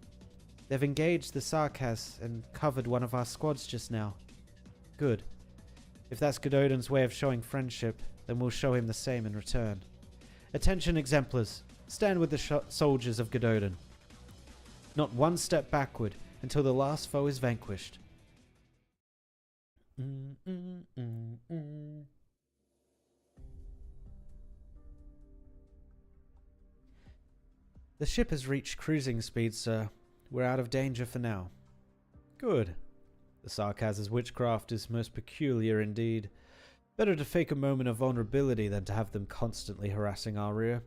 They've engaged the Sarkaz and covered one of our squads just now. Good. If that's Gododin's way of showing friendship, then we'll show him the same in return. Attention, exemplars. Stand with the soldiers of Gododin. Not one step backward until the last foe is vanquished. The ship has reached cruising speed, sir. We're out of danger for now. Good. The Sarkaz's witchcraft is most peculiar indeed. Better to fake a moment of vulnerability than to have them constantly harassing our rear.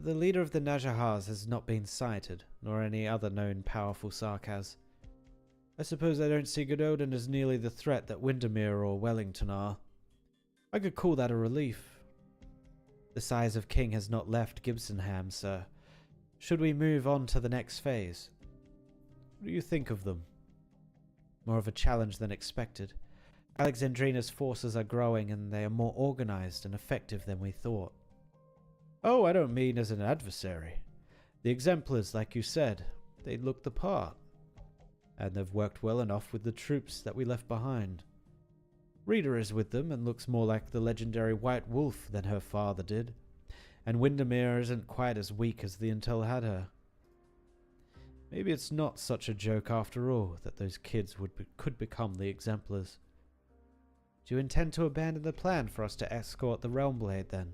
The leader of the Najahars has not been sighted, nor any other known powerful Sarkaz. I suppose I don't see Gododin as nearly the threat that Windermere or Wellington are. I could call that a relief. The size of King has not left Gibsonham, sir. Should we move on to the next phase? What do you think of them? More of a challenge than expected. Alexandrina's forces are growing and they are more organized and effective than we thought. Oh, I don't mean as an adversary. The exemplars, like you said, they look the part. And they've worked well enough with the troops that we left behind. Rita is with them and looks more like the legendary White Wolf than her father did. And Windermere isn't quite as weak as the intel had her. Maybe it's not such a joke after all that those kids could become the exemplars. Do you intend to abandon the plan for us to escort the Realmblade then?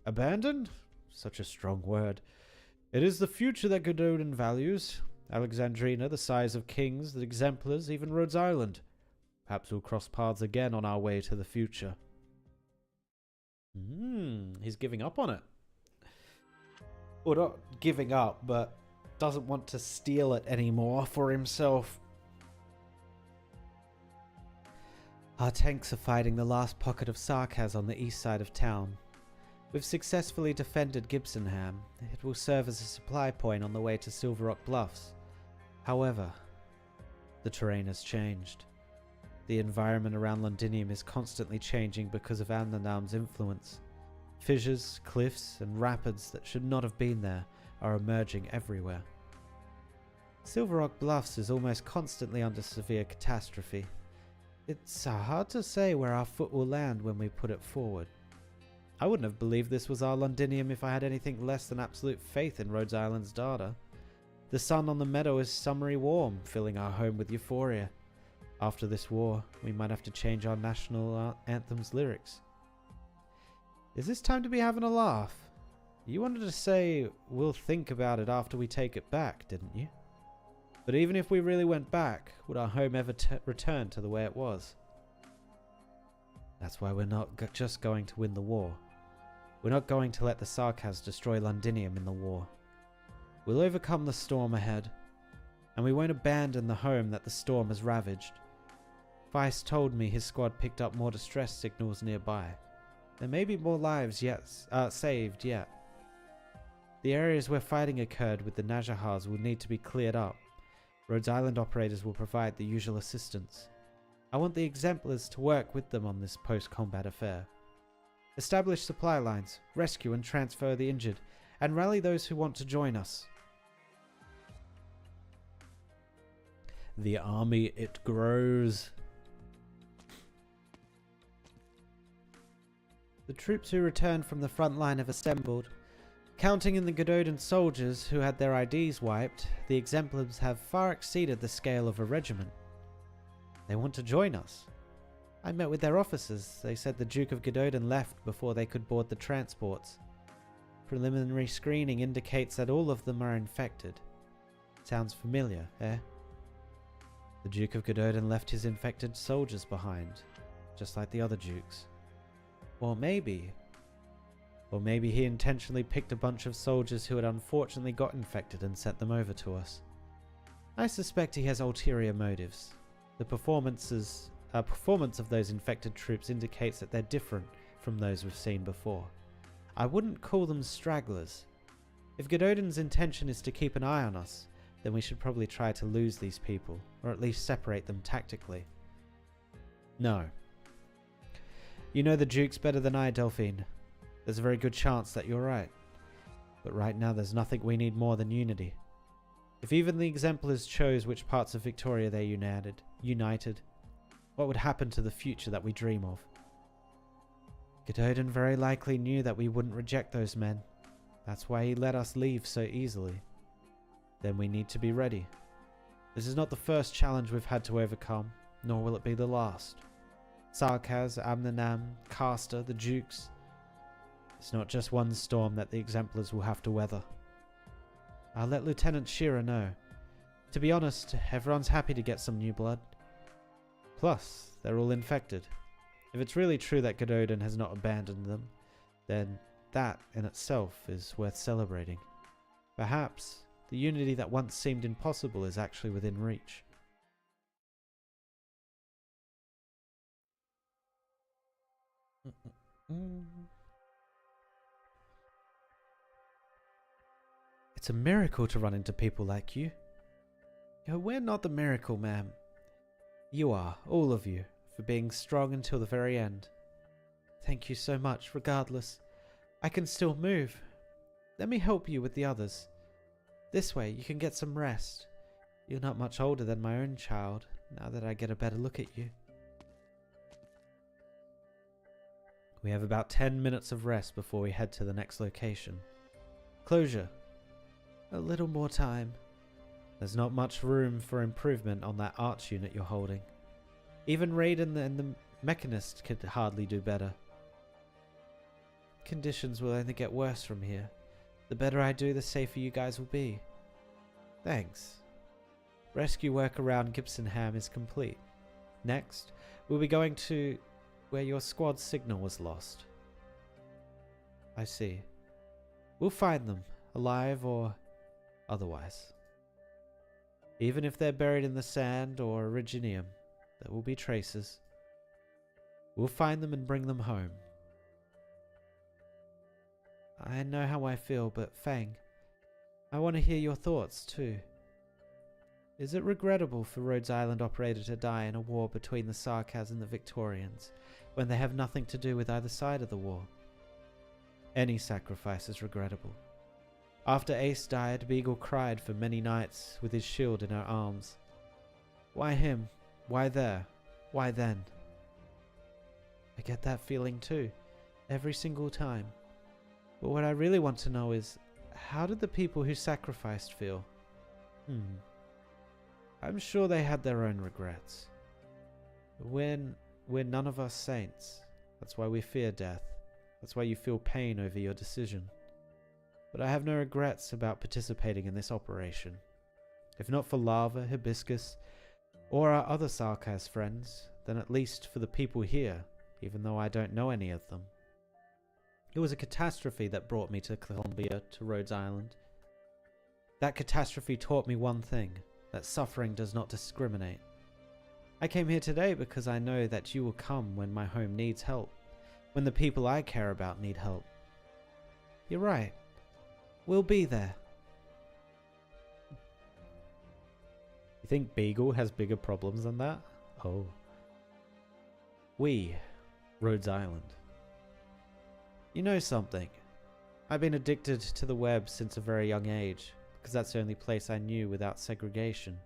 Abandoned? Such a strong word. It is the future that Gododin values. Alexandrina, the size of kings, the exemplars, even Rhodes Island. Perhaps we'll cross paths again on our way to the future. He's giving up on it. Or not giving up, but doesn't want to steal it anymore for himself. Our tanks are fighting the last pocket of Sarkaz on the east side of town. We've successfully defended Gibsonham. It will serve as a supply point on the way to Silver Rock Bluffs. However, the terrain has changed. The environment around Londinium is constantly changing because of Amnanam's influence. Fissures, cliffs, and rapids that should not have been there are emerging everywhere. Silver Rock Bluffs is almost constantly under severe catastrophe. It's hard to say where our foot will land when we put it forward. I wouldn't have believed this was our Londinium if I had anything less than absolute faith in Rhodes Island's data. The sun on the meadow is summery warm, filling our home with euphoria. After this war, we might have to change our national anthem's lyrics. Is this time to be having a laugh? You wanted to say, we'll think about it after we take it back, didn't you? But even if we really went back, would our home ever return to the way it was? That's why we're not just going to win the war. We're not going to let the Sarkaz destroy Londinium in the war. We'll overcome the storm ahead, and we won't abandon the home that the storm has ravaged. Feist told me his squad picked up more distress signals nearby. There may be more lives saved yet. The areas where fighting occurred with the Najahars will need to be cleared up. Rhodes Island operators will provide the usual assistance. I want the Exemplars to work with them on this post-combat affair. Establish supply lines, rescue and transfer the injured, and rally those who want to join us. The army, it grows. The troops who returned from the front line have assembled. Counting in the Gododan soldiers who had their IDs wiped, the Exemplars have far exceeded the scale of a regiment. They want to join us. I met with their officers. They said the Duke of Gododan left before they could board the transports. Preliminary screening indicates that all of them are infected. Sounds familiar, eh? The Duke of Gododan left his infected soldiers behind, just like the other dukes. Or maybe he intentionally picked a bunch of soldiers who had unfortunately got infected and sent them over to us. I suspect he has ulterior motives. The performance of those infected troops indicates that they're different from those we've seen before. I wouldn't call them stragglers. If Gododan's intention is to keep an eye on us, then we should probably try to lose these people, or at least separate them tactically. No. You know the Dukes better than I, Delphine. There's a very good chance that you're right. But right now there's nothing we need more than unity. If even the Exemplars chose which parts of Victoria they united, what would happen to the future that we dream of? Gododan very likely knew that we wouldn't reject those men. That's why he let us leave so easily. Then we need to be ready. This is not the first challenge we've had to overcome, nor will it be the last. Sarkaz, Amnanam, Caster, the Dukes. It's not just one storm that the Exemplars will have to weather. I'll let Lieutenant Shearer know. To be honest, everyone's happy to get some new blood. Plus, they're all infected. If it's really true that Gododan has not abandoned them, then that in itself is worth celebrating. Perhaps the unity that once seemed impossible is actually within reach. It's a miracle to run into people like you. We're not the miracle, ma'am. You are, all of you, for being strong until the very end. Thank you so much, regardless. I can still move. Let me help you with the others. This way you can get some rest. You're not much older than my own child, now that I get a better look at you. We have about 10 minutes of rest before we head to the next location. Closure. A little more time. There's not much room for improvement on that arch unit you're holding. Even Raiden and the Mechanist could hardly do better. Conditions will only get worse from here. The better I do, the safer you guys will be. Thanks. Rescue work around Gibsonham is complete. Next, we'll be going to where your squad's signal was lost. I see. We'll find them, alive or otherwise. Even if they're buried in the sand or Originium, there will be traces. We'll find them and bring them home. I know how I feel, but Fang, I want to hear your thoughts too. Is it regrettable for Rhodes Island operator to die in a war between the Sarkaz and the Victorians, when they have nothing to do with either side of the war? Any sacrifice is regrettable. After Ace died, Beagle cried for many nights with his shield in her arms. Why him? Why there? Why then? I get that feeling too, every single time. But what I really want to know is, how did the people who sacrificed feel? I'm sure they had their own regrets. we're none of us saints. That's why we fear death. That's why you feel pain over your decision. But I have no regrets about participating in this operation. If not for Lava, Hibiscus, or our other Sarkaz friends, then at least for the people here, even though I don't know any of them. It was a catastrophe that brought me to Columbia, to Rhodes Island. That catastrophe taught me one thing, that suffering does not discriminate. I came here today because I know that you will come when my home needs help, when the people I care about need help. You're right. We'll be there. You think Beagle has bigger problems than that? Oh. We, Rhodes Island. You know something? I've been addicted to the web since a very young age, because that's the only place I knew without segregation.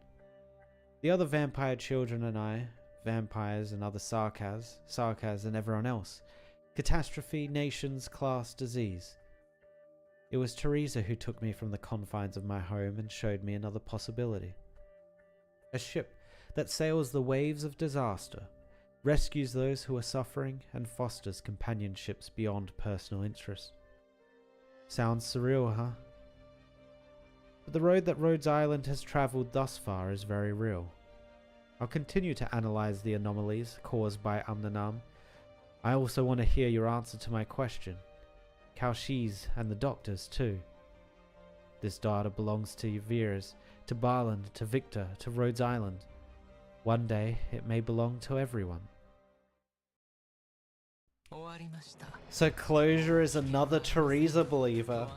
The other vampire children and I, vampires and other Sarkaz and everyone else, catastrophe, nations, class, disease. It was Teresa who took me from the confines of my home and showed me another possibility. A ship that sails the waves of disaster, rescues those who are suffering, and fosters companionships beyond personal interest. Sounds surreal, huh? But the road that Rhodes Island has travelled thus far is very real. I'll continue to analyse the anomalies caused by Amnanam. I also want to hear your answer to my question. Kalshi's and the doctors too. This data belongs to Yviras, to Barland, to Victor, to Rhodes Island. One day it may belong to everyone. So Closure is another Teresa believer.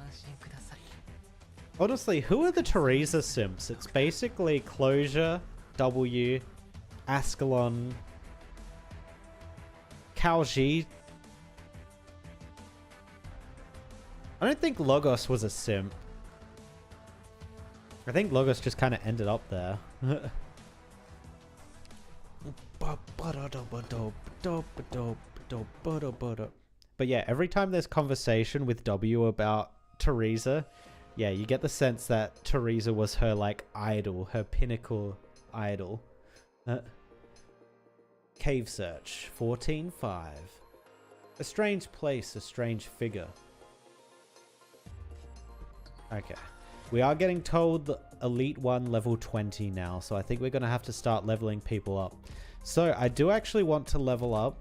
Honestly, who are the Teresa simps? It's basically Closure, W, Ascalon, Kalshi. I don't think Logos was a simp. I think Logos just kind of ended up there. But yeah, every time there's conversation with W about Teresa, yeah, you get the sense that Teresa was her like idol, her pinnacle idol. Cave search 14-5. A strange place, a strange figure. Okay. We are getting told the Elite 1 level 20 now, so I think we're going to have to start leveling people up. So, I do actually want to level up.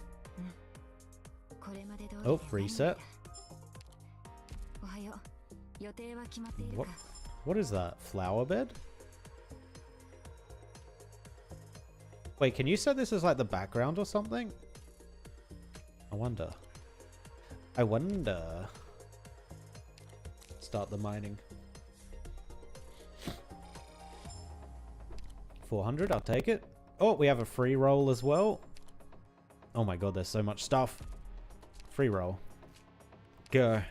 Oh, reset. What is that? Flower bed? Wait, can you say this is like the background or something? I wonder. I wonder. Start the mining. 400, I'll take it. Oh, we have a free roll as well. Oh my god, there's so much stuff. Free roll. Go.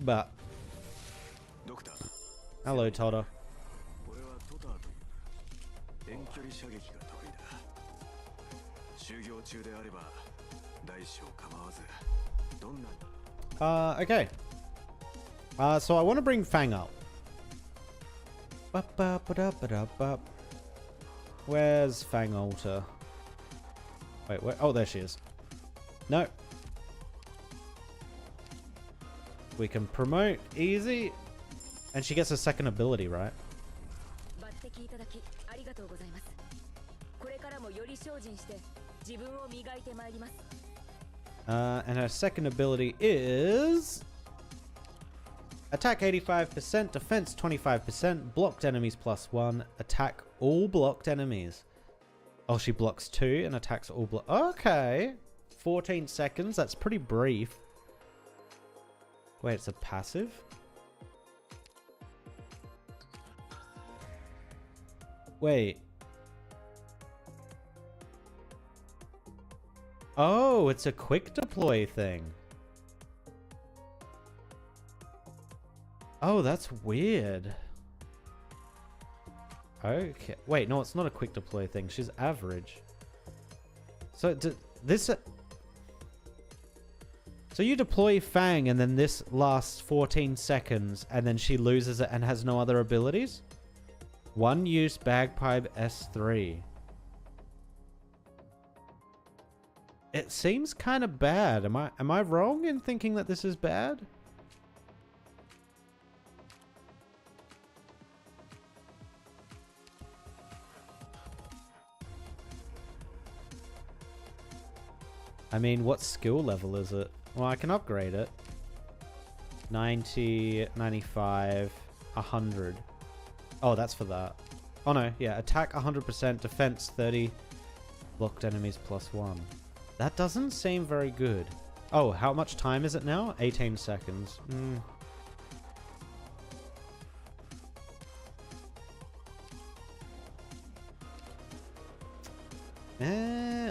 But. Hello, Totter. Okay. So I want to bring Fang up. Where's Fang Altar? Wait, where? Oh, there she is. No. We can promote easy. And she gets a second ability, right? And her second ability is... Attack 85%, defense 25%, blocked enemies +1, attack all blocked enemies. Oh, she blocks 2 and attacks all block. Okay. 14 seconds, that's pretty brief. Wait, it's a passive? Wait. Oh, it's a quick deploy thing. Oh, that's weird. Okay. Wait, no, it's not a quick deploy thing. She's average. So, this... So you deploy Fang and then this lasts 14 seconds and then she loses it and has no other abilities? One use Bagpipe S3. It seems kind of bad. Am I wrong in thinking that this is bad? I mean, what skill level is it? Well, I can upgrade it. 90, 95, 100. Oh, that's for that. Oh no, yeah, attack 100%, defense 30, blocked enemies +1. That doesn't seem very good. Oh, how much time is it now? 18 seconds.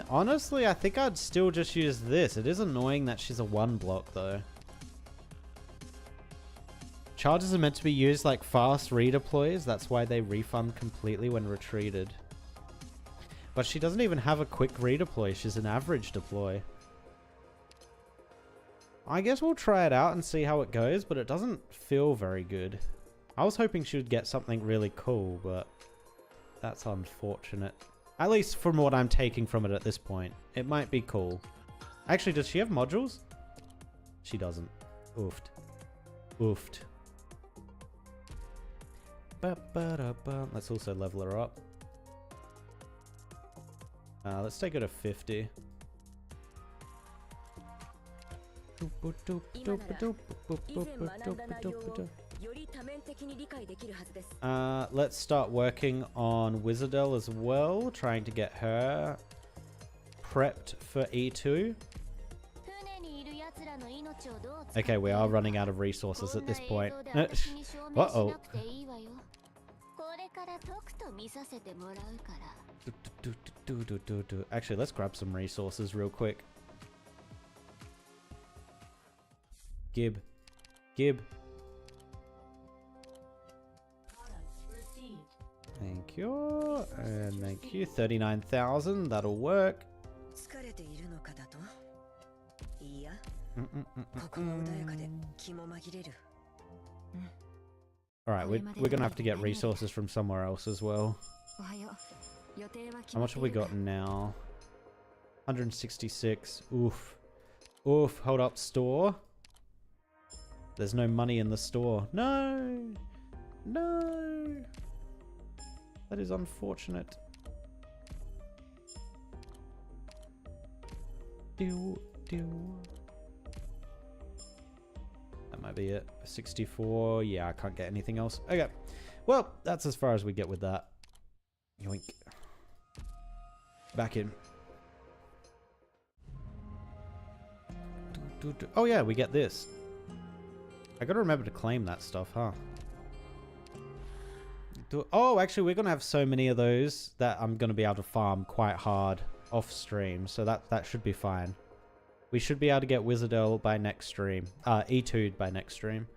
Honestly, I think I'd still just use this. It is annoying that she's a 1 block though. Charges are meant to be used like fast redeploys. That's why they refund completely when retreated. But she doesn't even have a quick redeploy. She's an average deploy. I guess we'll try it out and see how it goes, but it doesn't feel very good. I was hoping she would get something really cool, but that's unfortunate. At least from what I'm taking from it at this point. It might be cool. Actually, does she have modules? She doesn't. Oofed. Oofed. Let's also level her up. Let's take her to 50. Let's start working on Wis'Adel as well, trying to get her prepped for E2. Okay, we are running out of resources at this point. Uh-oh. Actually, let's grab some resources real quick. Gib. Gib. Thank you. And thank you. 39,000. That'll work. Alright, we're gonna have to get resources from somewhere else as well. How much have we got now? 166. Oof. Oof. Hold up. Store. There's no money in the store. No! No! That is unfortunate. That might be it. 64. Yeah, I can't get anything else. Okay. Well, that's as far as we get with that. Yoink. Back in. Oh yeah, we get this. I gotta remember to claim that stuff, huh? Oh, actually, we're gonna have so many of those that I'm gonna be able to farm quite hard off stream, so that should be fine. We should be able to get Wis'Adel by next stream. E2'd by next stream.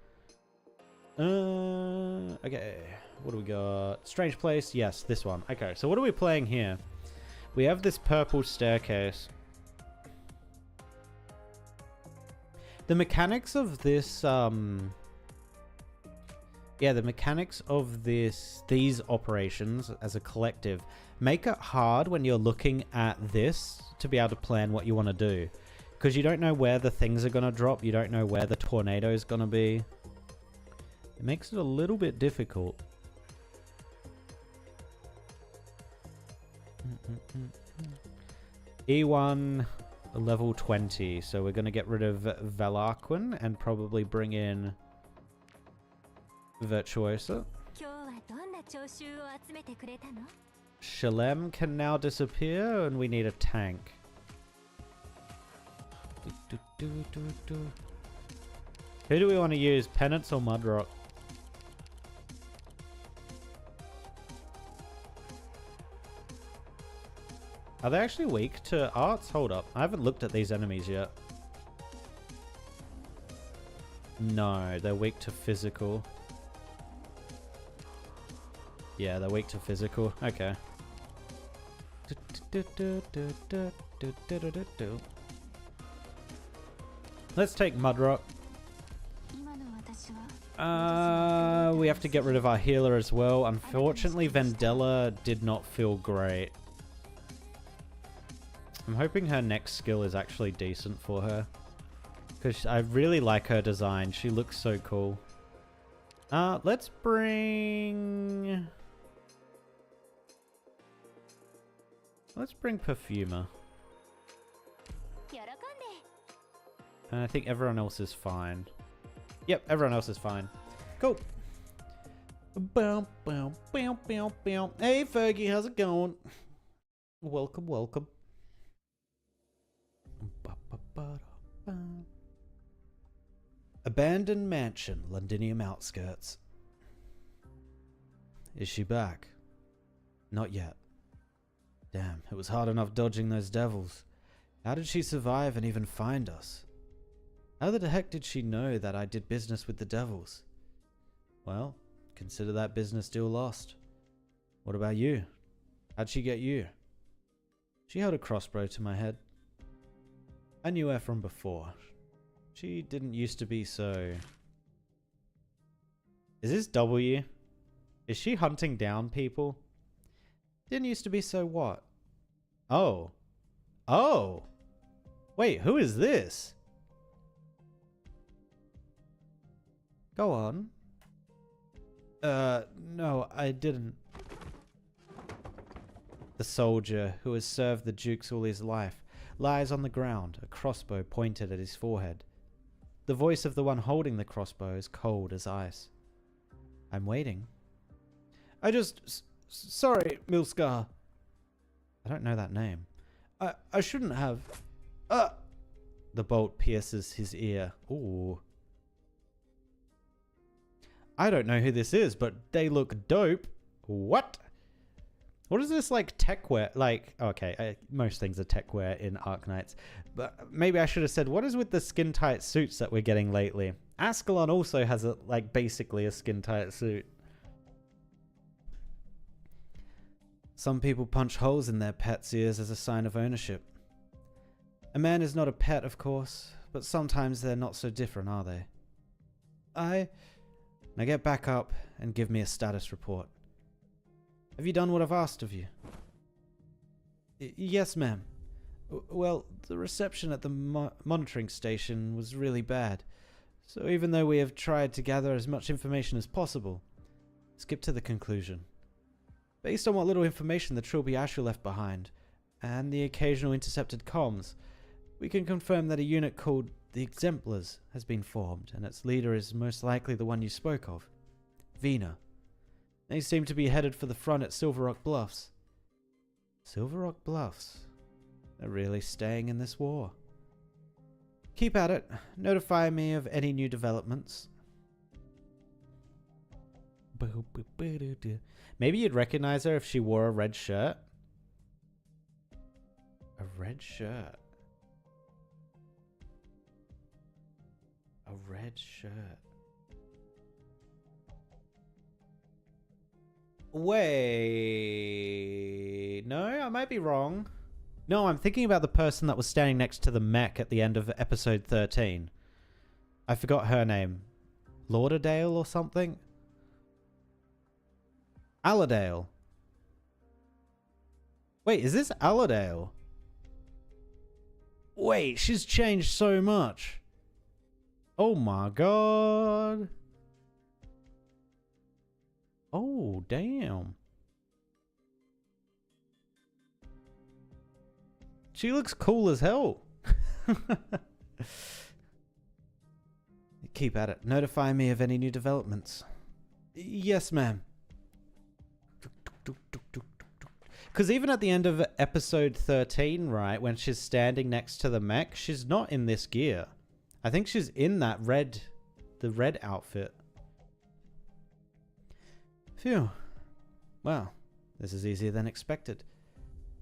Okay. What do we got? Strange place. Yes, this one. Okay, so what are we playing here? We have this purple staircase. The mechanics of this, yeah, the mechanics of these operations as a collective make it hard when you're looking at this to be able to plan what you want to do. Because you don't know where the things are going to drop. You don't know where the tornado is going to be. It makes it a little bit difficult. E1 level 20. So we're going to get rid of Valarquin and probably bring in Virtuosa. Shalem can now disappear and we need a tank. Who do we want to use? Penance or Mudrock? Are they actually weak to arts? Hold up. I haven't looked at these enemies yet. No, they're weak to physical. Yeah, they're weak to physical. Okay. Let's take Mudrock. We have to get rid of our healer as well. Unfortunately, Vendella did not feel great. I'm hoping her next skill is actually decent for her. Because I really like her design. She looks so cool. Let's bring... Let's bring Perfumer. And I think everyone else is fine. Yep, everyone else is fine. Cool. Hey, Fergie, how's it going? Welcome, welcome. Abandoned mansion, Londinium outskirts. Is she back? Not yet. Damn, it was hard enough dodging those devils. How did she survive and even find us? How the heck did she know that I did business with the devils? Well, consider that business deal lost. What about you? How'd she get you? She held a crossbow to my head. I knew her from before. She didn't used to be so... Is this W? Is she hunting down people? Didn't used to be so what? Oh. Oh! Wait, who is this? Go on. No, I didn't. The soldier, who has served the dukes all his life, lies on the ground, a crossbow pointed at his forehead. The voice of the one holding the crossbow is cold as ice. I'm waiting. Sorry, Milskar. I don't know that name. I shouldn't have. The bolt pierces his ear. Ooh. I don't know who this is, but they look dope. What? What is this, like, techwear? Like, okay, most things are techwear in Arknights. But maybe I should have said, what is with the skin-tight suits that we're getting lately? Ascalon also has, basically a skin-tight suit. Some people punch holes in their pets' ears as a sign of ownership. A man is not a pet, of course, but sometimes they're not so different, are they? Now get back up and give me a status report. Have you done what I've asked of you? Yes, ma'am. Well, the reception at the monitoring station was really bad. So even though we have tried to gather as much information as possible, skip to the conclusion. Based on what little information the Trilby Asher left behind, and the occasional intercepted comms, we can confirm that a unit called the Exemplars has been formed, and its leader is most likely the one you spoke of, Vina. They seem to be headed for the front at Silver Rock Bluffs. Silver Rock Bluffs? They're really staying in this war. Keep at it. Notify me of any new developments. Maybe you'd recognize her if she wore a red shirt. A red shirt. A red shirt. Wait. No, I might be wrong. No, I'm thinking about the person that was standing next to the mech at the end of episode 13. I forgot her name. Lauderdale or something? Allerdale. Wait, is this Allerdale? Wait, she's changed so much. Oh my god. Oh, damn. She looks cool as hell. Keep at it. Notify me of any new developments. Yes, ma'am. Because even at the end of episode 13, right, when she's standing next to the mech, she's not in this gear. I think she's in that the red outfit. Phew. Well, this is easier than expected.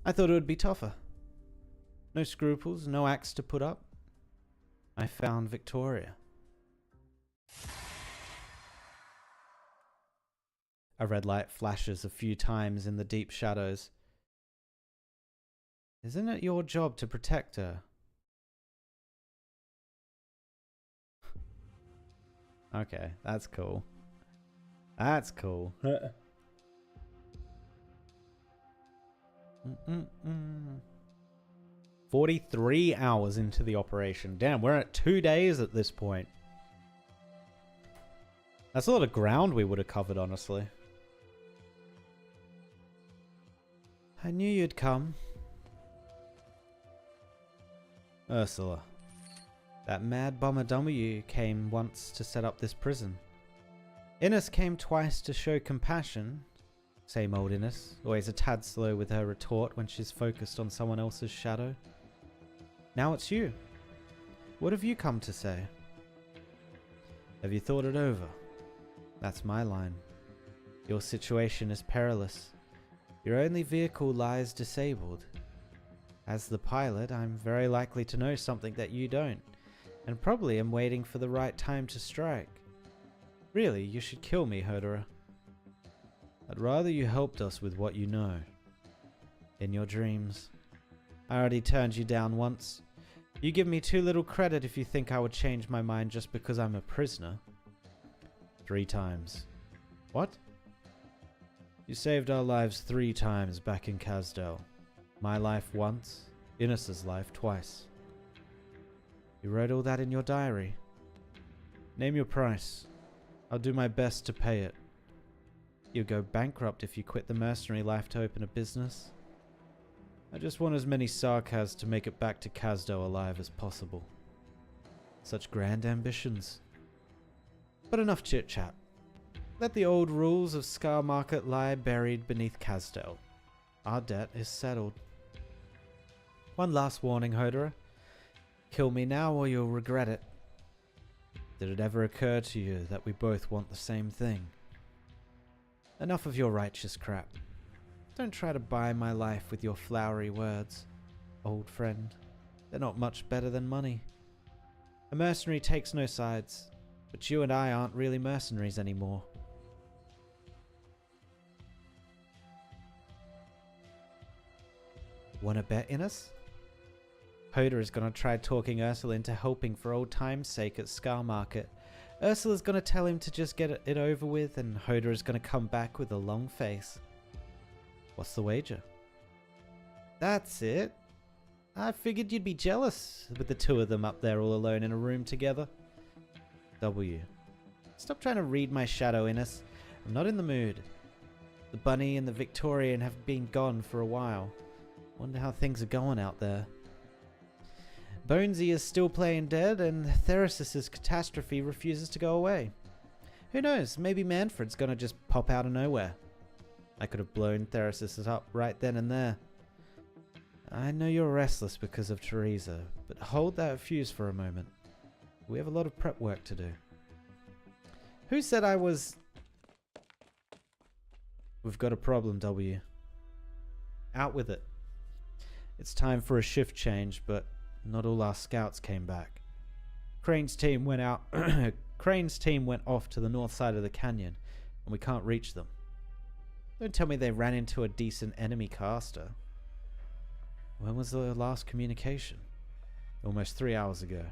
I thought it would be tougher. No scruples, no axe to put up. I found Victoria. A red light flashes a few times in the deep shadows. Isn't it your job to protect her? Okay, that's cool. That's cool. 43 hours into the operation. Damn, we're at 2 days at this point. That's a lot of ground we would have covered, honestly. I knew you'd come. Ursula. That mad bomber W came once to set up this prison. Innes came twice to show compassion. Same old Innes, always a tad slow with her retort when she's focused on someone else's shadow. Now it's you. What have you come to say? Have you thought it over? That's my line. Your situation is perilous. Your only vehicle lies disabled. As the pilot, I'm very likely to know something that you don't, and probably am waiting for the right time to strike. Really, you should kill me, Hodera. I'd rather you helped us with what you know. In your dreams. I already turned you down once. You give me too little credit if you think I would change my mind just because I'm a prisoner. 3 times. What? You saved our lives 3 times back in Kazdel. My life once, Innes's life twice. You wrote all that in your diary. Name your price. I'll do my best to pay it. You'll go bankrupt if you quit the mercenary life to open a business. I just want as many Sarkaz to make it back to Kazdel alive as possible. Such grand ambitions. But enough chit-chat. Let the old rules of Scar Market lie buried beneath Kazdel. Our debt is settled. One last warning, Hodera. Kill me now or you'll regret it. Did it ever occur to you that we both want the same thing? Enough of your righteous crap. Don't try to buy my life with your flowery words, old friend. They're not much better than money. A mercenary takes no sides, but you and I aren't really mercenaries anymore. Wanna bet in us? Hodera is gonna try talking Ursula into helping for old time's sake at Scar Market. Ursula's gonna tell him to just get it over with, and Hodera is gonna come back with a long face. What's the wager? That's it. I figured you'd be jealous with the 2 of them up there all alone in a room together. W. Stop trying to read my shadow, Innes. I'm not in the mood. The Bunny and the Victorian have been gone for a while. Wonder how things are going out there. Bonesy is still playing dead, and Theresis' catastrophe refuses to go away. Who knows, maybe Manfred's gonna just pop out of nowhere. I could have blown Theresis up right then and there. I know you're restless because of Teresa, but hold that fuse for a moment. We have a lot of prep work to do. Who said I was... We've got a problem, W. Out with it. It's time for a shift change, but not all our scouts came back. Crane's team went out. Crane's team went off to the north side of the canyon, and we can't reach them. Don't tell me they ran into a decent enemy caster. When was the last communication? Almost 3 hours ago.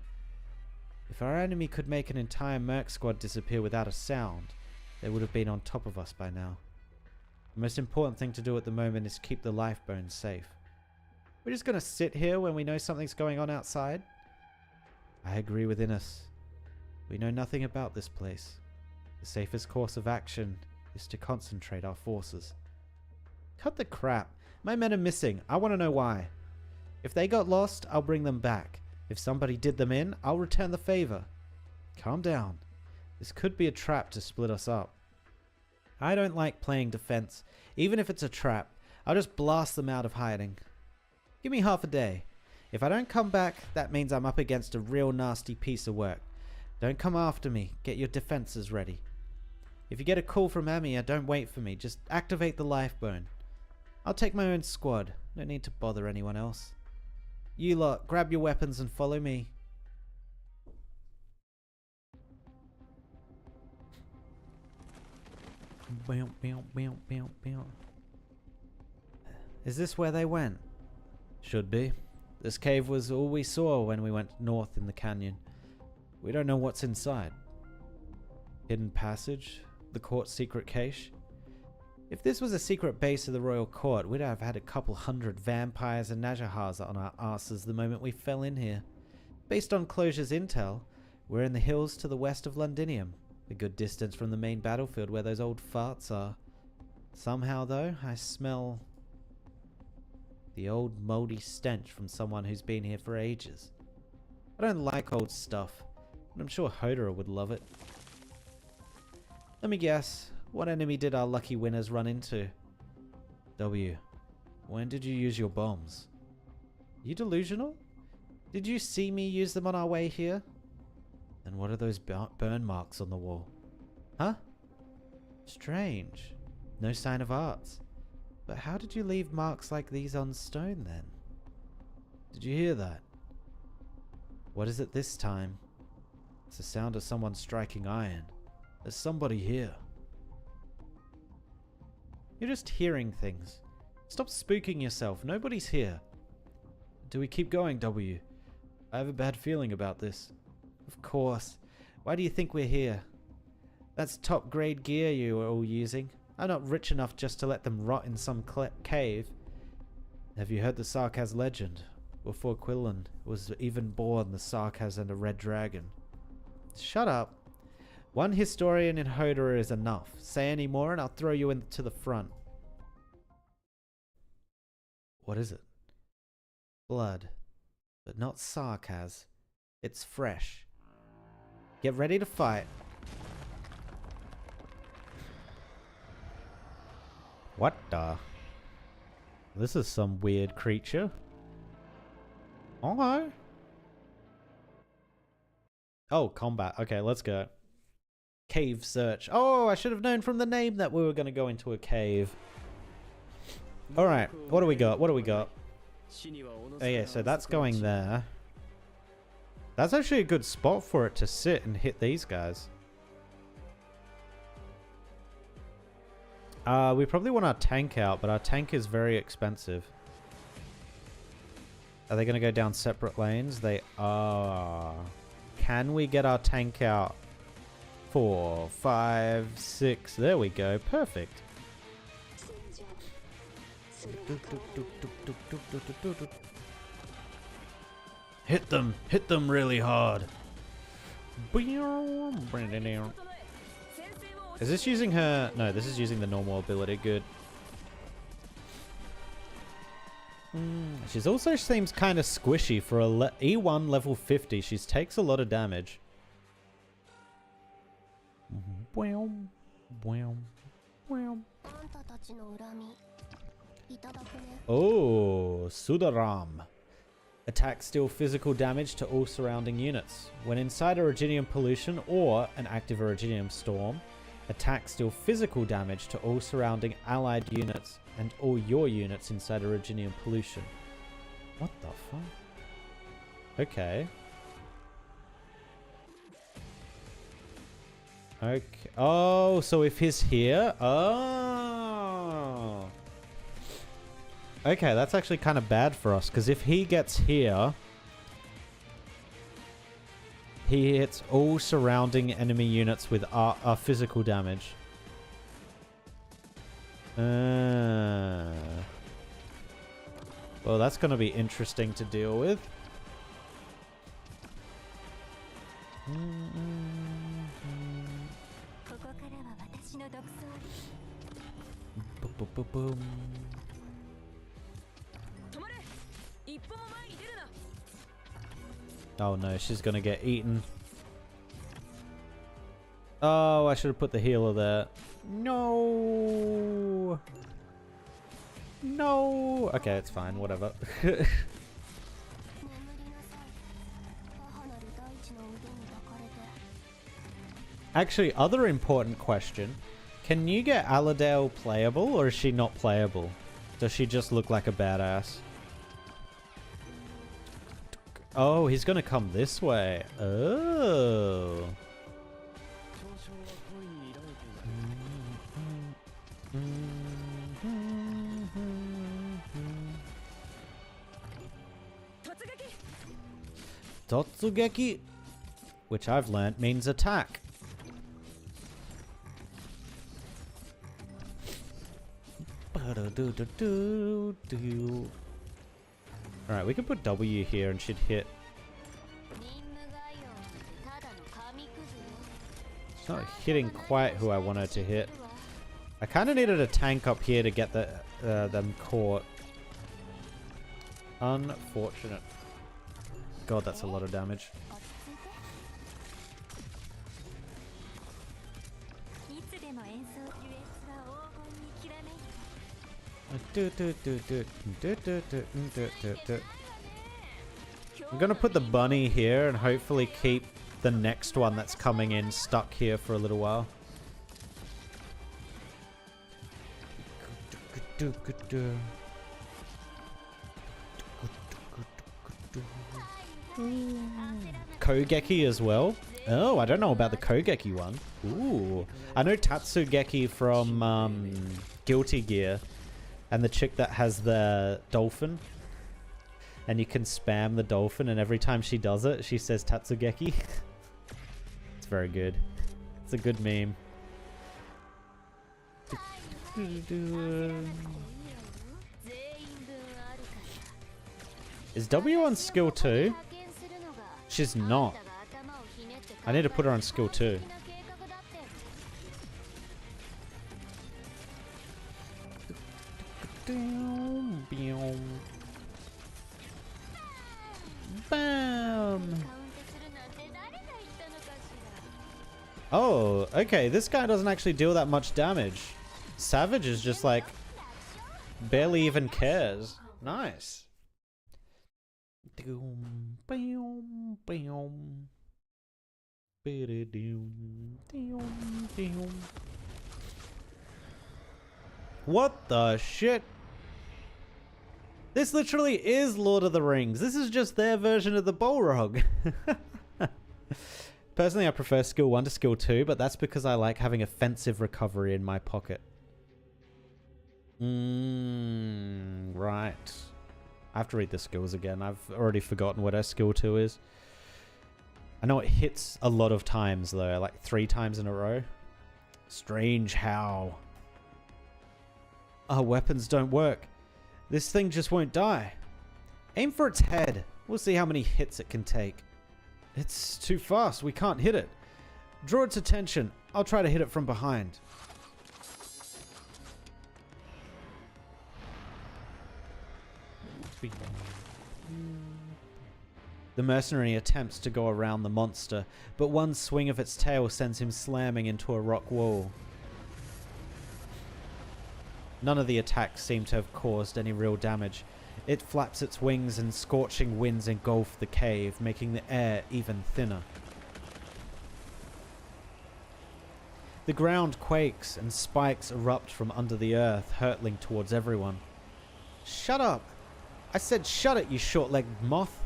If our enemy could make an entire merc squad disappear without a sound, they would have been on top of us by now. The most important thing to do at the moment is keep the lifebones safe. We're just gonna sit here when we know something's going on outside? I agree with Innes. We know nothing about this place. The safest course of action is to concentrate our forces. Cut the crap. My men are missing. I want to know why. If they got lost, I'll bring them back. If somebody did them in, I'll return the favor. Calm down. This could be a trap to split us up. I don't like playing defense. Even if it's a trap, I'll just blast them out of hiding. Give me half a day. If I don't come back, that means I'm up against a real nasty piece of work. Don't come after me. Get your defenses ready. If you get a call from Amia, don't wait for me. Just activate the lifebone. I'll take my own squad. No need to bother anyone else. You lot, grab your weapons and follow me. Is this where they went? Should be. This cave was all we saw when we went north in the canyon. We don't know what's inside. Hidden passage? The court's secret cache? If this was a secret base of the royal court, we'd have had a couple hundred vampires and Najahars on our asses the moment we fell in here. Based on Closure's intel, we're in the hills to the west of Londinium, a good distance from the main battlefield where those old farts are. Somehow, though, I smell the old moldy stench from someone who's been here for ages. I don't like old stuff, but I'm sure Hodor would love it. Let me guess, what enemy did our lucky winners run into? W. When did you use your bombs? You delusional? Did you see me use them on our way here? And what are those burn marks on the wall? Huh? Strange. No sign of arts. But how did you leave marks like these on stone then? Did you hear that? What is it this time? It's the sound of someone striking iron. There's somebody here. You're just hearing things. Stop spooking yourself. Nobody's here. Do we keep going, W? I have a bad feeling about this. Of course. Why do you think we're here? That's top grade gear you are all using. I'm not rich enough just to let them rot in some cave. Have you heard the Sarkaz legend? Before Quillan was even born, the Sarkaz and a red dragon. Shut up. One historian in Hodor is enough. Say any more and I'll throw you into the front. What is it? Blood. But not Sarkaz. It's fresh. Get ready to fight. What the? This is some weird creature. Okay. Oh, combat. Okay, let's go. Cave search. Oh, I should have known from the name that we were going to go into a cave. Alright, what do we got? What do we got? Oh yeah, so that's going there. That's actually a good spot for it to sit and hit these guys. We probably want our tank out, but our tank is very expensive. Are they going to go down separate lanes? They are. Can we get our tank out? 4, 5, 6. There we go. Perfect. Hit them. Hit them really hard. Is this using her? No, this is using the normal ability. Good. She's also seems kind of squishy for a E1 level 50. She takes a lot of damage. Oh, Sudaram. Attacks deal physical damage to all surrounding units. When inside Originium pollution or an active Originium storm, attacks deal physical damage to all surrounding allied units and all your units inside Originium pollution. What the fuck? Okay. Okay. Oh, so if he's here... Oh. Okay, that's actually kind of bad for us, because if he gets here... He hits all surrounding enemy units with our physical damage. Well, that's going to be interesting to deal with. Boom. Oh no, she's gonna get eaten. Oh, I should have put the healer there. No. No. Okay, it's fine. Whatever. Actually, other important question. Can you get Aladale playable, or is she not playable? Does she just look like a badass? Oh, he's gonna come this way. Oh. Totsugeki, which I've learnt means attack. Alright, we can put W here and she'd hit. It's not hitting quite who I want her to hit. I kind of needed a tank up here to get them caught. Unfortunate. God, that's a lot of damage. I'm gonna put the bunny here and hopefully keep the next one that's coming in stuck here for a little while. Kogeki as well. Oh, I don't know about the Kogeki one. Ooh. I know Tatsugeki from Guilty Gear. And the chick that has the dolphin. And you can spam the dolphin and every time she does it, she says Tatsugeki. It's very good. It's a good meme. Is W on skill 2? She's not. I need to put her on skill 2. Bam! Oh, okay. This guy doesn't actually deal that much damage. Savage is just like barely even cares. Nice. What the shit? This literally is Lord of the Rings. This is just their version of the Balrog. Personally, I prefer skill 1 to skill 2, but that's because I like having offensive recovery in my pocket. Right. I have to read the skills again. I've already forgotten what our skill 2 is. I know it hits a lot of times, though. Like 3 times in a row. Strange how. Our weapons don't work. This thing just won't die. Aim for its head. We'll see how many hits it can take. It's too fast. We can't hit it. Draw its attention. I'll try to hit it from behind. The mercenary attempts to go around the monster, but one swing of its tail sends him slamming into a rock wall. None of the attacks seem to have caused any real damage. It flaps its wings and scorching winds engulf the cave, making the air even thinner. The ground quakes and spikes erupt from under the earth, hurtling towards everyone. Shut up! I said shut it, you short-legged moth!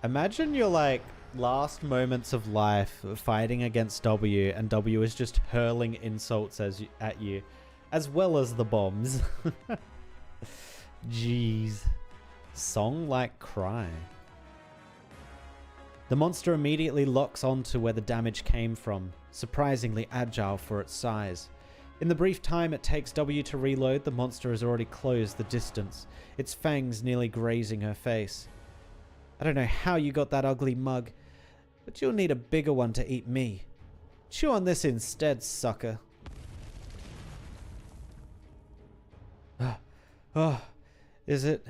Imagine your, like, last moments of life fighting against W, and W is just hurling insults at you, as well as the bombs. Jeez. Song like cry. The monster immediately locks onto where the damage came from, surprisingly agile for its size. In the brief time it takes W to reload, the monster has already closed the distance, its fangs nearly grazing her face. I don't know how you got that ugly mug, but you'll need a bigger one to eat me. Chew on this instead, sucker. Oh, is it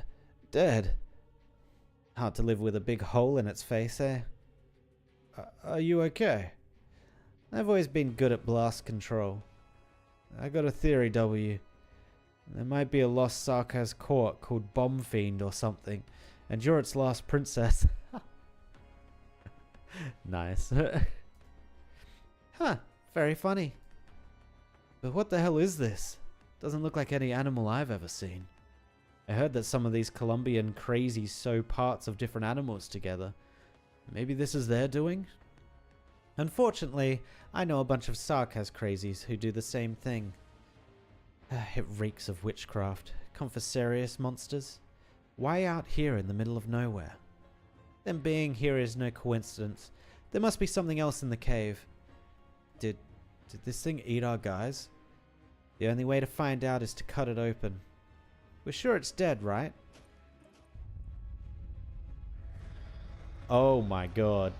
dead? Hard to live with a big hole in its face, eh? Are you okay? I've always been good at blast control. I got a theory, W. There might be a lost Sarkaz court called Bomb Fiend or something, and you're its last princess. Nice. Huh, very funny. But what the hell is this? Doesn't look like any animal I've ever seen. I heard that some of these Colombian crazies sew parts of different animals together. Maybe this is their doing? Unfortunately, I know a bunch of Sarkaz crazies who do the same thing. It reeks of witchcraft. Confessorious monsters. Why out here in the middle of nowhere? Them being here is no coincidence. There must be something else in the cave. Did Did this thing eat our guys? The only way to find out is to cut it open. We're sure it's dead, right? Oh my god.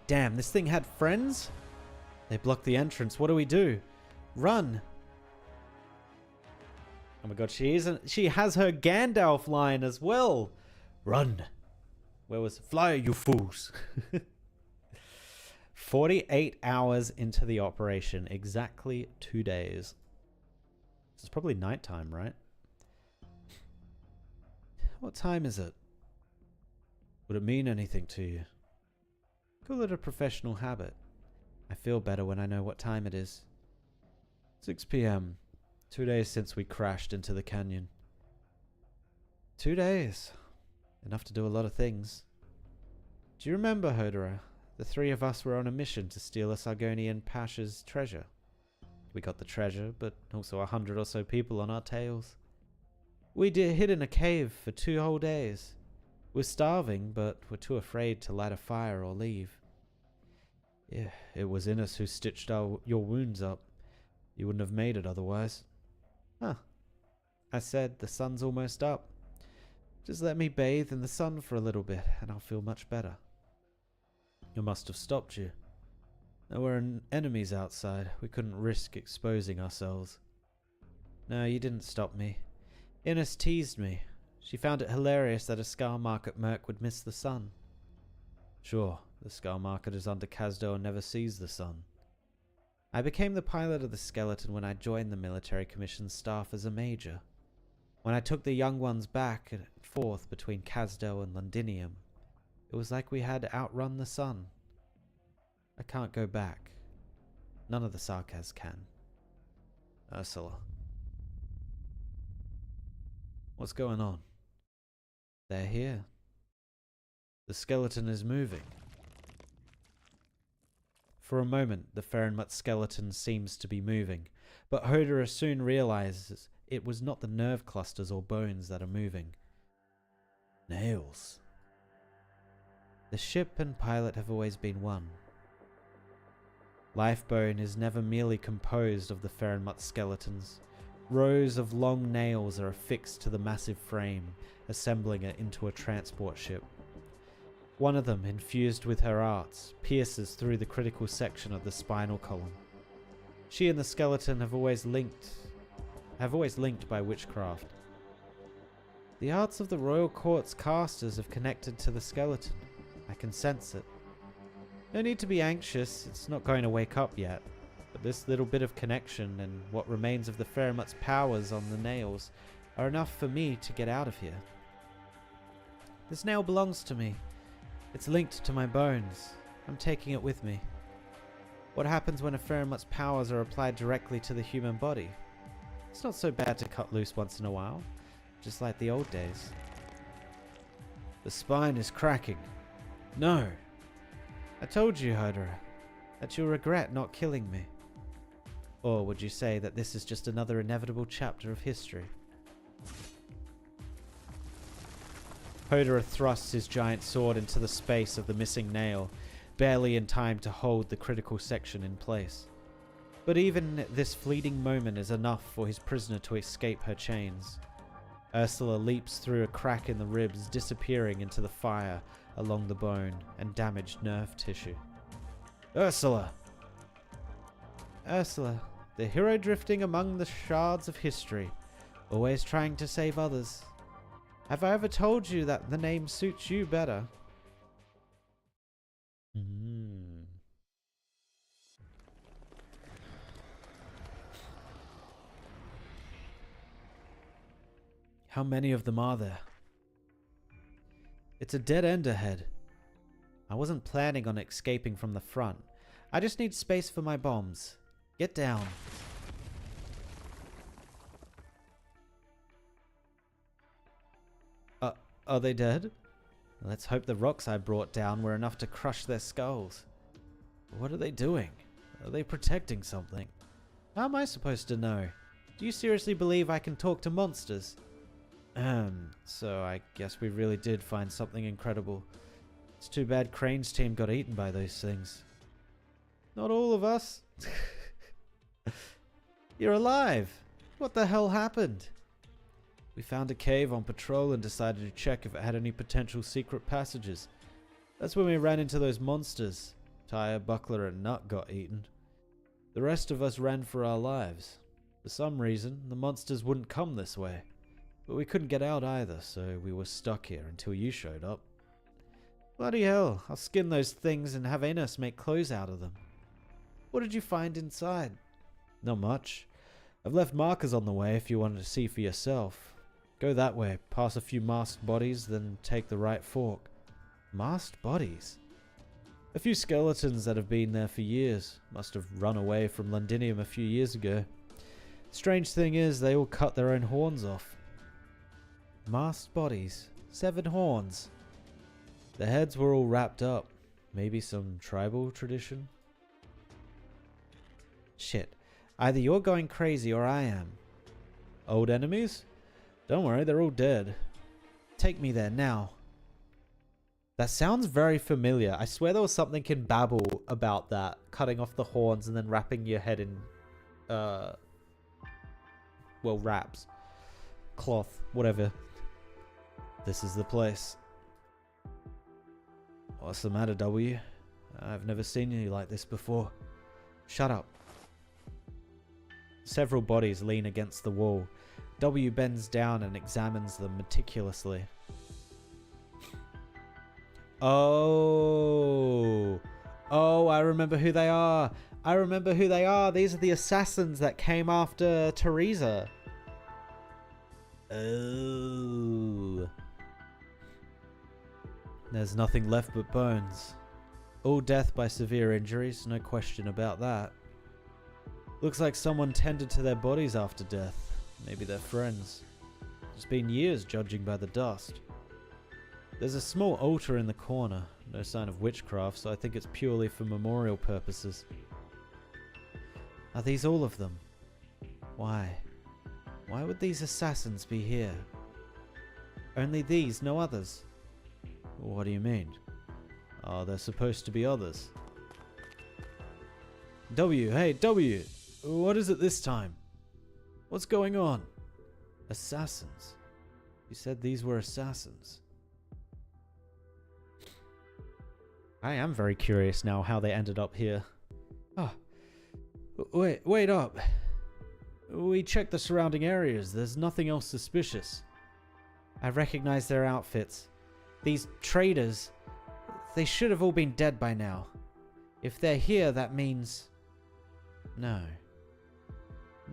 Damn, this thing had friends? They blocked the entrance. What do we do? Run! Oh my god, she has her Gandalf line as well. Run! Where was fly, you fools? 48 hours into the operation, exactly 2 days. It's probably nighttime, right? What time is it? Would it mean anything to you? Call it a professional habit. I feel better when I know what time it is. 6 p.m. 2 days since we crashed into the canyon. 2 days. Enough to do a lot of things. Do you remember, Hodera? The three of us were on a mission to steal a Sargonian Pasha's treasure. We got the treasure, but also 100 or so people on our tails. We hid in a cave for 2 whole days. We're starving, but we're too afraid to light a fire or leave. Yeah, it was Innes who stitched your wounds up. You wouldn't have made it otherwise. Huh. I said, the sun's almost up. Just let me bathe in the sun for a little bit, and I'll feel much better. It must have stopped you. There were enemies outside. We couldn't risk exposing ourselves. No, you didn't stop me. Innes teased me. She found it hilarious that a Scar Market merc would miss the sun. Sure, the Scar Market is under Khazdo and never sees the sun. I became the pilot of the Skeleton when I joined the military commission's staff as a major. When I took the young ones back and forth between Khazdo and Londinium, it was like we had outrun the sun. I can't go back. None of the Sarkaz can. Ursula. What's going on? They're here. The skeleton is moving. For a moment, the Ferenmut skeleton seems to be moving, but Hodera soon realizes it was not the nerve clusters or bones that are moving. Nails. The ship and pilot have always been one. Lifebone is never merely composed of the Ferenmut skeletons. Rows of long nails are affixed to the massive frame, assembling it into a transport ship. One of them, infused with her arts, pierces through the critical section of the spinal column. She and the skeleton have always linked by witchcraft. The arts of the Royal Court's casters have connected to the skeleton. I can sense it. No need to be anxious, it's not going to wake up yet. But this little bit of connection and what remains of the Ferenmut's powers on the nails are enough for me to get out of here. This nail belongs to me. It's linked to my bones. I'm taking it with me. What happens when a Ferenmut's powers are applied directly to the human body? It's not so bad to cut loose once in a while, just like the old days. The spine is cracking. No! I told you, Hodera, that you'll regret not killing me. Or would you say that this is just another inevitable chapter of history? Hodera thrusts his giant sword into the space of the missing nail, barely in time to hold the critical section in place. But even this fleeting moment is enough for his prisoner to escape her chains. Ursula leaps through a crack in the ribs, disappearing into the fire along the bone and damaged nerve tissue. Ursula! Ursula, the hero drifting among the shards of history, always trying to save others. Have I ever told you that the name suits you better? How many of them are there? It's a dead end ahead. I wasn't planning on escaping from the front. I just need space for my bombs. Get down. Are they dead? Let's hope the rocks I brought down were enough to crush their skulls. What are they doing? Are they protecting something? How am I supposed to know? Do you seriously believe I can talk to monsters? So I guess we really did find something incredible. It's too bad Crane's team got eaten by those things. Not all of us. You're alive. What the hell happened? We found a cave on patrol and decided to check if it had any potential secret passages. That's when we ran into those monsters. Tyre, Buckler, and Nut got eaten. The rest of us ran for our lives. For some reason, the monsters wouldn't come this way. But we couldn't get out either, so we were stuck here until you showed up. Bloody hell, I'll skin those things and have Innes make clothes out of them. What did you find inside? Not much. I've left markers on the way if you wanted to see for yourself. Go that way, pass a few masked bodies, then take the right fork. Masked bodies? A few skeletons that have been there for years. Must have run away from Londinium a few years ago. Strange thing is, they all cut their own horns off. Masked bodies. 7 horns. The heads were all wrapped up. Maybe some tribal tradition? Shit. Either you're going crazy or I am. Old enemies? Don't worry, they're all dead. Take me there now. That sounds very familiar. I swear there was something in Babel about that. Cutting off the horns and then wrapping your head in... well, wraps. Cloth. Whatever. This is the place. What's the matter, W? I've never seen you like this before. Shut up. Several bodies lean against the wall. W bends down and examines them meticulously. Oh, I remember who they are. These are the assassins that came after Teresa. Oh. There's nothing left but bones. All death by severe injuries, no question about that. Looks like someone tended to their bodies after death. Maybe they're friends. It's been years judging by the dust. There's a small altar in the corner. No sign of witchcraft, so I think it's purely for memorial purposes. Are these all of them? Why? Why would these assassins be here? Only these, no others. What do you mean? Are there supposed to be others? W, hey, W! What is it this time? What's going on? Assassins. You said these were assassins. I am very curious now how they ended up here. Oh. Wait up. We checked the surrounding areas. There's nothing else suspicious. I recognize their outfits. These traders, they should have all been dead by now. If they're here, that means... No.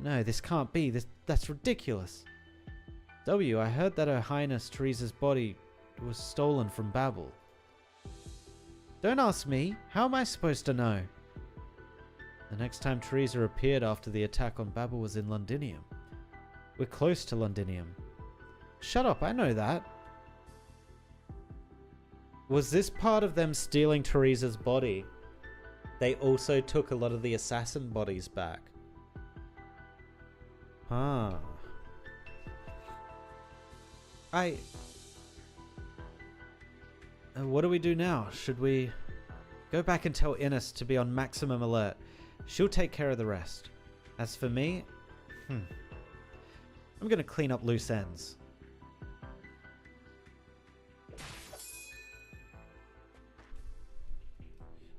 No, this can't be. That's ridiculous. W, I heard that Her Highness Teresa's body was stolen from Babel. Don't ask me. How am I supposed to know? The next time Teresa appeared after the attack on Babel was in Londinium. We're close to Londinium. Shut up, I know that. Was this part of them stealing Teresa's body? They also took a lot of the assassin bodies back. Huh. What do we do now? Should we go back and tell Innes to be on maximum alert? She'll take care of the rest. As for me, I'm gonna clean up loose ends.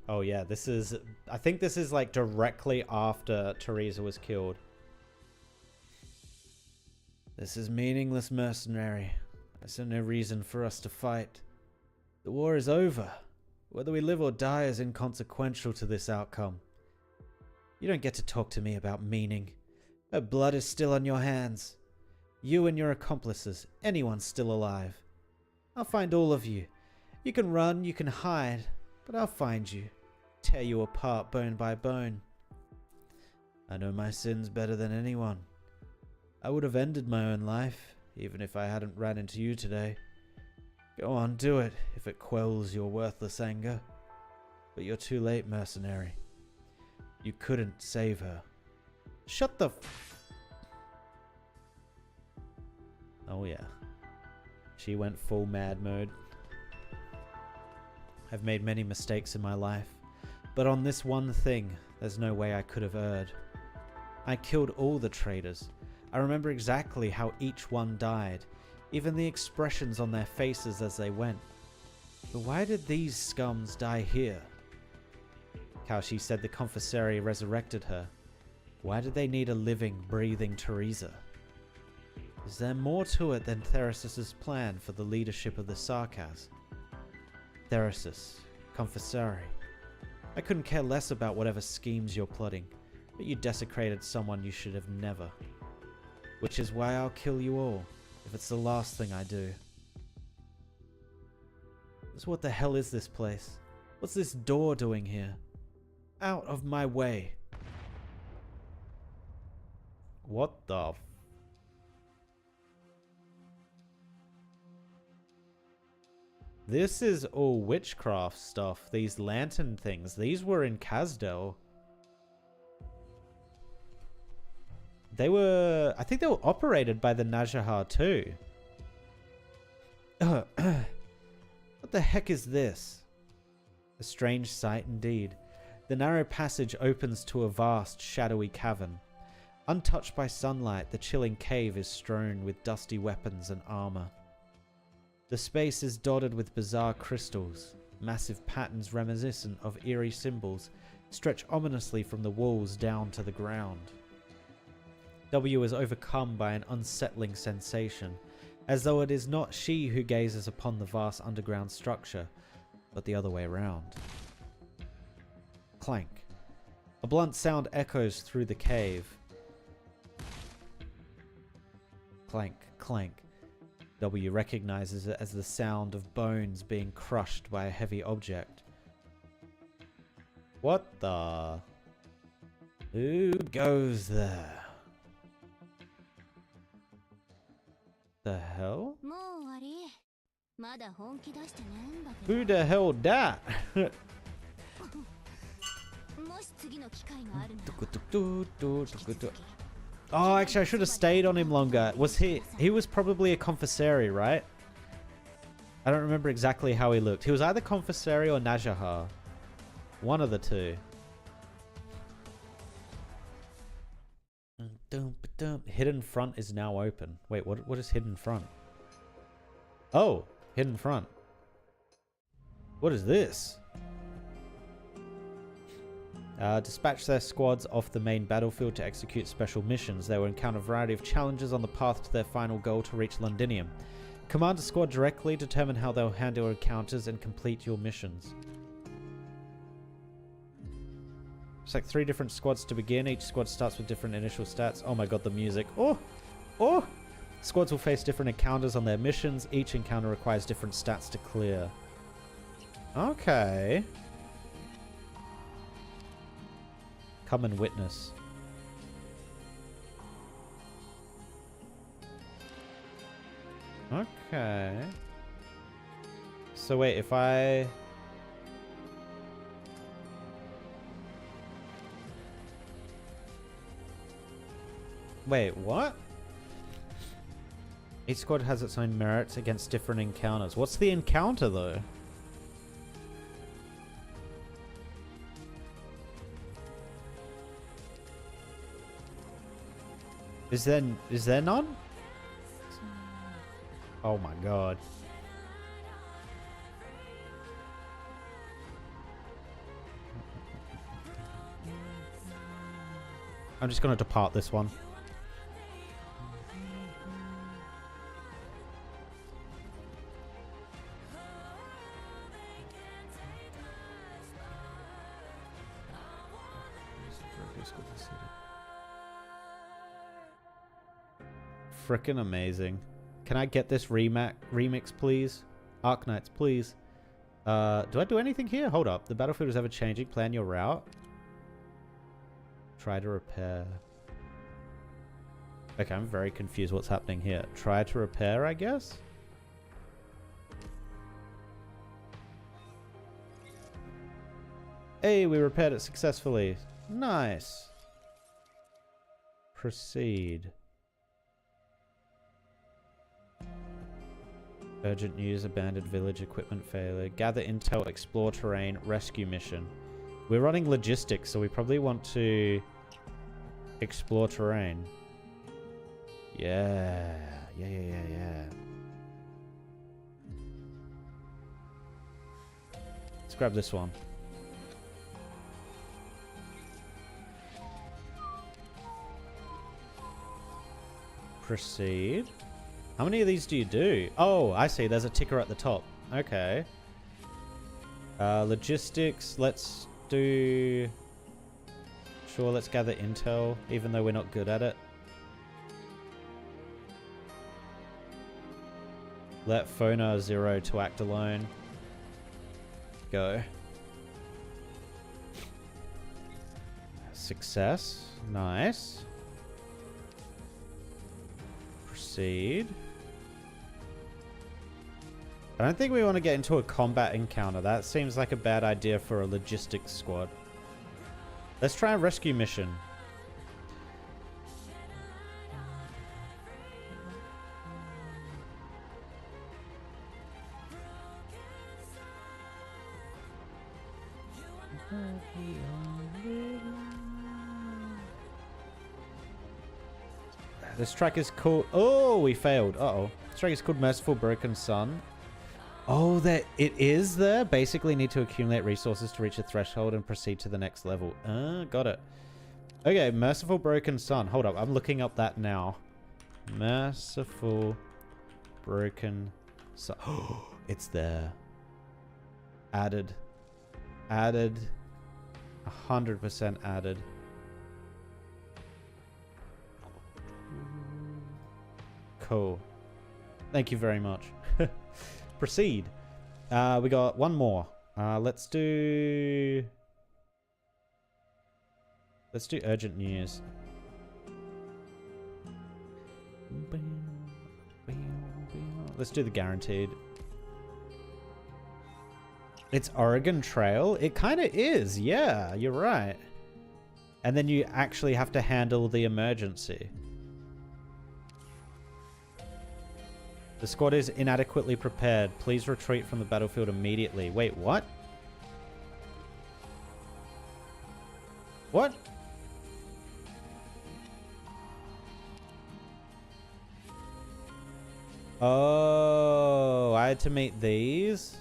Oh yeah, I think this is like directly after Teresa was killed. This is meaningless, mercenary. There's no reason for us to fight. The war is over. Whether we live or die is inconsequential to this outcome. You don't get to talk to me about meaning. Her blood is still on your hands. You and your accomplices, anyone's still alive. I'll find all of you. You can run, you can hide, but I'll find you. Tear you apart bone by bone. I know my sins better than anyone. I would have ended my own life, even if I hadn't ran into you today. Go on, do it, if it quells your worthless anger. But you're too late, mercenary. You couldn't save her. Shut the Oh yeah. She went full mad mode. I've made many mistakes in my life. But on this one thing, there's no way I could have erred. I killed all the traitors. I remember exactly how each one died, even the expressions on their faces as they went. But why did these scums die here? Cauchy said the Confessori resurrected her. Why did they need a living, breathing Teresa? Is there more to it than Theresis' plan for the leadership of the Sarkaz? Theresis, Confessori. I couldn't care less about whatever schemes you're plotting, but you desecrated someone you should have never. Which is why I'll kill you all, if it's the last thing I do. So what the hell is this place? What's this door doing here? Out of my way. What the This is all witchcraft stuff. These lantern things. These were in Kazdel. They were... I think they were operated by the Najahar too. What the heck is this? A strange sight indeed. The narrow passage opens to a vast, shadowy cavern. Untouched by sunlight, the chilling cave is strewn with dusty weapons and armor. The space is dotted with bizarre crystals. Massive patterns reminiscent of eerie symbols stretch ominously from the walls down to the ground. W is overcome by an unsettling sensation, as though it is not she who gazes upon the vast underground structure, but the other way around. Clank. A blunt sound echoes through the cave. Clank, clank. W recognizes it as the sound of bones being crushed by a heavy object. What the? Who goes there? The hell? Who the hell that? Oh, actually, I should have stayed on him longer. He was probably a Confessori, right? I don't remember exactly how he looked. He was either Confessori or Najahar. One of the two. Hidden front is now open. Wait, what is hidden front? Oh, hidden front. What is this? Dispatch their squads off the main battlefield to execute special missions. They will encounter a variety of challenges on the path to their final goal to reach Londinium. Command a squad directly, determine how they'll handle encounters, and complete your missions. Select 3 different squads to begin. Each squad starts with different initial stats. Oh my god, the music. Oh! Oh! Squads will face different encounters on their missions. Each encounter requires different stats to clear. Okay. Come and witness. Okay. So wait, if I... Wait, what? Each squad has its own merits against different encounters. What's the encounter, though? Is there none? Oh my god. I'm just gonna depart this one. Frickin' amazing. Can I get this remix, please? Arknights, please. Do I do anything here? Hold up. The battlefield is ever changing. Plan your route. Try to repair. Okay, I'm very confused what's happening here. Try to repair, I guess? Hey, we repaired it successfully. Nice. Proceed. Urgent news, abandoned village equipment failure. Gather intel, explore terrain, rescue mission. We're running logistics, so we probably want to explore terrain. Yeah. Yeah. Let's grab this one. Proceed. How many of these do you do? Oh, I see. There's a ticker at the top. Okay. Logistics. Let's do... Sure, let's gather intel, even though we're not good at it. Let Fona 0 to act alone. Go. Success. Nice. Proceed. I don't think we want to get into a combat encounter. That seems like a bad idea for a logistics squad. Let's try a rescue mission. This track is called... Oh, we failed. Uh-oh. This track is called Merciful Broken Sun. Oh, that it is there? Basically need to accumulate resources to reach a threshold and proceed to the next level. Got it. Okay, Merciful Broken Sun. Hold up, I'm looking up that now. Merciful Broken Sun. Oh, it's there. Added. Added. 100% added. Cool. Thank you very much. Proceed. We got one more. Let's do urgent news. Let's do the guaranteed. It's Oregon Trail? It kind of is. Yeah, you're right. And then you actually have to handle the emergency. The squad is inadequately prepared. Please retreat from the battlefield immediately. Wait, what? What? Oh, I had to meet these?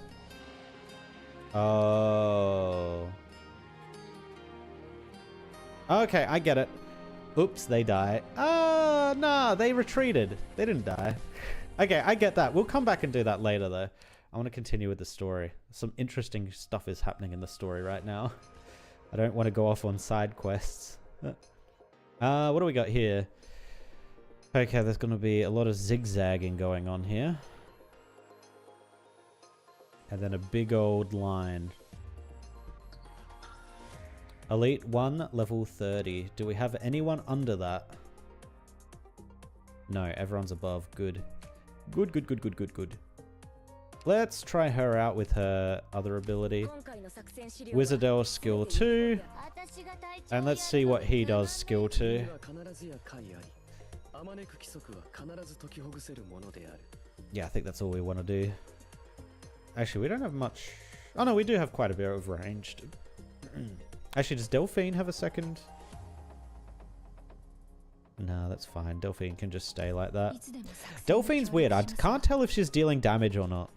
Oh. Okay, I get it. Oops, they die. Oh, no, they retreated. They didn't die. Okay, I get that. We'll come back and do that later, though. I want to continue with the story. Some interesting stuff is happening in the story right now. I don't want to go off on side quests. What do we got here? Okay, there's going to be a lot of zigzagging going on here. And then a big old line. Elite 1, level 30. Do we have anyone under that? No, everyone's above. Good. Good. Let's try her out with her other ability. Wis'Adel skill 2. And let's see what he does skill 2. Yeah, I think that's all we want to do. Actually, we don't have much... Oh no, we do have quite a bit of ranged. Actually, does Delphine have a second? No, that's fine. Delphine can just stay like that. Delphine's weird. I can't tell if she's dealing damage or not.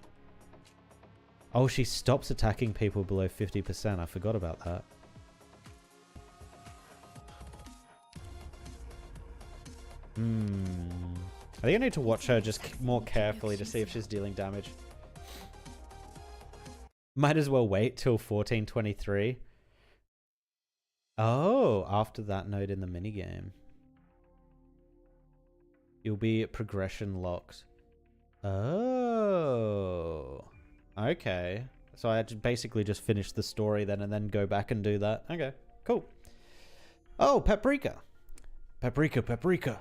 Oh, she stops attacking people below 50%. I forgot about that. I think I need to watch her just more carefully to see if she's dealing damage. Might as well wait till 1423. Oh, after that node in the minigame. You'll be progression locked. Oh. Okay. So I had to basically just finish the story then and then go back and do that. Okay, cool. Oh, Paprika. Paprika.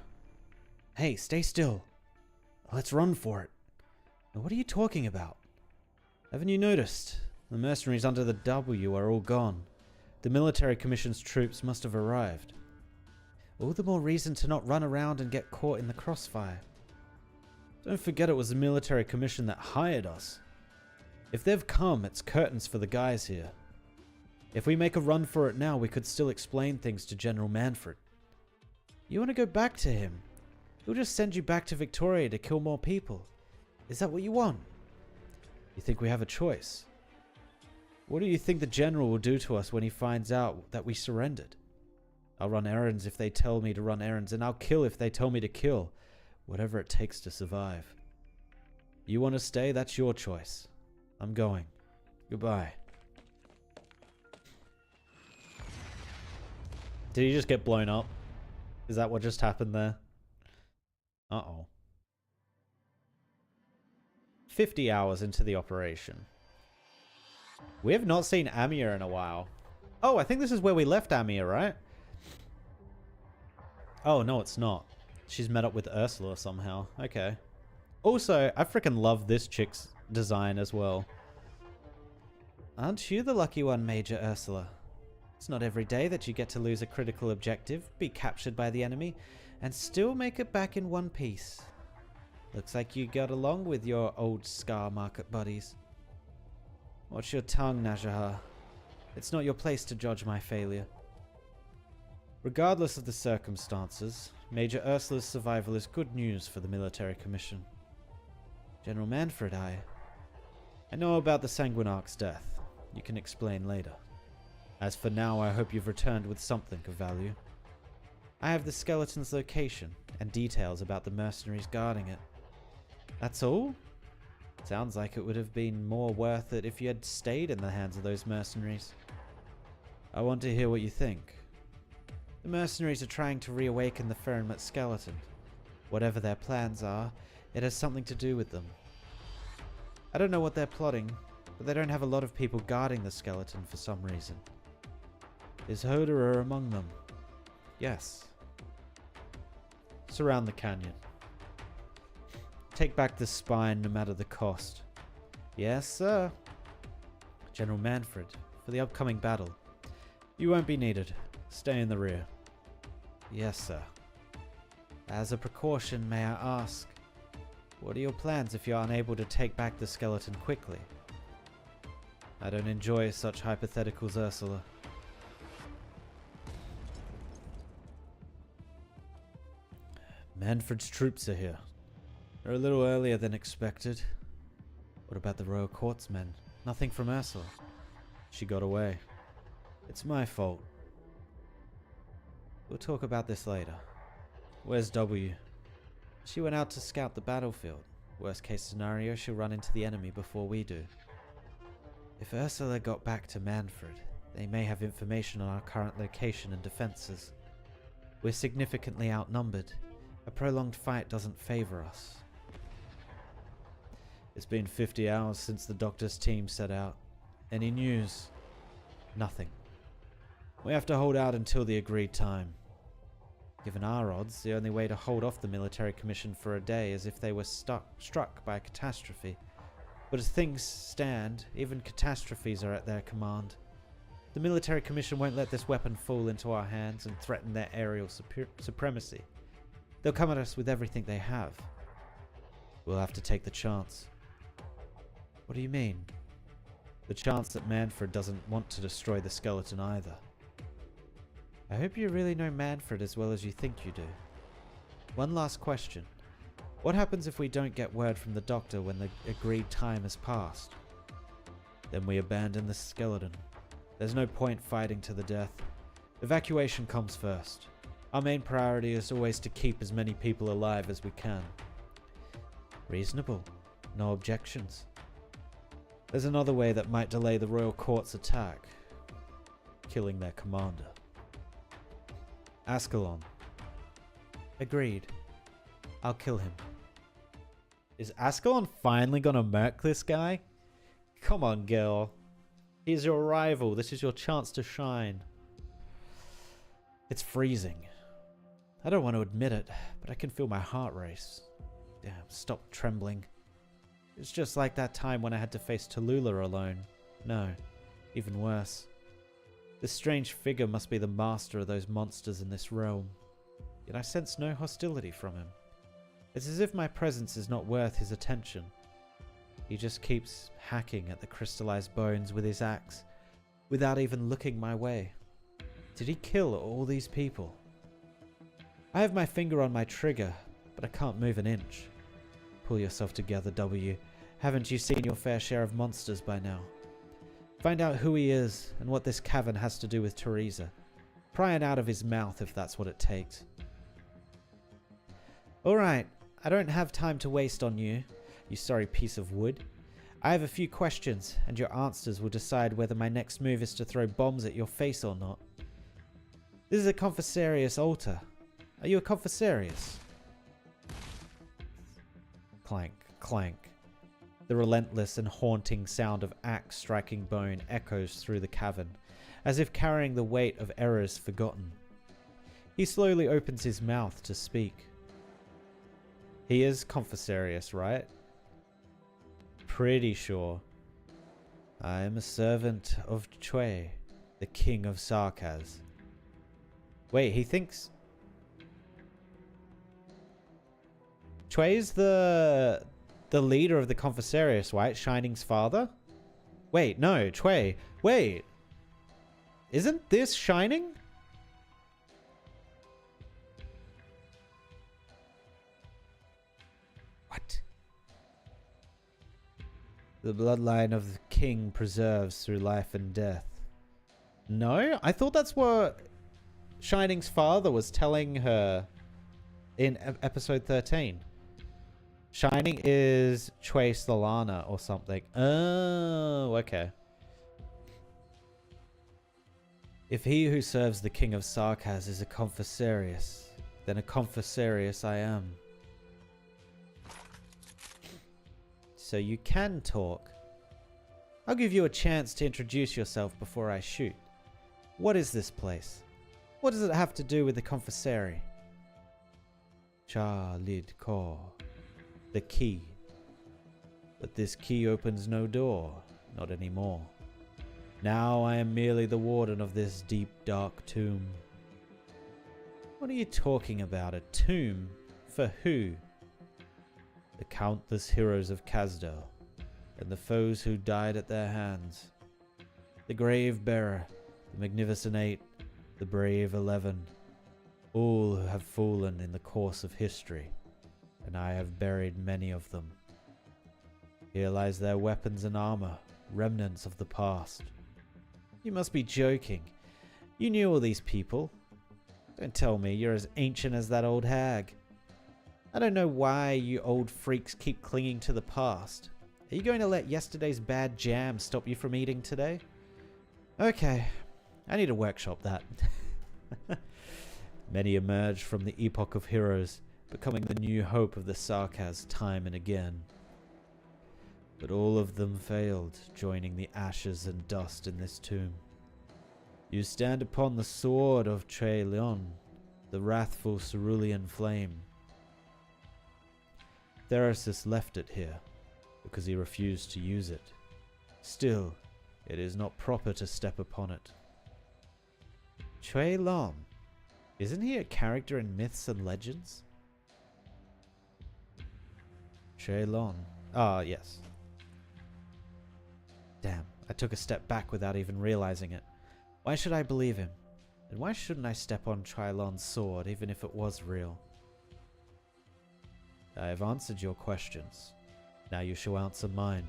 Hey, stay still. Let's run for it. What are you talking about? Haven't you noticed? The mercenaries under the W are all gone. The military commission's troops must have arrived. All the more reason to not run around and get caught in the crossfire. Don't forget it was the military commission that hired us. If they've come, it's curtains for the guys here. If we make a run for it now, we could still explain things to General Manfred. You want to go back to him? He'll just send you back to Victoria to kill more people. Is that what you want? You think we have a choice? What do you think the General will do to us when he finds out that we surrendered? I'll run errands if they tell me to run errands, and I'll kill if they tell me to kill. Whatever it takes to survive. You want to stay? That's your choice. I'm going. Goodbye. Did he just get blown up? Is that what just happened there? Uh-oh. 50 hours into the operation. We have not seen Amir in a while. Oh, I think this is where we left Amir, right? Oh, no, it's not. She's met up with Ursula somehow. Okay. Also, I freaking love this chick's design as well. Aren't you the lucky one, Major Ursula? It's not every day that you get to lose a critical objective, be captured by the enemy, and still make it back in one piece. Looks like you got along with your old Scar Market buddies. Watch your tongue, Najahar. It's not your place to judge my failure. Regardless of the circumstances, Major Ursula's survival is good news for the military commission. General Manfred, I know about the Sanguinarch's death. You can explain later. As for now, I hope you've returned with something of value. I have the skeleton's location and details about the mercenaries guarding it. That's all? Sounds like it would have been more worth it if you had stayed in the hands of those mercenaries. I want to hear what you think. The mercenaries are trying to reawaken the Ferrenmet skeleton. Whatever their plans are, it has something to do with them. I don't know what they're plotting, but they don't have a lot of people guarding the skeleton for some reason. Is Hoderer among them? Yes. Surround the canyon. Take back the spine no matter the cost. Yes, sir. General Manfred, for the upcoming battle. You won't be needed. Stay in the rear. Yes, sir. As a precaution, may I ask, what are your plans if you're unable to take back the skeleton quickly? I don't enjoy such hypotheticals, Ursula. Manfred's troops are here. They're a little earlier than expected. What about the Royal Court's men? Nothing from Ursula. She got away. It's my fault. We'll talk about this later. Where's W? She went out to scout the battlefield. Worst case scenario, she'll run into the enemy before we do. If Ursula got back to Manfred, they may have information on our current location and defenses. We're significantly outnumbered. A prolonged fight doesn't favor us. It's been 50 hours since the doctor's team set out. Any news? Nothing. We have to hold out until the agreed time. Given our odds, the only way to hold off the military commission for a day is if they were struck by a catastrophe. But as things stand, even catastrophes are at their command. The military commission won't let this weapon fall into our hands and threaten their aerial supremacy. They'll come at us with everything they have. We'll have to take the chance. What do you mean? The chance that Manfred doesn't want to destroy the skeleton either. I hope you really know Manfred as well as you think you do. One last question. What happens if we don't get word from the doctor when the agreed time has passed? Then we abandon the skeleton. There's no point fighting to the death. Evacuation comes first. Our main priority is always to keep as many people alive as we can. Reasonable. No objections. There's another way that might delay the Royal Court's attack. Killing their commander. Ascalon. Agreed. I'll kill him. Is Ascalon finally gonna murk this guy? Come on, girl. He's your rival. This is your chance to shine. It's freezing. I don't want to admit it, but I can feel my heart race. Damn, stop trembling. It's just like that time when I had to face Tallulah alone. No, even worse. This strange figure must be the master of those monsters in this realm. Yet I sense no hostility from him. It's as if my presence is not worth his attention. He just keeps hacking at the crystallized bones with his axe, without even looking my way. Did he kill all these people? I have my finger on my trigger, but I can't move an inch. Pull yourself together, W. Haven't you seen your fair share of monsters by now? Find out who he is and what this cavern has to do with Teresa. Pry it out of his mouth if that's what it takes. Alright, I don't have time to waste on you, you sorry piece of wood. I have a few questions, and your answers will decide whether my next move is to throw bombs at your face or not. This is a Confessarius altar. Are you a Confessarius? Clank, clank. The relentless and haunting sound of axe striking bone echoes through the cavern, as if carrying the weight of errors forgotten. He slowly opens his mouth to speak. He is Confessarius, right? Pretty sure. I am a servant of Chwe, the king of Sarkaz. Wait, he thinks... Chwe's the leader of the Confessarius, right? Shining's father? Wait, no, Chwe. Wait. Isn't this Shining? What? The bloodline of the king preserves through life and death. No? I thought that's what Shining's father was telling her in episode 13. Shining is Chwe Solana or something. Oh, okay. If he who serves the king of Sarkaz is a Confessarius, then a Confessarius I am. So you can talk. I'll give you a chance to introduce yourself before I shoot. What is this place? What does it have to do with the Confessary? Cha Lid Kor. The key. But this key opens no door. Not anymore. Now I am merely the warden of this deep, dark tomb. What are you talking about? A tomb? For who? The countless heroes of Kazdel, and the foes who died at their hands. The Grave Bearer, the Magnificent Eight, the Brave 11, all who have fallen in the course of history, and I have buried many of them. Here lies their weapons and armor, remnants of the past. You must be joking. You knew all these people. Don't tell me you're as ancient as that old hag. I don't know why you old freaks keep clinging to the past. Are you going to let yesterday's bad jam stop you from eating today? Okay, I need to workshop that. Many emerged from the epoch of heroes, becoming the new hope of the Sarkaz time and again. But all of them failed, joining the ashes and dust in this tomb. You stand upon the sword of Tre Leon, the wrathful cerulean flame. Therasis left it here, because he refused to use it. Still, it is not proper to step upon it. Tre Lon, isn't he a character in myths and legends? Tre Lon, ah yes. Damn, I took a step back without even realizing it. Why should I believe him? And why shouldn't I step on Trilon's sword, even if it was real? I have answered your questions. Now you shall answer mine.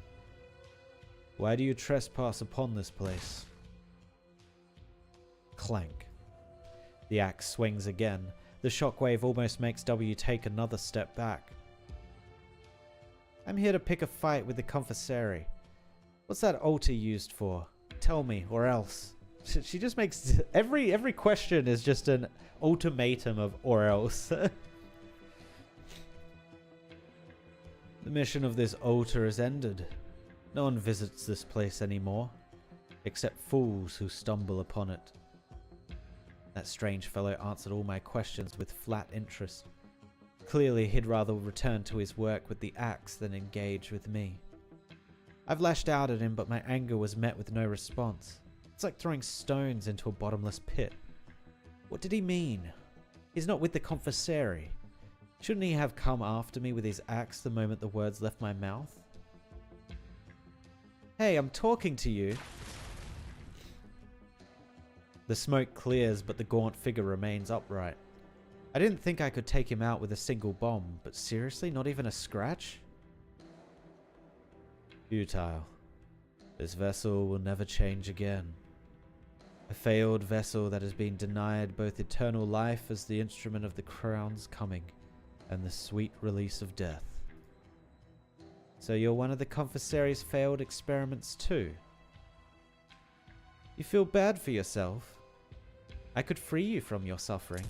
Why do you trespass upon this place? Clank. The axe swings again. The shockwave almost makes W take another step back. I'm here to pick a fight with the Confessary. What's that altar used for? Tell me, or else. She just makes... Every question is just an ultimatum of or else. The mission of this altar is ended. No one visits this place anymore, except fools who stumble upon it. That strange fellow answered all my questions with flat interest. Clearly, he'd rather return to his work with the axe than engage with me. I've lashed out at him, but my anger was met with no response. It's like throwing stones into a bottomless pit. What did he mean? He's not with the Confessary. Shouldn't he have come after me with his axe the moment the words left my mouth? Hey, I'm talking to you. The smoke clears, but the gaunt figure remains upright. I didn't think I could take him out with a single bomb, but seriously, not even a scratch? Futile. This vessel will never change again. A failed vessel that has been denied both eternal life as the instrument of the crown's coming, and the sweet release of death. So you're one of the Confessary's failed experiments too? You feel bad for yourself? I could free you from your suffering.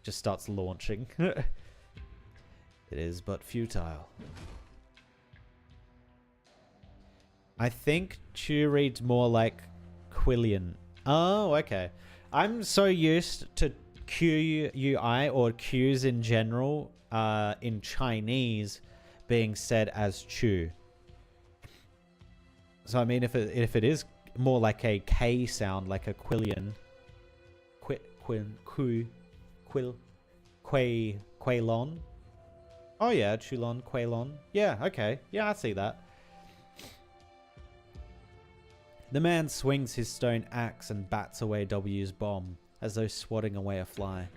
Just starts launching. It is but futile. I think Chu reads more like Quillian. Oh, okay. I'm so used to QUI or Qs in general in Chinese being said as Chu. So I mean, if it is more like a K sound, like a Quillian, Quaylon. Oh yeah, Chulon, Quaylon. Yeah, okay. Yeah, I see that. The man swings his stone axe and bats away W's bomb, as though swatting away a fly.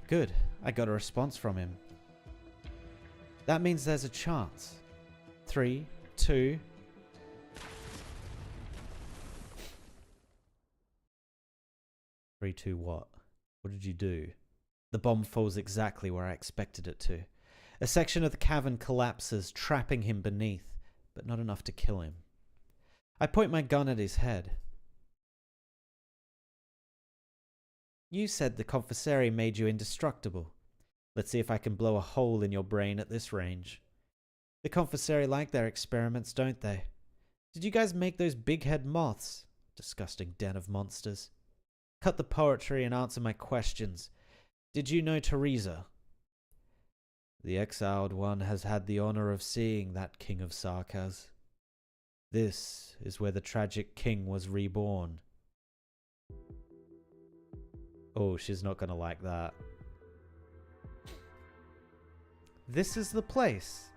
Good, I got a response from him. That means there's a chance. 3, 2... 3, 2 what? What did you do? The bomb falls exactly where I expected it to. A section of the cavern collapses, trapping him beneath, but not enough to kill him. I point my gun at his head. You said the Confessary made you indestructible. Let's see if I can blow a hole in your brain at this range. The Confessary like their experiments, don't they? Did you guys make those big-head moths? Disgusting den of monsters. Cut the poetry and answer my questions. Did you know Teresa? The exiled one has had the honor of seeing that king of Sarkaz. This is where the tragic king was reborn. Oh, she's not gonna like that. This is the place.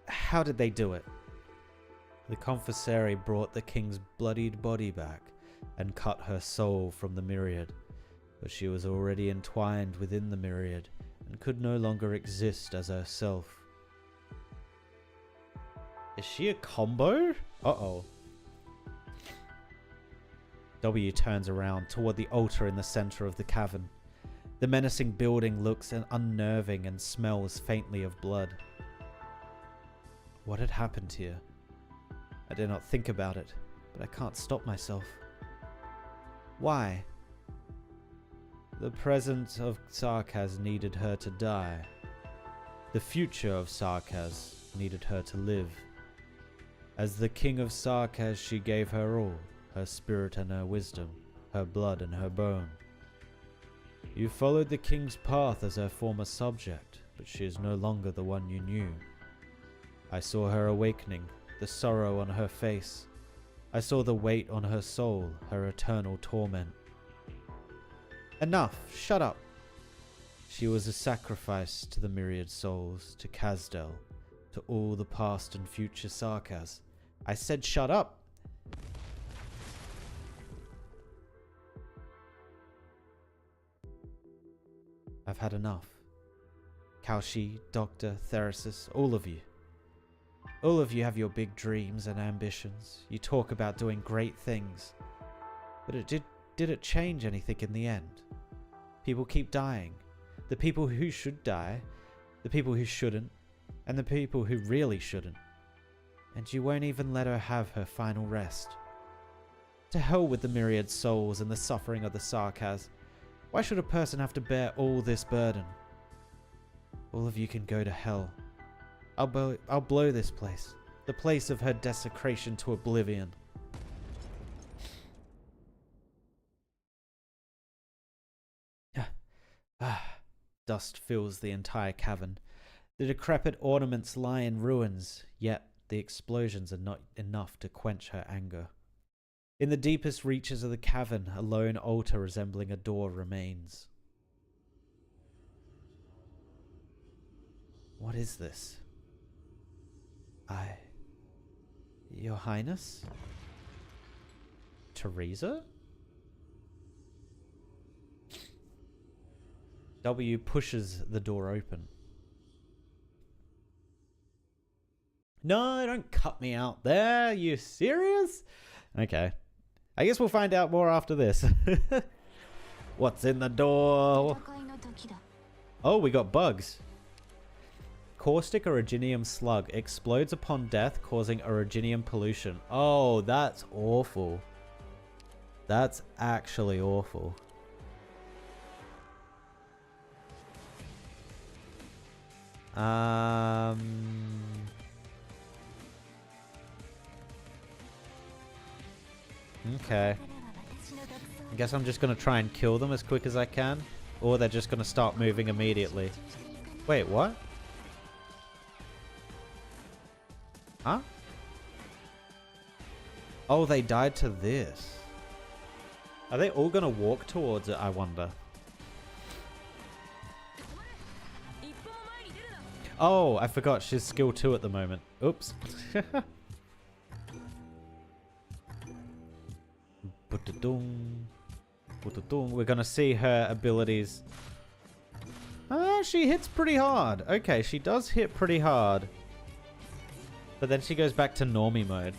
How did they do it? The Confessary brought the king's bloodied body back and cut her soul from the myriad, but she was already entwined within the myriad and could no longer exist as herself. Is she a combo? Uh-oh. W turns around toward the altar in the center of the cavern. The menacing building looks unnerving and smells faintly of blood. What had happened here? I dare not think about it, but I can't stop myself. Why? The present of Sarkaz needed her to die. The future of Sarkaz needed her to live. As the king of Sarkaz, she gave her all, her spirit and her wisdom, her blood and her bone. You followed the king's path as her former subject, but she is no longer the one you knew. I saw her awakening, the sorrow on her face. I saw the weight on her soul, her eternal torment. Enough! Shut up! She was a sacrifice to the myriad souls, to Kazdel, to all the past and future Sarkaz. I said shut up! I've had enough. Kaushi, Doctor, Therasis, all of you. All of you have your big dreams and ambitions. You talk about doing great things. But did it change anything in the end? People keep dying. The people who should die, the people who shouldn't, and the people who really shouldn't. And you won't even let her have her final rest. To hell with the myriad souls and the suffering of the Sarkaz. Why should a person have to bear all this burden? All of you can go to hell. I'll blow this place. The place of her desecration to oblivion. Dust fills the entire cavern. The decrepit ornaments lie in ruins, yet the explosions are not enough to quench her anger. In the deepest reaches of the cavern, a lone altar resembling a door remains. What is this? Your Highness? Teresa? W pushes the door open. No, don't cut me out there. You serious? Okay. I guess we'll find out more after this. What's in the door? Oh, we got bugs. Caustic originium slug explodes upon death, causing originium pollution. Oh, that's awful. That's actually awful. Okay. I guess I'm just going to try and kill them as quick as I can. Or they're just going to start moving immediately. Wait, what? Huh? Oh, they died to this. Are they all going to walk towards it, I wonder? Oh, I forgot. She's skill 2 at the moment. Oops. We're going to see her abilities. Ah, she hits pretty hard. Okay, she does hit pretty hard. But then she goes back to normie mode.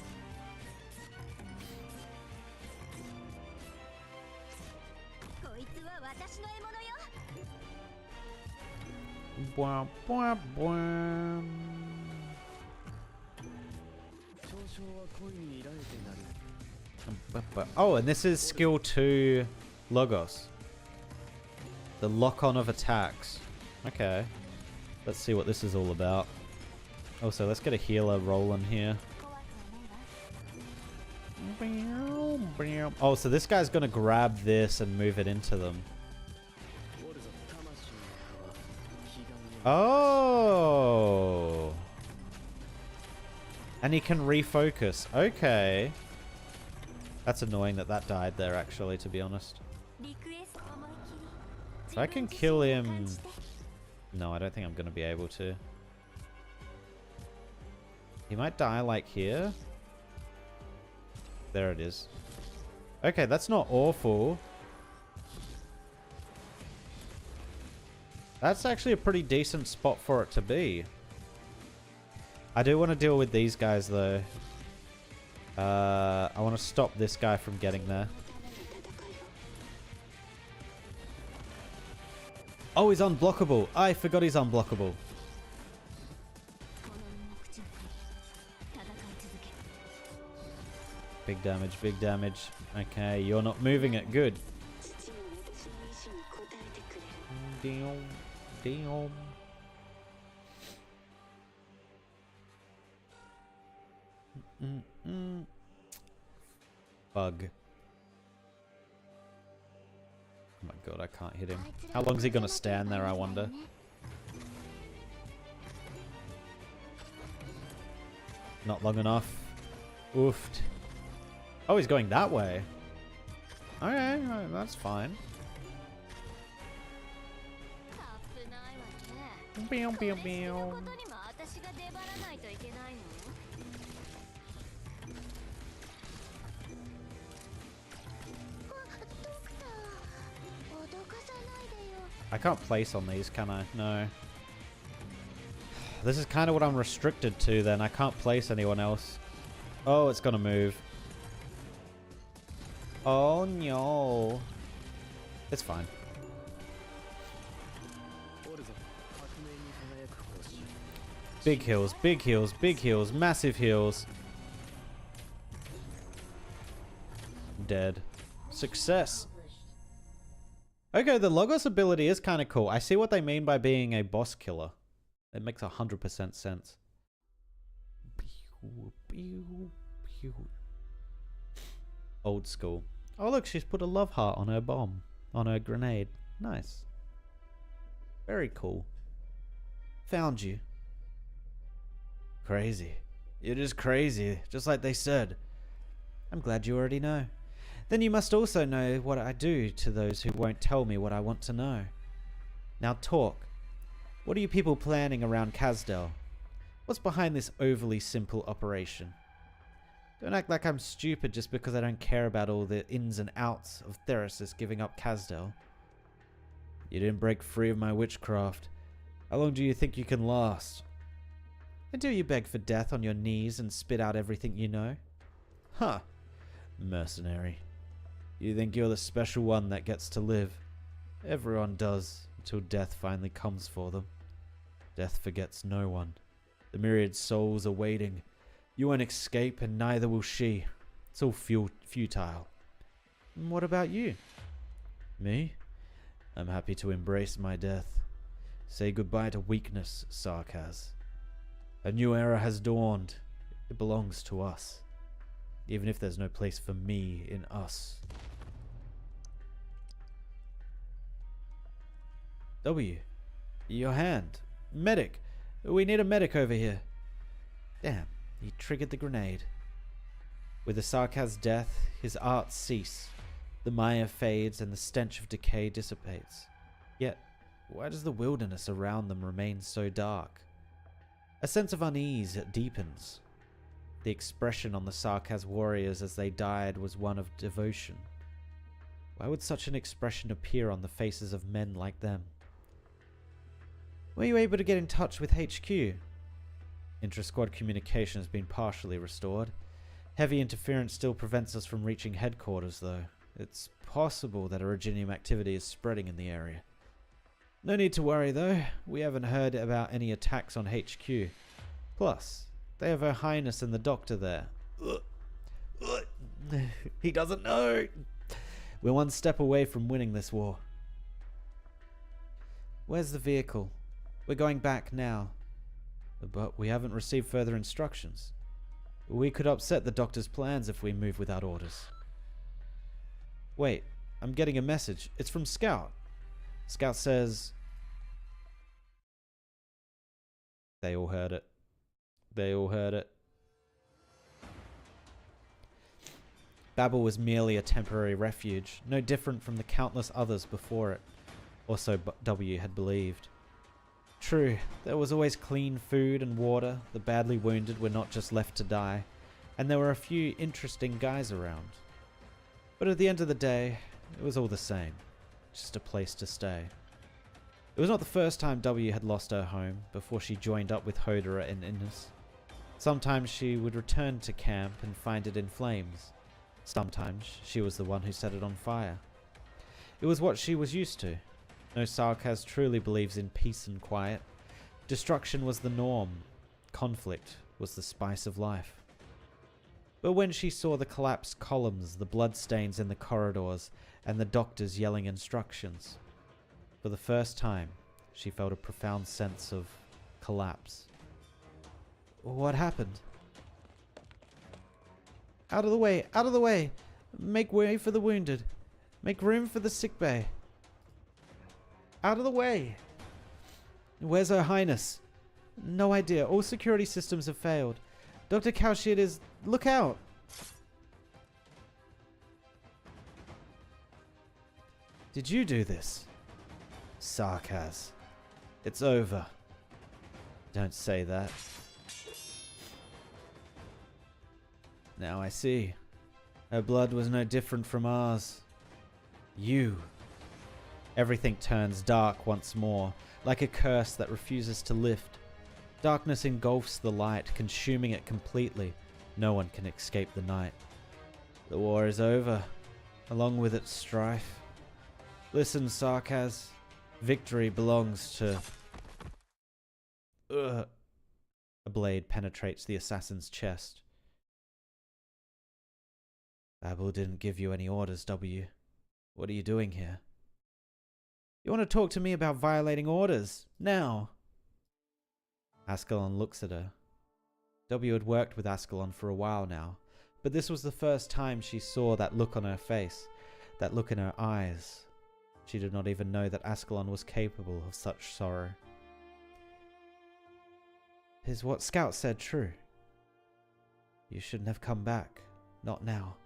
Oh, and this is skill 2 Logos. The lock-on of attacks. Okay. Let's see what this is all about. Also, let's get a healer rolling here. Oh, so this guy's gonna grab this and move it into them. Oh! And he can refocus. Okay. That's annoying that that died there, actually, to be honest. If I can kill him... No, I don't think I'm going to be able to. He might die, like, here. There it is. Okay, that's not awful. That's actually a pretty decent spot for it to be. I do want to deal with these guys, though. I want to stop this guy from getting there. Oh, he's unblockable. I forgot he's unblockable. Big damage, big damage. Okay, you're not moving it. Good. Damn. Damn. Bug. Oh my god, I can't hit him. How long is he gonna stand there, I wonder? Not long enough. Oofed. Oh, he's going that way. Okay, that's fine. Beow, beow, beow. I can't place on these, can I? No. This is kind of what I'm restricted to then. I can't place anyone else. Oh, it's gonna move. Oh no. It's fine. Big heals, big heals, big heals, massive heals. Dead. Success. Okay, the Logos ability is kind of cool. I see what they mean by being a boss killer. It makes 100% sense. Old school. Oh look, she's put a love heart on her bomb. On her grenade. Nice. Very cool. Found you. Crazy. It is crazy, just like they said. I'm glad you already know. Then you must also know what I do to those who won't tell me what I want to know. Now talk. What are you people planning around Kazdel? What's behind this overly simple operation? Don't act like I'm stupid just because I don't care about all the ins and outs of Therasis giving up Kazdel. You didn't break free of my witchcraft. How long do you think you can last? Until you beg for death on your knees and spit out everything you know? Huh. Mercenary. You think you're the special one that gets to live. Everyone does, until death finally comes for them. Death forgets no one. The myriad souls are waiting. You won't escape, and neither will she. It's all futile. And what about you? Me? I'm happy to embrace my death. Say goodbye to weakness, Sarkaz. A new era has dawned. It belongs to us. Even if there's no place for me in us. W. Your hand. Medic. We need a medic over here. Damn, he triggered the grenade. With the Sarkaz's death, his arts cease. The Maya fades and the stench of decay dissipates. Yet, why does the wilderness around them remain so dark? A sense of unease deepens. The expression on the Sarkaz warriors as they died was one of devotion. Why would such an expression appear on the faces of men like them? Were you able to get in touch with HQ? Intra-squad communication has been partially restored. Heavy interference still prevents us from reaching headquarters, though. It's possible that Originium activity is spreading in the area. No need to worry, though. We haven't heard about any attacks on HQ. Plus, they have Her Highness and the Doctor there. He doesn't know! We're one step away from winning this war. Where's the vehicle? We're going back now. But we haven't received further instructions. We could upset the Doctor's plans if we move without orders. Wait, I'm getting a message. It's from Scout. Scout says... They all heard it. They all heard it. Babel was merely a temporary refuge, no different from the countless others before it. Or so W had believed. True, there was always clean food and water, the badly wounded were not just left to die, and there were a few interesting guys around. But at the end of the day, it was all the same. Just a place to stay. It was not the first time W had lost her home before she joined up with Hodera in Innis. Sometimes she would return to camp and find it in flames. Sometimes she was the one who set it on fire. It was what she was used to. No Sarkaz truly believes in peace and quiet. Destruction was the norm. Conflict was the spice of life. But when she saw the collapsed columns, the bloodstains in the corridors, and the doctors yelling instructions, for the first time, she felt a profound sense of collapse. What happened? Out of the way! Out of the way! Make way for the wounded! Make room for the sickbay! Out of the way! Where's Her Highness? No idea. All security systems have failed. Dr. Kaushid is... Look out! Did you do this? Sarkaz. It's over. Don't say that. Now I see. Her blood was no different from ours. You. Everything turns dark once more, like a curse that refuses to lift. Darkness engulfs the light, consuming it completely. No one can escape the night. The war is over, along with its strife. Listen, Sarkaz. Victory belongs to... A blade penetrates the assassin's chest. Babel didn't give you any orders, W. What are you doing here? You want to talk to me about violating orders? Now! Ascalon looks at her. W had worked with Ascalon for a while now, but this was the first time she saw that look on her face, that look in her eyes. She did not even know that Ascalon was capable of such sorrow. Is what Scout said true? You shouldn't have come back. Not now.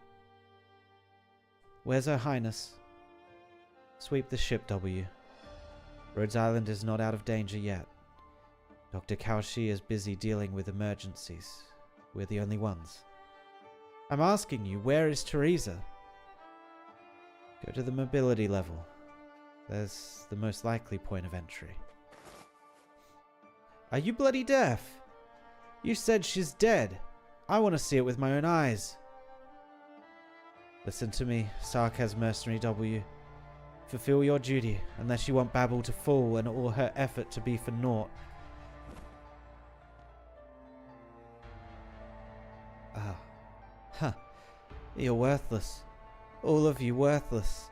Where's Her Highness? Sweep the ship, W. Rhodes Island is not out of danger yet. Dr. Kaushi is busy dealing with emergencies. We're the only ones. I'm asking you, where is Teresa? Go to the mobility level. There's the most likely point of entry. Are you bloody deaf? You said she's dead. I want to see it with my own eyes. Listen to me, Sarkaz Mercenary W. Fulfill your duty, unless you want Babel to fall and all her effort to be for naught. Ah. Huh. You're worthless. All of you worthless.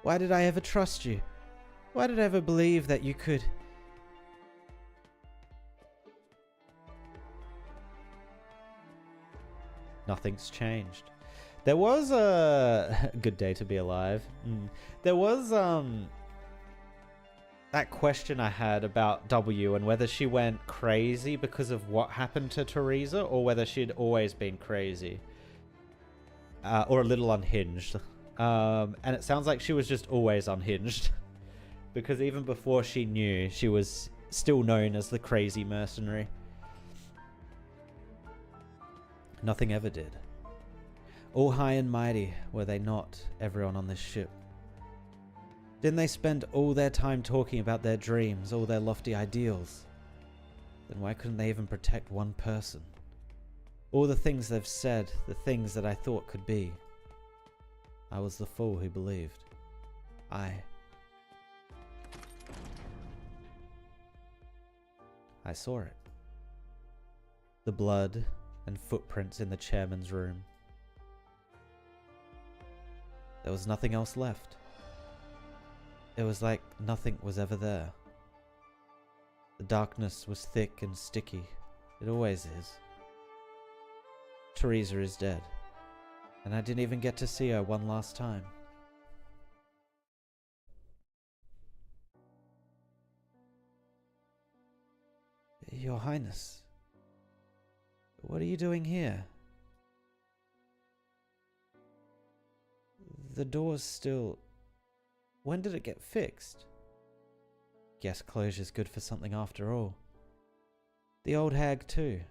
Why did I ever trust you? Why did I ever believe that you could... Nothing's changed. There was a good day to be alive. There was that question I had about W and whether she went crazy because of what happened to Teresa or whether she'd always been crazy. Or a little unhinged. And it sounds like she was just always unhinged. Because even before she knew, she was still known as the crazy mercenary. Nothing ever did. All high and mighty, were they not, everyone on this ship? Didn't they spend all their time talking about their dreams, all their lofty ideals? Then why couldn't they even protect one person? All the things they've said, the things that I thought could be. I was the fool who believed. I saw it. The blood and footprints in the chairman's room. There was nothing else left. It was like nothing was ever there. The darkness was thick and sticky. It always is. Teresa is dead, and I didn't even get to see her one last time. Your Highness, what are you doing here? The door's still... When did it get fixed? Guess closure's good for something after all. The old hag too.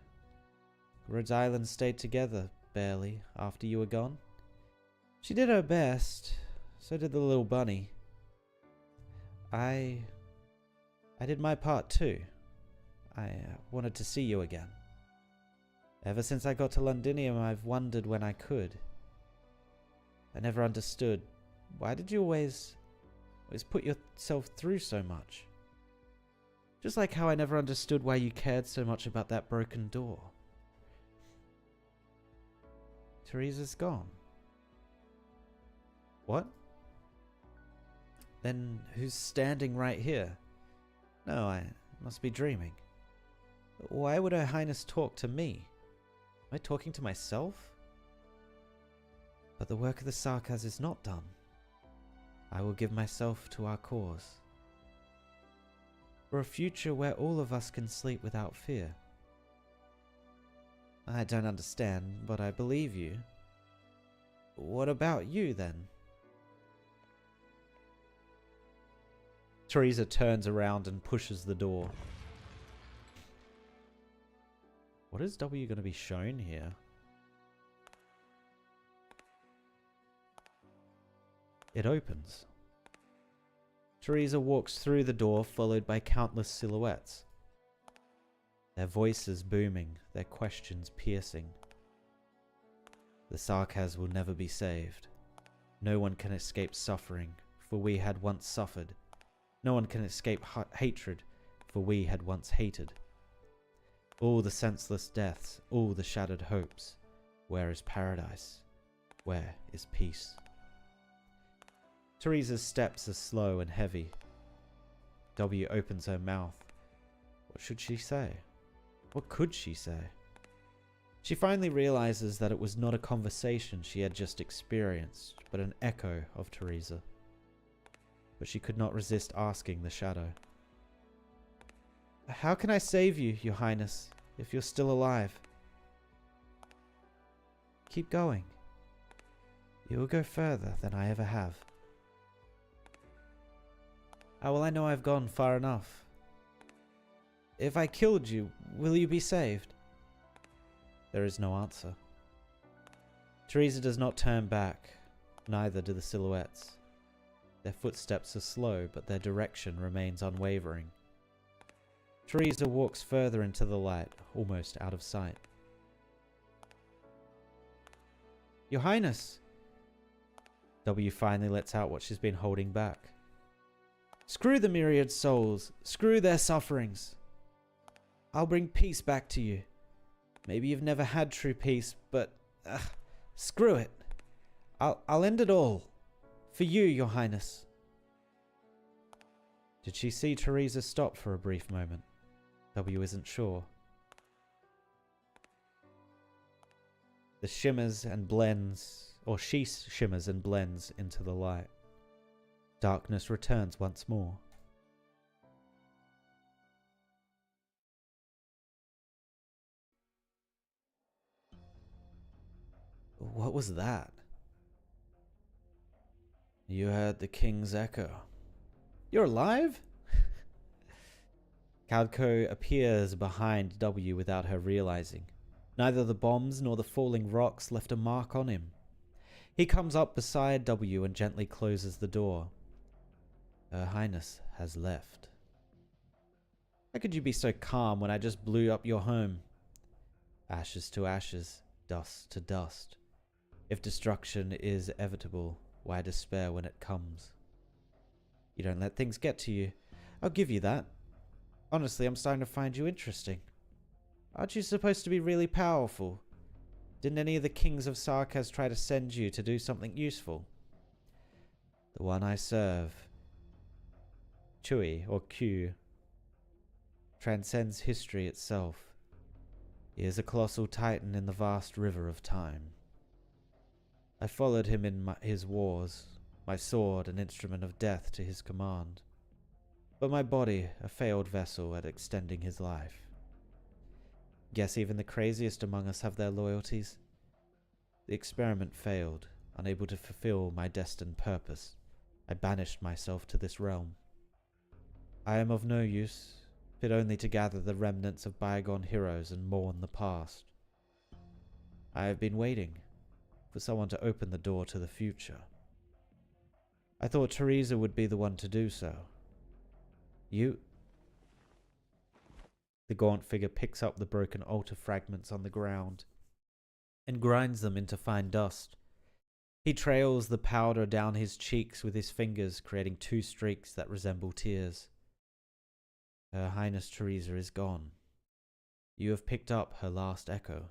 Rhodes Island stayed together, barely, after you were gone. She did her best, so did the little bunny. I did my part too. I wanted to see you again. Ever since I got to Londinium, I've wondered when I could. I never understood. Why did you always put yourself through so much? Just like how I never understood why you cared so much about that broken door. Teresa's gone. What? Then who's standing right here? No, I must be dreaming. Why would Her Highness talk to me? Am I talking to myself? But the work of the Sarkaz is not done. I will give myself to our cause. For a future where all of us can sleep without fear. I don't understand, but I believe you. What about you, then? Teresa turns around and pushes the door. What is W going to be shown here? It opens. Teresa walks through the door, followed by countless silhouettes. Their voices booming, their questions piercing. The Sarkaz will never be saved. No one can escape suffering, for we had once suffered. No one can escape hatred, for we had once hated. All the senseless deaths, all the shattered hopes. Where is paradise? Where is peace? Teresa's steps are slow and heavy. W opens her mouth. What should she say? What could she say? She finally realizes that it was not a conversation she had just experienced, but an echo of Teresa. But she could not resist asking the shadow. How can I save you, Your Highness, if you're still alive? Keep going. You will go further than I ever have. How will I know I've gone far enough? If I killed you, will you be saved? There is no answer. Teresa does not turn back. Neither do the silhouettes. Their footsteps are slow, but their direction remains unwavering. Teresa walks further into the light, almost out of sight. Your Highness! W finally lets out what she's been holding back. Screw the myriad souls. Screw their sufferings. I'll bring peace back to you. Maybe you've never had true peace, but screw it. I'll end it all. For you, Your Highness. Did she see Teresa stop for a brief moment? W isn't sure. The shimmers and blends, or she shimmers and blends into the light. Darkness returns once more. What was that? You heard the king's echo. You're alive? Caldco appears behind W without her realizing. Neither the bombs nor the falling rocks left a mark on him. He comes up beside W and gently closes the door. Her Highness has left. How could you be so calm when I just blew up your home? Ashes to ashes, dust to dust. If destruction is inevitable, why despair when it comes? You don't let things get to you. I'll give you that. Honestly, I'm starting to find you interesting. Aren't you supposed to be really powerful? Didn't any of the kings of Sarkaz try to send you to do something useful? The one I serve, Chui, or Q, transcends history itself. He is a colossal titan in the vast river of time. I followed him in his wars, my sword an instrument of death to his command, but my body a failed vessel at extending his life. Guess even the craziest among us have their loyalties. The experiment failed, unable to fulfill my destined purpose. I banished myself to this realm. I am of no use, fit only to gather the remnants of bygone heroes and mourn the past. I have been waiting for someone to open the door to the future. I thought Teresa would be the one to do so. You... The gaunt figure picks up the broken altar fragments on the ground and grinds them into fine dust. He trails the powder down his cheeks with his fingers, creating two streaks that resemble tears. Her Highness Teresa is gone. You have picked up her last echo.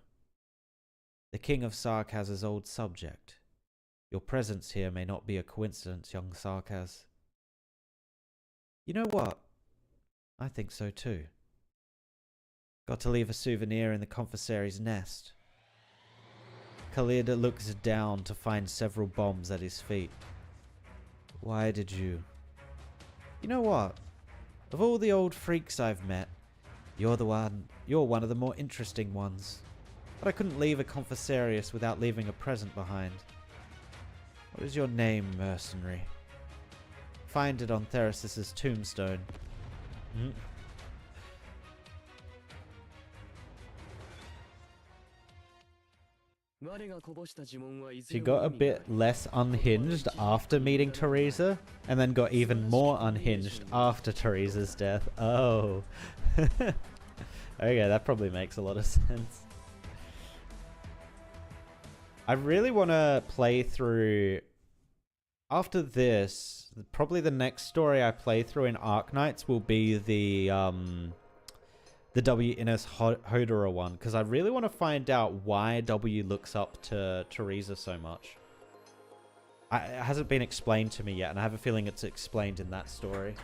The King of Sarkaz's old subject. Your presence here may not be a coincidence, young Sarkaz. You know what? I think so too. Got to leave a souvenir in the confessary's nest. Khalid looks down to find several bombs at his feet. Why did you? You know what? Of all the old freaks I've met, you're one of the more interesting ones. But I couldn't leave a confessarius without leaving a present behind. What is your name, mercenary? Find it on Theresis' tombstone. She got a bit less unhinged after meeting Teresa, and then got even more unhinged after Teresa's death. Oh. Okay, that probably makes a lot of sense. I really want to play through... After this, probably the next story I play through in Arknights will be the W. Innes Hodera one, because I really want to find out why W looks up to Teresa so much. It hasn't been explained to me yet, and I have a feeling it's explained in that story.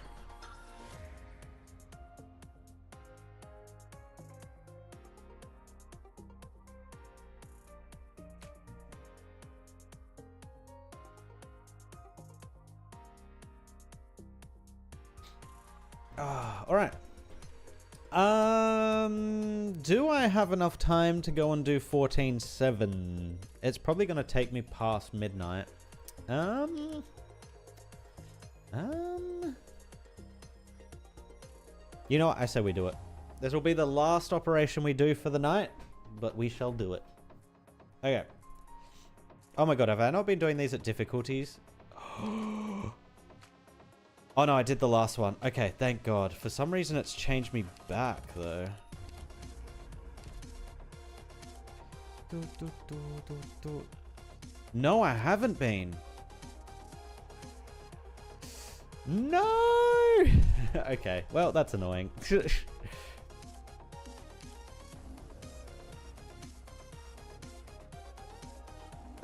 Alright. Do I have enough time to go and do 14-7? It's probably going to take me past midnight. You know what? I say we do it. This will be the last operation we do for the night, but we shall do it. Okay. Oh my god, have I not been doing these at difficulties? Oh no, I did the last one. Okay, thank god. For some reason it's changed me back though. No, I haven't been. No! Okay, well, that's annoying.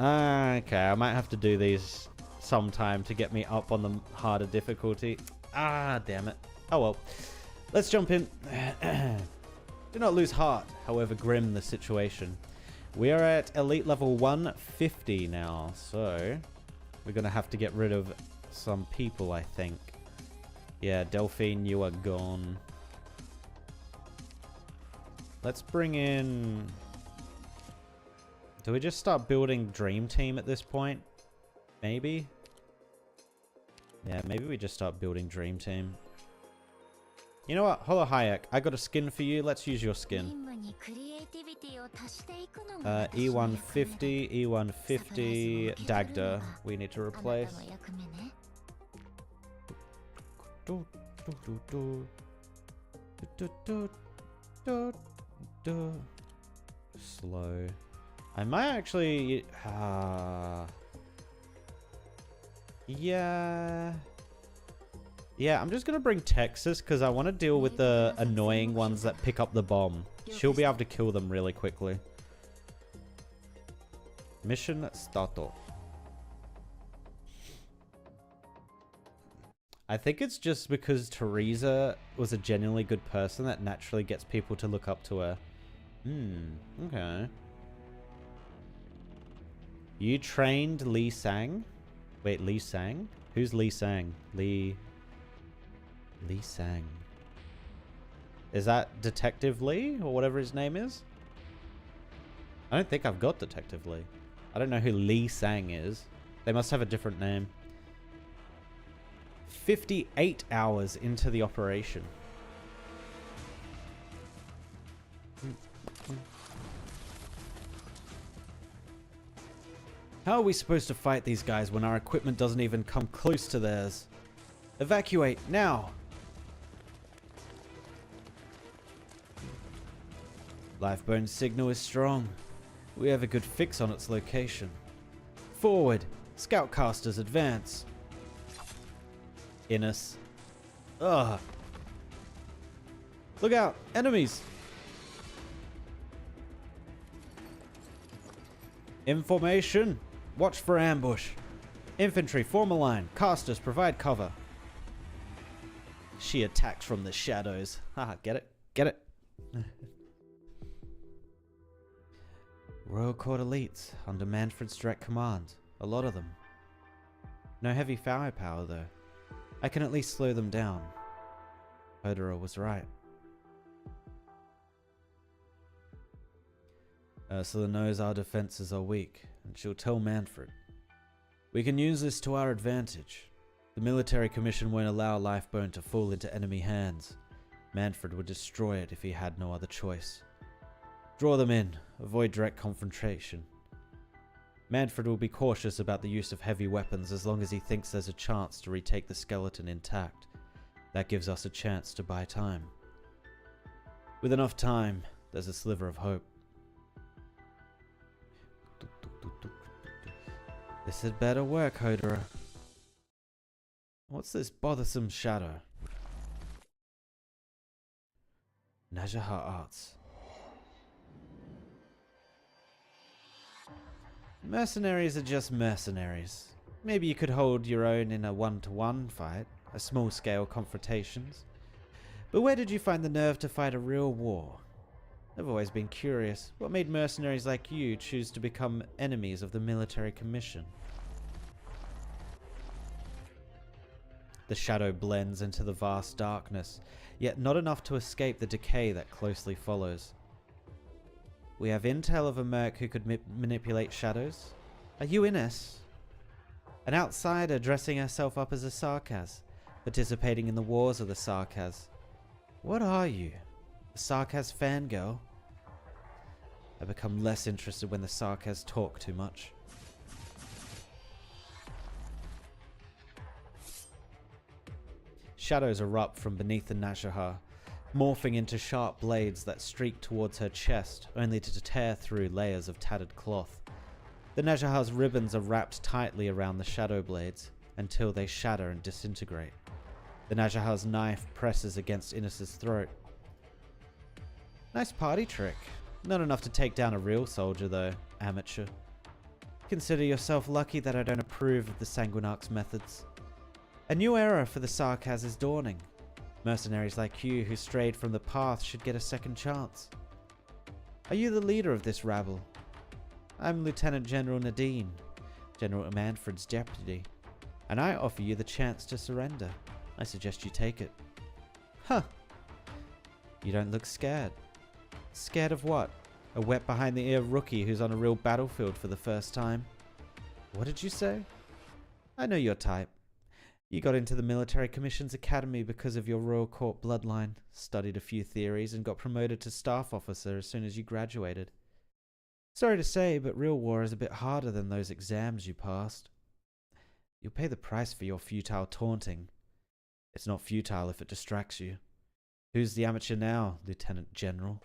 Okay, I might have to do these sometime to get me up on the harder difficulty. Ah, damn it. Oh well. Let's jump in. Do not lose heart, however grim the situation. We are at elite level 150 now, so we're going to have to get rid of some people, I think. Yeah, Delphine, you are gone. Let's bring in... Do we just start building Dream Team at this point? Maybe? Yeah, maybe we just start building Dream Team. You know what? Holo Hayek, I got a skin for you. Let's use your skin. E150, E150, Dagda. We need to replace. Slow. I might actually... Yeah... Yeah, I'm just going to bring Texas because I want to deal with the annoying ones that pick up the bomb. She'll be able to kill them really quickly. Mission starto. I think it's just because Teresa was a genuinely good person that naturally gets people to look up to her. Okay. You trained Lee Sang? Wait, Lee Sang? Who's Lee Sang? Lee Sang. Is that Detective Lee or whatever his name is? I don't think I've got Detective Lee. I don't know who Lee Sang is. They must have a different name. 58 hours into the operation. How are we supposed to fight these guys when our equipment doesn't even come close to theirs? Evacuate, now! Lifebone's signal is strong. We have a good fix on its location. Forward! Scoutcasters, advance! Innes. Ugh! Look out! Enemies! In formation! Watch for ambush. Infantry, form a line. Casters, provide cover. She attacks from the shadows. Haha, get it? Get it? Royal Court elites, under Manfred's direct command. A lot of them. No heavy firepower, though. I can at least slow them down. Hodora was right. Ursula knows our defenses are weak, and she'll tell Manfred. We can use this to our advantage. The military commission won't allow Lifebone to fall into enemy hands. Manfred would destroy it if he had no other choice. Draw them in. Avoid direct confrontation. Manfred will be cautious about the use of heavy weapons as long as he thinks there's a chance to retake the skeleton intact. That gives us a chance to buy time. With enough time, there's a sliver of hope. This had better work, Hodora. What's this bothersome shadow? Najaha Arts. Mercenaries are just mercenaries. Maybe you could hold your own in a one-to-one fight, a small-scale confrontations. But where did you find the nerve to fight a real war? I've always been curious. What made mercenaries like you choose to become enemies of the military commission? The shadow blends into the vast darkness, yet not enough to escape the decay that closely follows. We have intel of a merc who could manipulate shadows. Are you Innes? An outsider dressing herself up as a Sarkaz, participating in the wars of the Sarkaz. What are you? A Sarkaz fangirl? I become less interested when the Sarkaz talk too much. Shadows erupt from beneath the Najahar, morphing into sharp blades that streak towards her chest, only to tear through layers of tattered cloth. The Najahar's ribbons are wrapped tightly around the shadow blades until they shatter and disintegrate. The Najahar's knife presses against Innes's throat. Nice party trick. Not enough to take down a real soldier, though, amateur. Consider yourself lucky that I don't approve of the Sanguinarch's methods. A new era for the Sarkaz is dawning. Mercenaries like you who strayed from the path should get a second chance. Are you the leader of this rabble? I'm Lieutenant General Nadine, General Manfred's deputy, and I offer you the chance to surrender. I suggest you take it. Huh. You don't look scared. Scared of what? A wet behind the ear rookie who's on a real battlefield for the first time? What did you say? I know your type. You got into the Military Commission's Academy because of your Royal Court bloodline, studied a few theories, and got promoted to staff officer as soon as you graduated. Sorry to say, but real war is a bit harder than those exams you passed. You'll pay the price for your futile taunting. It's not futile if it distracts you. Who's the amateur now, Lieutenant General?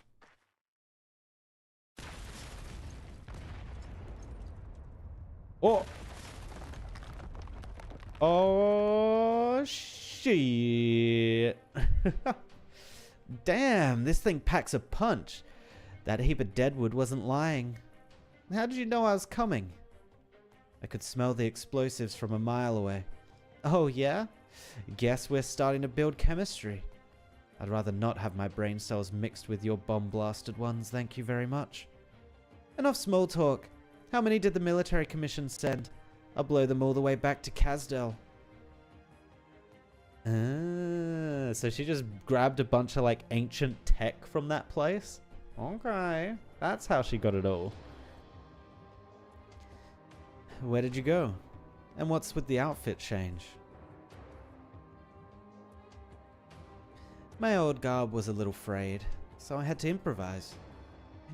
Oh! Oh, shit. Damn, this thing packs a punch. That heap of deadwood wasn't lying. How did you know I was coming? I could smell the explosives from a mile away. Oh, yeah? Guess we're starting to build chemistry. I'd rather not have my brain cells mixed with your bomb-blasted ones, thank you very much. Enough small talk. How many did the Military Commission send? I'll blow them all the way back to Kazdel. So she just grabbed a bunch of, like, ancient tech from that place? Okay. That's how she got it all. Where did you go? And what's with the outfit change? My old garb was a little frayed, so I had to improvise.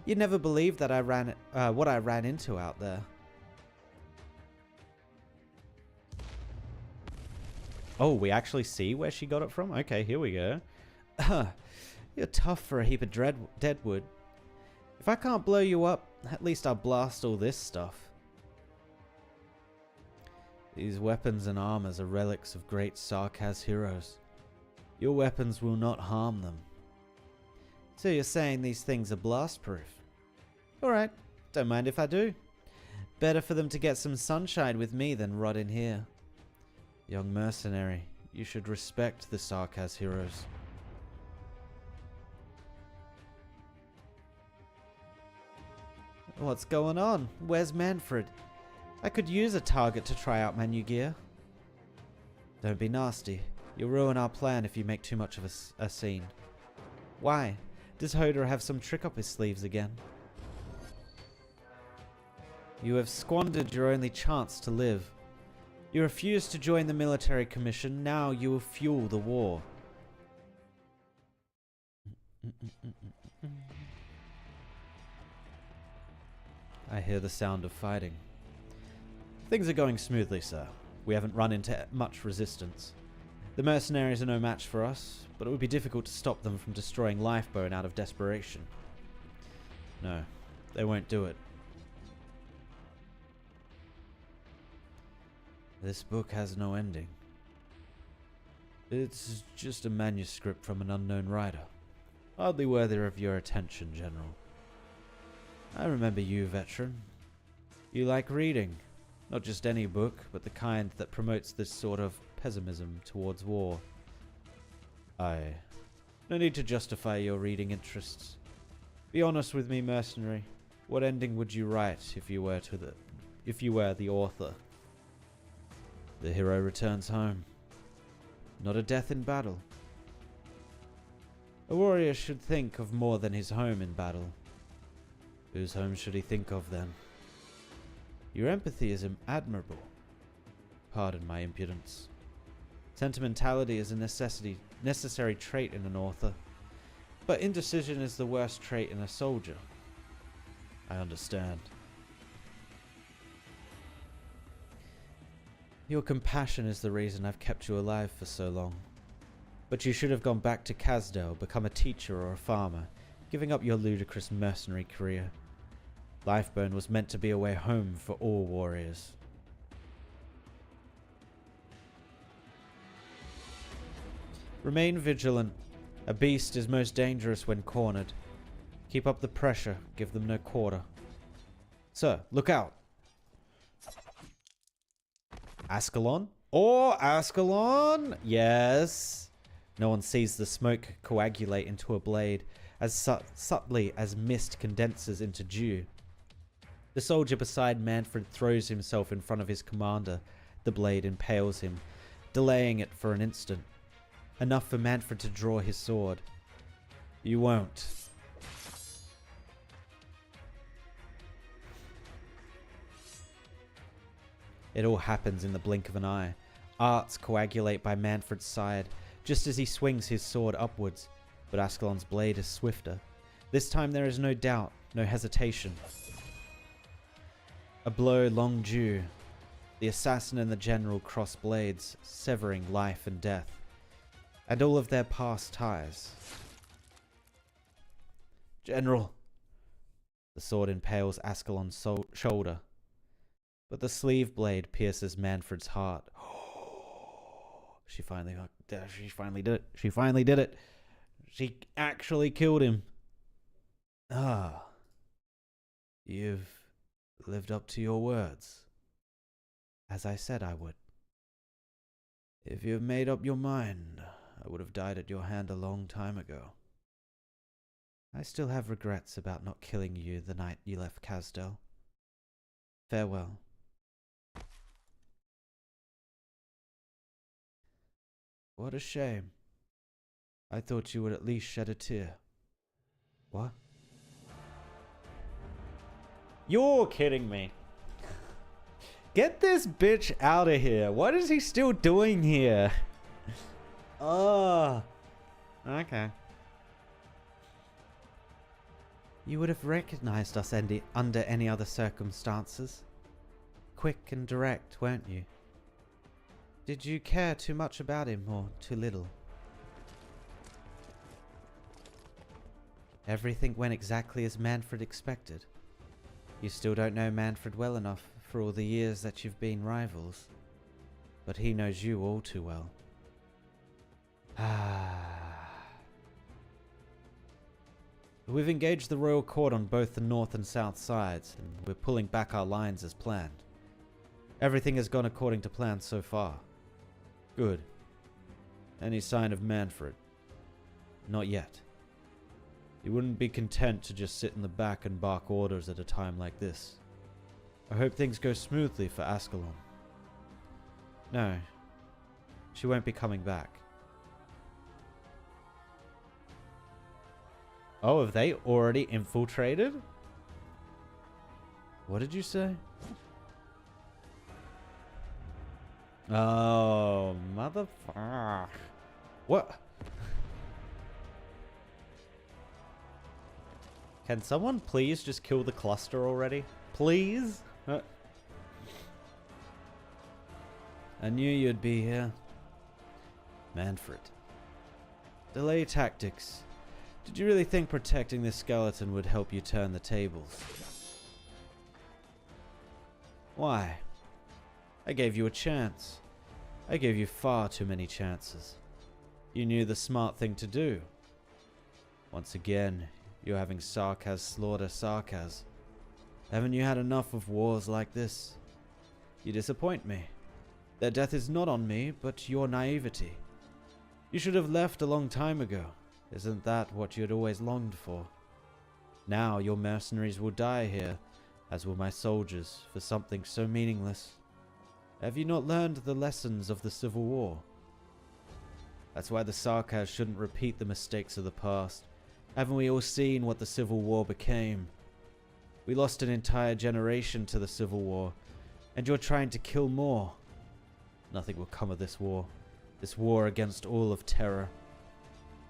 You'd never believe that what I ran into out there. Oh, we actually see where she got it from? Okay, here we go. You're tough for a heap of deadwood. If I can't blow you up, at least I'll blast all this stuff. These weapons and armors are relics of great Sarkaz heroes. Your weapons will not harm them. So you're saying these things are blast-proof? Alright, don't mind if I do. Better for them to get some sunshine with me than rot in here. Young mercenary, you should respect the Sarkaz heroes. What's going on? Where's Manfred? I could use a target to try out my new gear. Don't be nasty. You'll ruin our plan if you make too much of a scene. Why? Does Hodor have some trick up his sleeves again? You have squandered your only chance to live. You refused to join the Military Commission, now you will fuel the war. I hear the sound of fighting. Things are going smoothly, sir. We haven't run into much resistance. The mercenaries are no match for us, but it would be difficult to stop them from destroying Lifebone out of desperation. No, they won't do it. This book has no ending. It's just a manuscript from an unknown writer. Hardly worthy of your attention, General. I remember you, veteran. You like reading. Not just any book, but the kind that promotes this sort of pessimism towards war. Aye. No need to justify your reading interests. Be honest with me, mercenary. What ending would you write if you were the author? The hero returns home. Not a death in battle. A warrior should think of more than his home in battle. Whose home should he think of then? Your empathy is admirable. Pardon my impudence. Sentimentality is a necessary trait in an author, but indecision is the worst trait in a soldier. I understand. Your compassion is the reason I've kept you alive for so long. But you should have gone back to Kasdel, become a teacher or a farmer, giving up your ludicrous mercenary career. Lifeburn was meant to be a way home for all warriors. Remain vigilant. A beast is most dangerous when cornered. Keep up the pressure, give them no quarter. Sir, look out! Ascalon? Or Ascalon? Yes! No one sees the smoke coagulate into a blade as subtly as mist condenses into dew. The soldier beside Manfred throws himself in front of his commander. The blade impales him, delaying it for an instant. Enough for Manfred to draw his sword. You won't. It all happens in the blink of an eye. Arts coagulate by Manfred's side, just as he swings his sword upwards. But Ascalon's blade is swifter. This time there is no doubt, no hesitation. A blow long due. The assassin and the general cross blades, severing life and death, and all of their past ties. General! The sword impales Ascalon's shoulder, but the sleeve blade pierces Manfred's heart. She finally did it. She finally did it. She actually killed him. Ah. You've lived up to your words. As I said I would. If you have made up your mind, I would have died at your hand a long time ago. I still have regrets about not killing you the night you left Kasdel. Farewell. What a shame. I thought you would at least shed a tear. What? You're kidding me. Get this bitch out of here. What is he still doing here? Oh. Okay. You would have recognized us under any other circumstances. Quick and direct, weren't you? Did you care too much about him or too little? Everything went exactly as Manfred expected. You still don't know Manfred well enough for all the years that you've been rivals. But he knows you all too well. We've engaged the royal court on both the north and south sides, and we're pulling back our lines as planned. Everything has gone according to plan so far. Good. Any sign of Manfred? Not yet. He wouldn't be content to just sit in the back and bark orders at a time like this. I hope things go smoothly for Ascalon. No. She won't be coming back. Oh, have they already infiltrated? What did you say? Oh, motherfucker. What? Can someone please just kill the cluster already? Please? I knew you'd be here. Manfred. Delay tactics. Did you really think protecting this skeleton would help you turn the tables? Why? I gave you a chance. I gave you far too many chances. You knew the smart thing to do. Once again, you're having Sarkaz slaughter Sarkaz. Haven't you had enough of wars like this? You disappoint me. Their death is not on me, but your naivety. You should have left a long time ago. Isn't that what you had always longed for? Now your mercenaries will die here, as will my soldiers, for something so meaningless. Have you not learned the lessons of the Civil War? That's why the Sarkaz shouldn't repeat the mistakes of the past. Haven't we all seen what the Civil War became? We lost an entire generation to the Civil War, and you're trying to kill more. Nothing will come of this war against all of terror.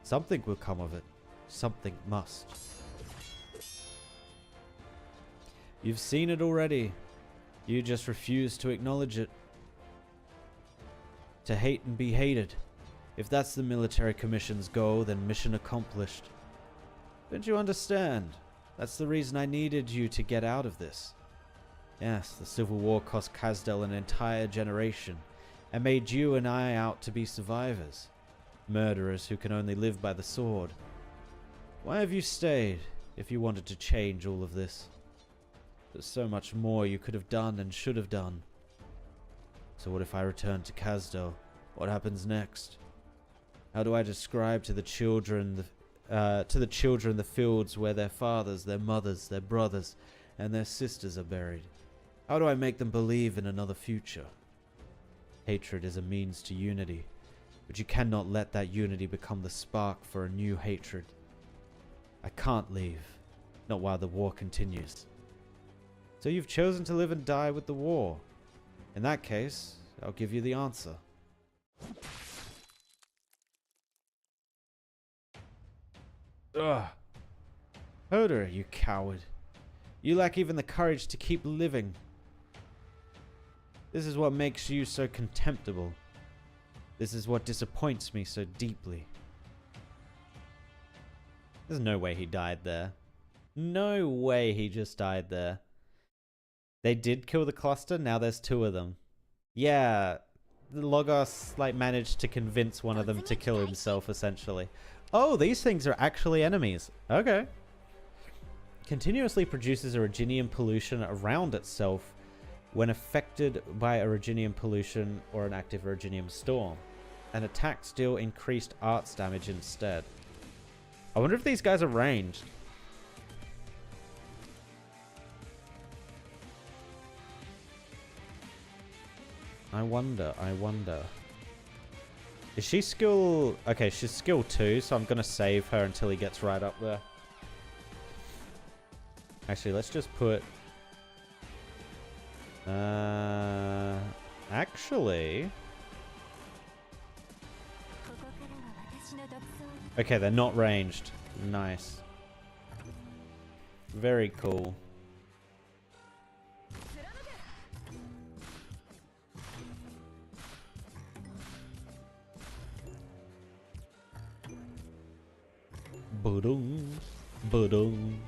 Something will come of it. Something must. You've seen it already. You just refuse to acknowledge it. To hate and be hated. If that's the military commission's goal, then mission accomplished. Don't you understand? That's the reason I needed you to get out of this. Yes, the Civil War cost Wis'Adel an entire generation, and made you and I out to be survivors. Murderers who can only live by the sword. Why have you stayed, if you wanted to change all of this? There's so much more you could have done and should have done. So what if I return to Wis'Adel? What happens next? How do I describe to the children the fields where their fathers, their mothers, their brothers, and their sisters are buried? How do I make them believe in another future? Hatred is a means to unity, but you cannot let that unity become the spark for a new hatred. I can't leave, not while the war continues. So you've chosen to live and die with the war. In that case, I'll give you the answer. Ugh. Hodor, you coward. You lack even the courage to keep living. This is what makes you so contemptible. This is what disappoints me so deeply. There's no way he died there. No way he just died there. They did kill the cluster, now there's 2 of them. Yeah, the Logos managed to convince one of them to kill himself, essentially. Oh, these things are actually enemies. Okay. Continuously produces Originium pollution around itself when affected by Originium pollution or an active Originium storm. And attacks deal increased arts damage instead. I wonder if these guys are ranged. I wonder. Is she skill... Okay, she's skill 2, so I'm going to save her until he gets right up there. Actually, let's just put... Actually... Okay, they're not ranged. Nice. Very cool. Ba-dum, ba-dum.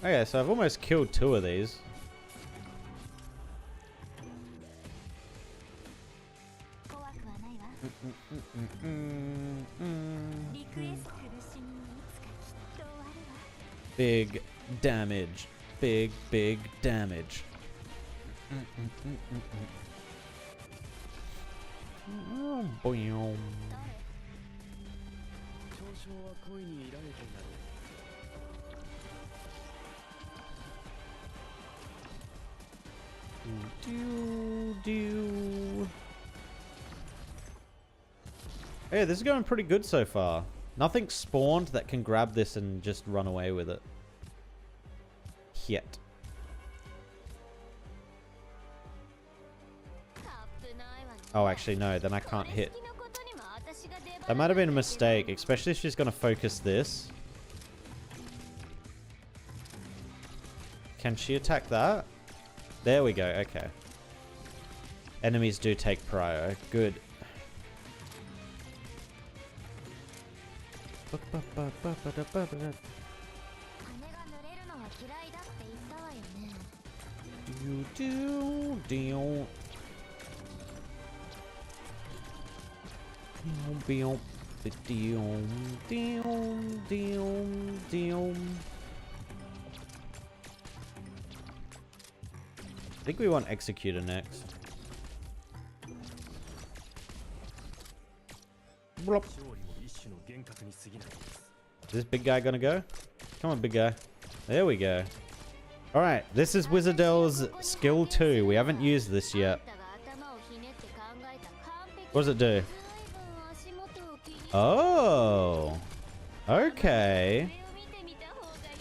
Okay, so I've almost killed 2 of these. Big damage. Big damage. Boom. Hey, this is going pretty good so far. Nothing spawned that can grab this and just run away with it. Yet. Oh, actually, no. Then I can't hit. That might have been a mistake, especially if she's going to focus this. Can she attack that? There we go. Okay. Enemies do take prio. Good. I think we want Executor next. Blop. Is this big guy gonna go? Come on, big guy. There we go. Alright, this is Wis'Adel's skill 2. We haven't used this yet. What does it do? Oh. Okay.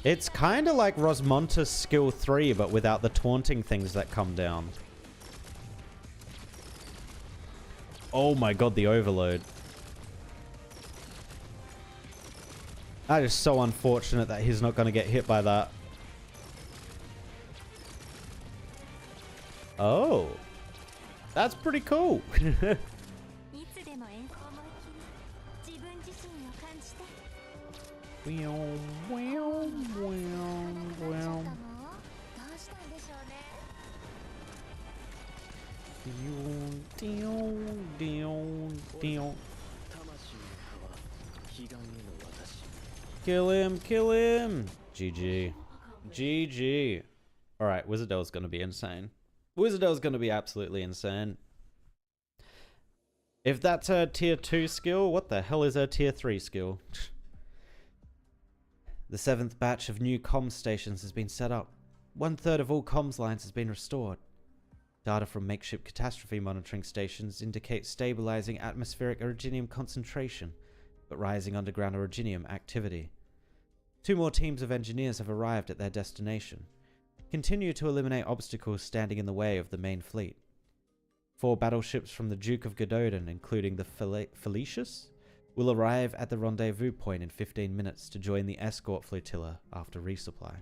It's kind of like Rosmonta's skill 3, but without the taunting things that come down. Oh my god, the overload. That is so unfortunate that he's not going to get hit by that. Oh. That's pretty cool. Kill him, kill him. GG. GG. Alright, Wis'Adel's gonna be insane. Wis'Adel's gonna be absolutely insane. If that's her tier 2 skill, what the hell is her tier 3 skill? The 7th batch of new comms stations has been set up. 1/3 of all comms lines has been restored. Data from makeshift catastrophe monitoring stations indicate stabilizing atmospheric originium concentration, but rising underground originium activity. 2 more teams of engineers have arrived at their destination. Continue to eliminate obstacles standing in the way of the main fleet. 4 battleships from the Duke of Gododin, including the Felicius, will arrive at the rendezvous point in 15 minutes to join the escort flotilla after resupply.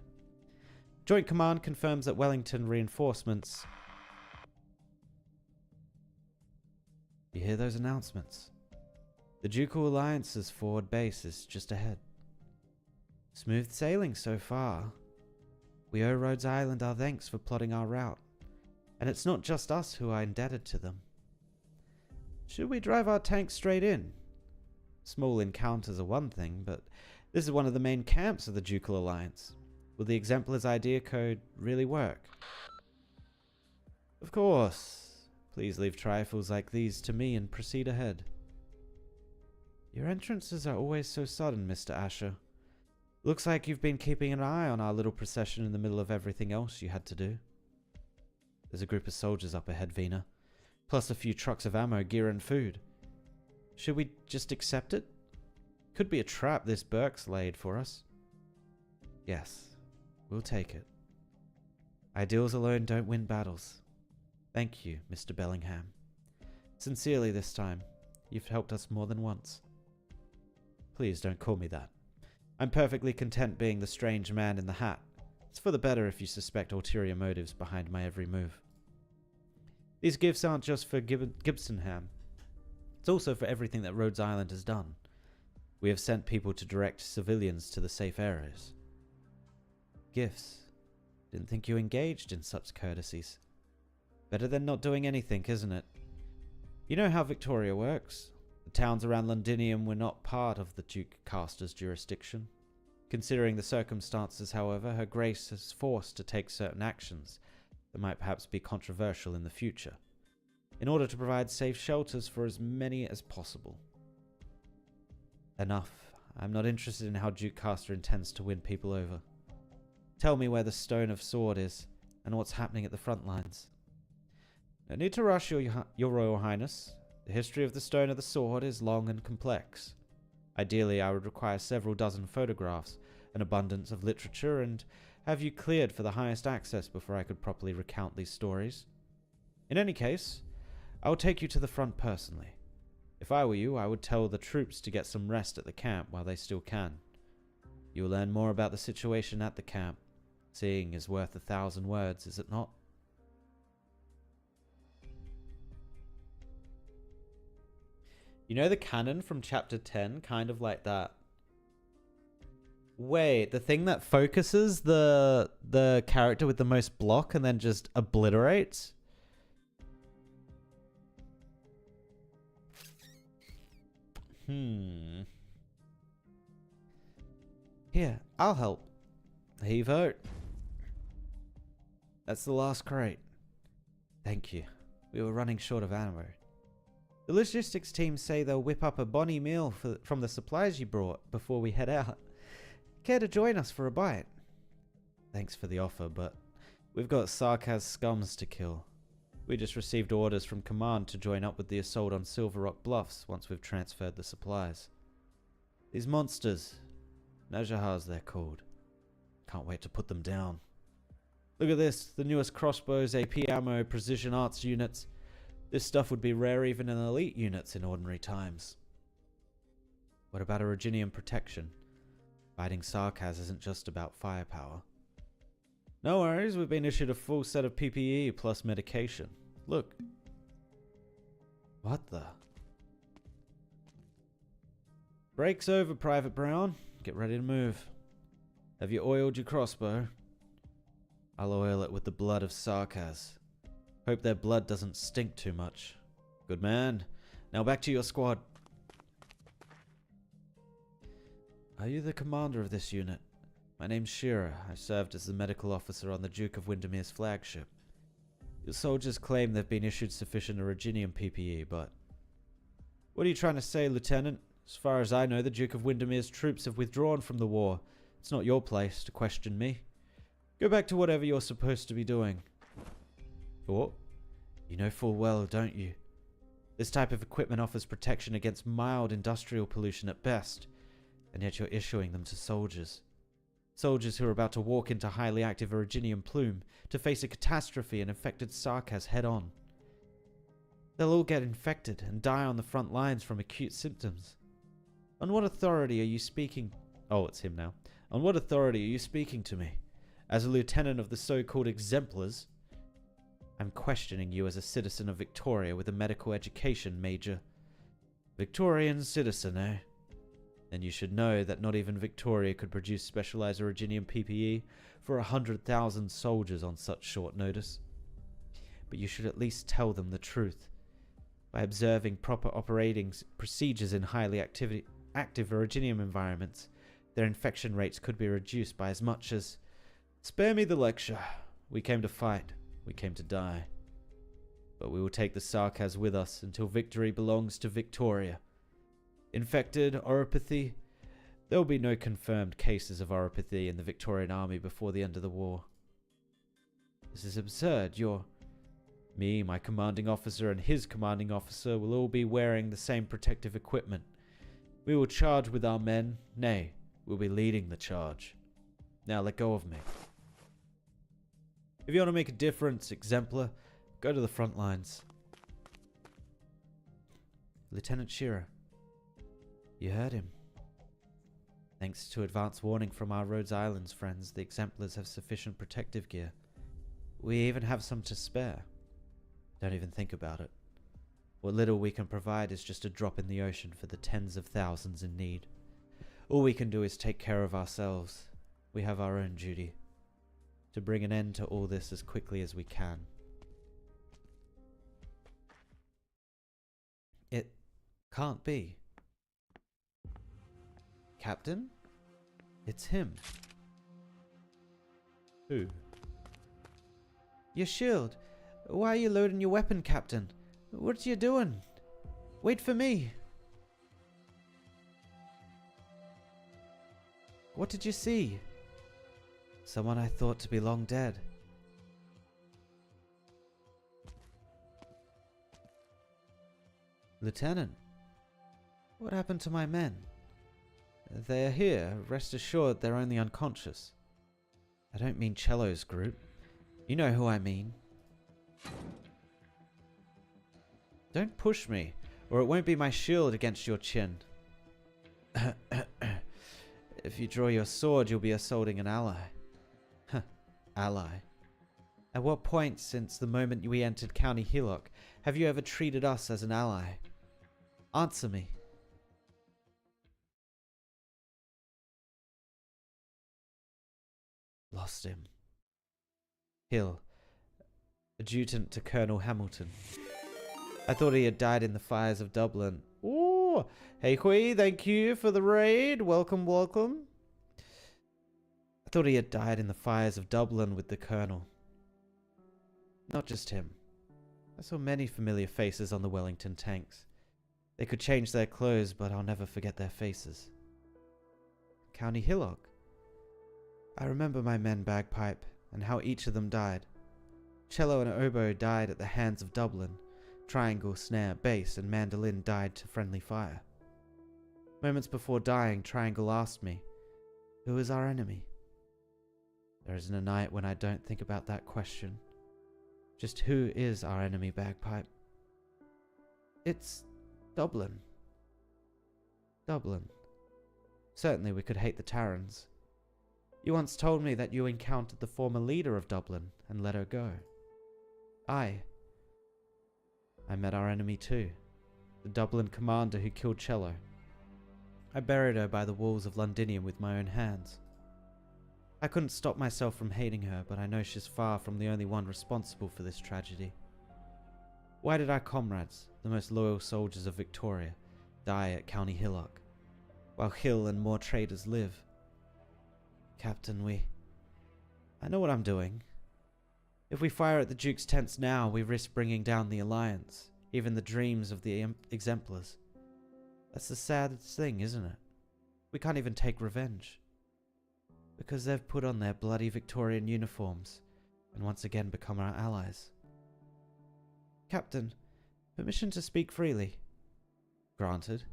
Joint Command confirms that Wellington reinforcements... You hear those announcements? The Ducal Alliance's forward base is just ahead. Smooth sailing so far. We owe Rhodes Island our thanks for plotting our route. And it's not just us who are indebted to them. Should we drive our tanks straight in? Small encounters are one thing, but this is one of the main camps of the Ducal Alliance. Will the Exemplar's idea code really work? Of course. Please leave trifles like these to me and proceed ahead. Your entrances are always so sudden, Mr. Asher. Looks like you've been keeping an eye on our little procession in the middle of everything else you had to do. There's a group of soldiers up ahead, Vina. Plus a few trucks of ammo, gear and food. Should we just accept it? Could be a trap this Burke's laid for us. Yes, we'll take it. Ideals alone don't win battles. Thank you, Mr. Bellingham. Sincerely this time. You've helped us more than once. Please don't call me that. I'm perfectly content being the strange man in the hat. It's for the better if you suspect ulterior motives behind my every move. These gifts aren't just for Gibsonham. It's also for everything that Rhodes Island has done. We have sent people to direct civilians to the safe areas. Gifts. Didn't think you engaged in such courtesies. Better than not doing anything, isn't it? You know how Victoria works. The towns around Londinium were not part of the Duke Caster's jurisdiction. Considering the circumstances, however, Her Grace is forced to take certain actions that might perhaps be controversial in the future, in order to provide safe shelters for as many as possible. Enough. I'm not interested in how Duke Caster intends to win people over. Tell me where the Stone of Sword is, and what's happening at the front lines. No need to rush, your Royal Highness. The history of the Stone of the Sword is long and complex. Ideally, I would require several dozen photographs, an abundance of literature, and have you cleared for the highest access before I could properly recount these stories. In any case, I will take you to the front personally. If I were you, I would tell the troops to get some rest at the camp while they still can. You will learn more about the situation at the camp. Seeing is worth 1,000 words, is it not? You know the cannon from chapter 10? Kind of like that. Wait, the thing that focuses the character with the most block and then just obliterates? Here, I'll help. Heave out. That's the last crate. Thank you. We were running short of ammo. The logistics team say they'll whip up a bonny meal from the supplies you brought before we head out. Care to join us for a bite? Thanks for the offer, but we've got Sarkaz scums to kill. We just received orders from command to join up with the assault on Silver Rock Bluffs once we've transferred the supplies. These monsters, Najahars they're called. Can't wait to put them down. Look at this, the newest crossbows, AP ammo, precision arts units. This stuff would be rare even in elite units in ordinary times. What about originium protection? Fighting Sarkaz isn't just about firepower. No worries, we've been issued a full set of PPE plus medication. Look. What the? Break's over, Private Brown. Get ready to move. Have you oiled your crossbow? I'll oil it with the blood of Sarkaz. Hope their blood doesn't stink too much. Good man. Now back to your squad. Are you the commander of this unit? My name's Shearer. I served as the medical officer on the Duke of Windermere's flagship. Your soldiers claim they've been issued sufficient Originium PPE, but... What are you trying to say, Lieutenant? As far as I know, the Duke of Windermere's troops have withdrawn from the war. It's not your place to question me. Go back to whatever you're supposed to be doing. What? You know full well, don't you? This type of equipment offers protection against mild industrial pollution at best, and yet you're issuing them to soldiers. Soldiers who are about to walk into highly active Originium plume to face a catastrophe and infected Sarkaz head-on. They'll all get infected and die on the front lines from acute symptoms. On what authority are you speaking... Oh, it's him now. On what authority are you speaking to me? As a lieutenant of the so-called exemplars? I'm questioning you as a citizen of Victoria with a medical education, Major. Victorian citizen, eh? Then you should know that not even Victoria could produce specialized Originium PPE for 100,000 soldiers on such short notice. But you should at least tell them the truth. By observing proper operating procedures in highly active Originium environments, their infection rates could be reduced by as much as... Spare me the lecture. We came to fight. We came to die. But we will take the Sarkaz with us until victory belongs to Victoria. Infected, oropathy. There will be no confirmed cases of oropathy in the Victorian army before the end of the war. This is absurd. Me, my commanding officer, and his commanding officer will all be wearing the same protective equipment. We will charge with our men. Nay, we'll be leading the charge. Now let go of me. If you want to make a difference, Exemplar, go to the front lines. Lieutenant Shearer. You heard him. Thanks to advance warning from our Rhodes Islands friends, the Exemplars have sufficient protective gear. We even have some to spare. Don't even think about it. What little we can provide is just a drop in the ocean for the tens of thousands in need. All we can do is take care of ourselves. We have our own duty. To bring an end to all this as quickly as we can. It can't be. Captain? It's him. Who? Your shield. Why are you loading your weapon, Captain? What are you doing? Wait for me. What did you see? Someone I thought to be long dead. Lieutenant, what happened to my men? They are here. Rest assured they're only unconscious. I don't mean Cello's group. You know who I mean. Don't push me, or it won't be my shield against your chin. If you draw your sword, you'll be assaulting an ally. Ally. At what point since the moment we entered County Hillock have you ever treated us as an ally? Answer me. Lost him. Hill, adjutant to Colonel Hamilton. I thought he had died in the fires of Dublin. Ooh, hey Hui, thank you for the raid. Welcome, welcome. I thought he had died in the fires of Dublin with the Colonel. Not just him. I saw many familiar faces on the Wellington tanks. They could change their clothes, but I'll never forget their faces. County Hillock. I remember my men Bagpipe, and how each of them died. Cello and oboe died at the hands of Dublin. Triangle, snare, bass, and mandolin died to friendly fire. Moments before dying, Triangle asked me, who is our enemy? There isn't a night when I don't think about that question. Just who is our enemy, Bagpipe? It's Dublin. Dublin. Certainly we could hate the Terrans. You once told me that you encountered the former leader of Dublin and let her go. I met our enemy too, the Dublin commander who killed Cello. I buried her by the walls of Londinium with my own hands. I couldn't stop myself from hating her, but I know she's far from the only one responsible for this tragedy. Why did our comrades, the most loyal soldiers of Victoria, die at County Hillock, while Hill and more traitors live? Captain, I know what I'm doing. If we fire at the Duke's tents now, we risk bringing down the Alliance, even the dreams of the exemplars. That's the saddest thing, isn't it? We can't even take revenge. Because they've put on their bloody Victorian uniforms and once again become our allies. Captain, permission to speak freely. Granted.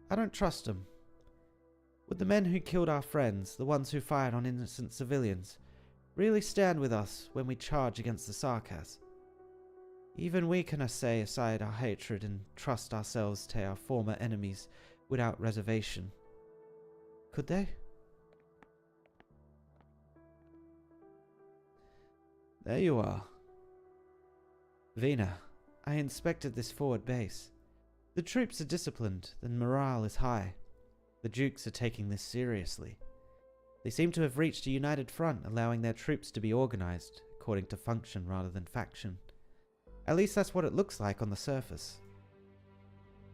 I don't trust them. Would the men who killed our friends, the ones who fired on innocent civilians, really stand with us when we charge against the Sarkas? Even we can say aside our hatred and trust ourselves to our former enemies without reservation. Could they? There you are. Vina, I inspected this forward base. The troops are disciplined, the morale is high. The Dukes are taking this seriously. They seem to have reached a united front, allowing their troops to be organized, according to function rather than faction. At least that's what it looks like on the surface.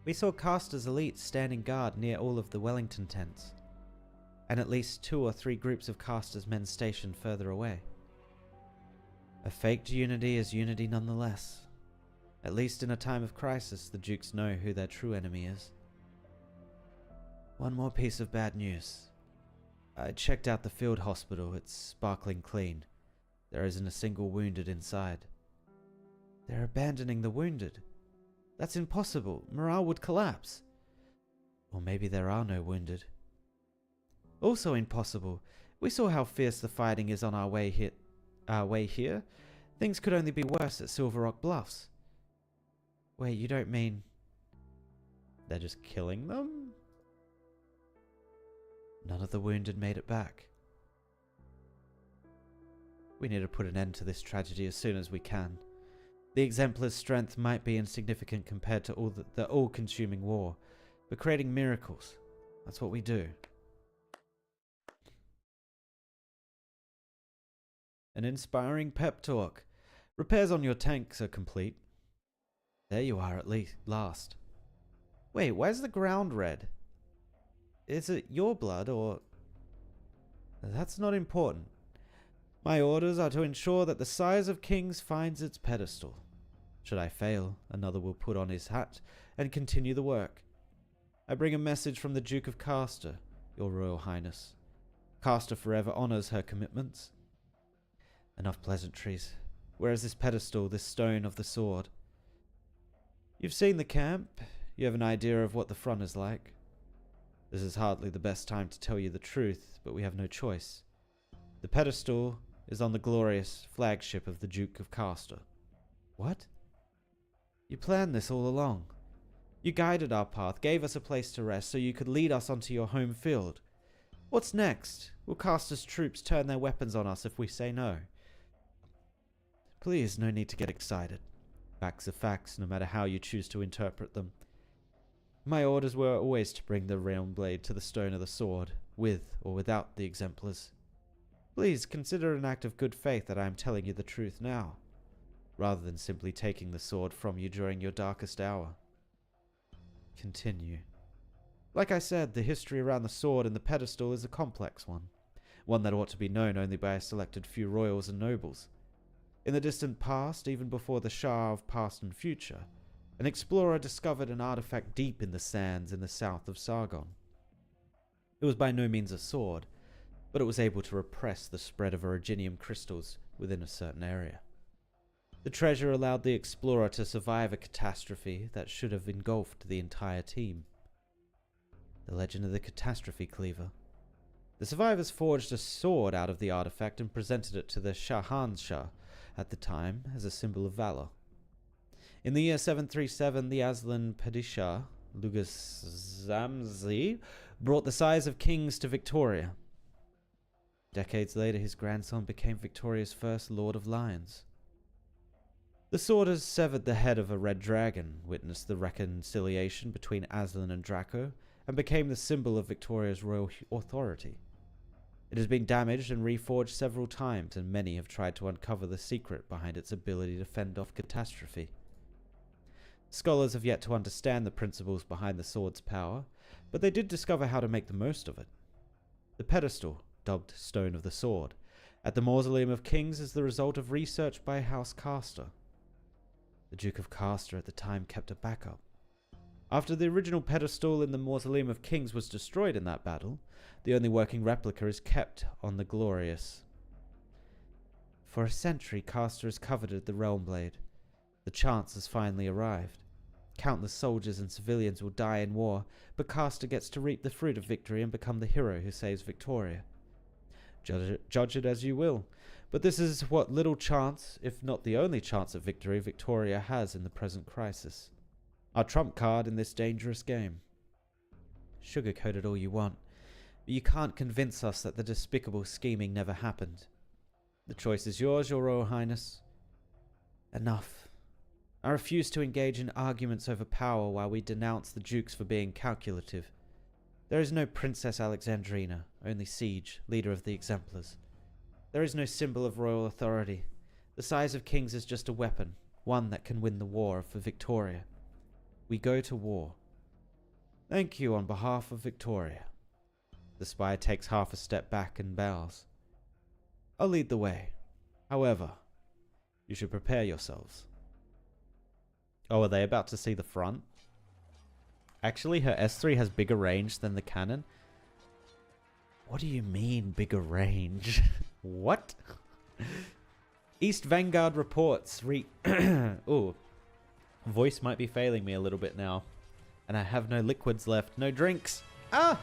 We saw Caster's elite standing guard near all of the Wellington tents, and at least 2 or 3 groups of Caster's men stationed further away. A faked unity is unity nonetheless. At least in a time of crisis, the Dukes know who their true enemy is. One more piece of bad news. I checked out the field hospital. It's sparkling clean. There isn't a single wounded inside. They're abandoning the wounded. That's impossible. Morale would collapse. Or maybe there are no wounded. Also impossible. We saw how fierce the fighting is on our way here. Things could only be worse at Silver Rock Bluffs. Wait, you don't mean they're just killing them? None of the wounded made it back. We need to put an end to this tragedy as soon as we can. The Exemplar's strength might be insignificant compared to the all-consuming war, but creating miracles, that's what we do. An inspiring pep talk. Repairs on your tanks are complete. There you are at last. Wait, why is the ground red? Is it your blood or... That's not important. My orders are to ensure that the size of kings finds its pedestal. Should I fail, another will put on his hat and continue the work. I bring a message from the Duke of Caster, Your Royal Highness. Caster forever honors her commitments. Enough pleasantries. Where is this pedestal, this stone of the sword? You've seen the camp. You have an idea of what the front is like. This is hardly the best time to tell you the truth, but we have no choice. The pedestal is on the glorious flagship of the Duke of Caster. What? You planned this all along. You guided our path, gave us a place to rest so you could lead us onto your home field. What's next? Will Caster's troops turn their weapons on us if we say no? Please, no need to get excited. Facts are facts, no matter how you choose to interpret them. My orders were always to bring the realm blade to the stone of the sword, with or without the exemplars. Please consider it an act of good faith that I am telling you the truth now, rather than simply taking the sword from you during your darkest hour. Continue. Like I said, the history around the sword and the pedestal is a complex one that ought to be known only by a selected few royals and nobles. In the distant past, even before the Shah of past and future, an explorer discovered an artifact deep in the sands in the south of Sargon. It was by no means a sword, but it was able to repress the spread of originium crystals within a certain area. The treasure allowed the explorer to survive a catastrophe that should have engulfed the entire team. The legend of the catastrophe cleaver. The survivors forged a sword out of the artifact and presented it to the Shahanshah at the time as a symbol of valor. In the year 737, the Aslan Padishah Lugos brought the size of kings to Victoria. Decades later, his grandson became Victoria's first Lord of Lions. The sword has severed the head of a red dragon, witnessed the reconciliation between Aslan and Draco, and became the symbol of Victoria's royal authority. It has been damaged and reforged several times, and many have tried to uncover the secret behind its ability to fend off catastrophe. Scholars have yet to understand the principles behind the sword's power, but they did discover how to make the most of it. The pedestal, dubbed Stone of the Sword, at the Mausoleum of Kings is the result of research by House Castor. The Duke of Castor at the time kept a backup. After the original pedestal in the Mausoleum of Kings was destroyed in that battle, the only working replica is kept on the Glorious. For a century, Castor has coveted the Realm Blade. The chance has finally arrived. Countless soldiers and civilians will die in war, but Castor gets to reap the fruit of victory and become the hero who saves Victoria. Judge it as you will, but this is what little chance, if not the only chance of victory, Victoria has in the present crisis. Our trump card in this dangerous game. Sugarcoat it all you want, but you can't convince us that the despicable scheming never happened. The choice is yours, Your Royal Highness. Enough. I refuse to engage in arguments over power while we denounce the dukes for being calculative. There is no Princess Alexandrina, only Siege, leader of the Exemplars. There is no symbol of royal authority. The size of kings is just a weapon, one that can win the war for Victoria. We go to war. Thank you on behalf of Victoria. The spy takes half a step back and bows. I'll lead the way. However, you should prepare yourselves. Oh, are they about to see the front? Actually, her S3 has bigger range than the cannon. What do you mean, bigger range? What? East Vanguard reports Ooh. Voice might be failing me a little bit now. And I have no liquids left. No drinks. Ah!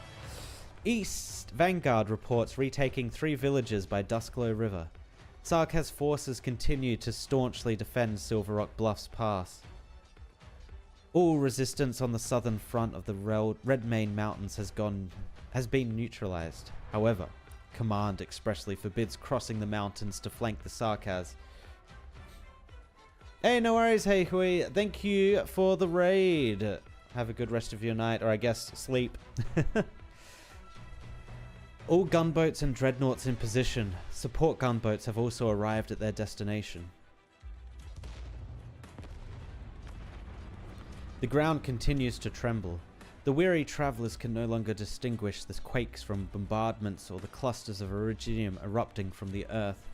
East Vanguard reports retaking 3 villages by Duskglow River. Sarkaz's forces continue to staunchly defend Silver Rock Bluffs Pass. All resistance on the southern front of the Redmane Mountains has been neutralized. However, command expressly forbids crossing the mountains to flank the Sarkaz. Hey, no worries, hey Hui. Thank you for the raid. Have a good rest of your night, or I guess sleep. All gunboats and dreadnoughts in position. Support gunboats have also arrived at their destination. The ground continues to tremble. The weary travelers can no longer distinguish the quakes from bombardments or the clusters of originium erupting from the earth.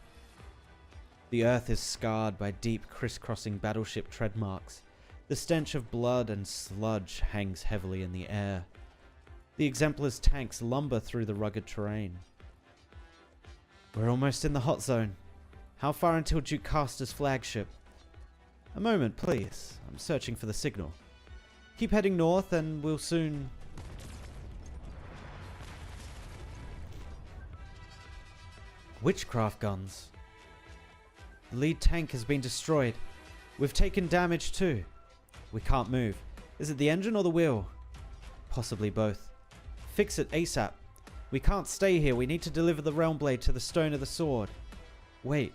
The earth is scarred by deep crisscrossing battleship tread marks. The stench of blood and sludge hangs heavily in the air. The Exemplar's tanks lumber through the rugged terrain. We're almost in the hot zone. How far until Duke Castor's flagship? A moment, please. I'm searching for the signal. Keep heading north and we'll soon... Witchcraft guns. The lead tank has been destroyed. We've taken damage too. We can't move. Is it the engine or the wheel? Possibly both. Fix it ASAP. We can't stay here. We need to deliver the Realm Blade to the Stone of the Sword. Wait,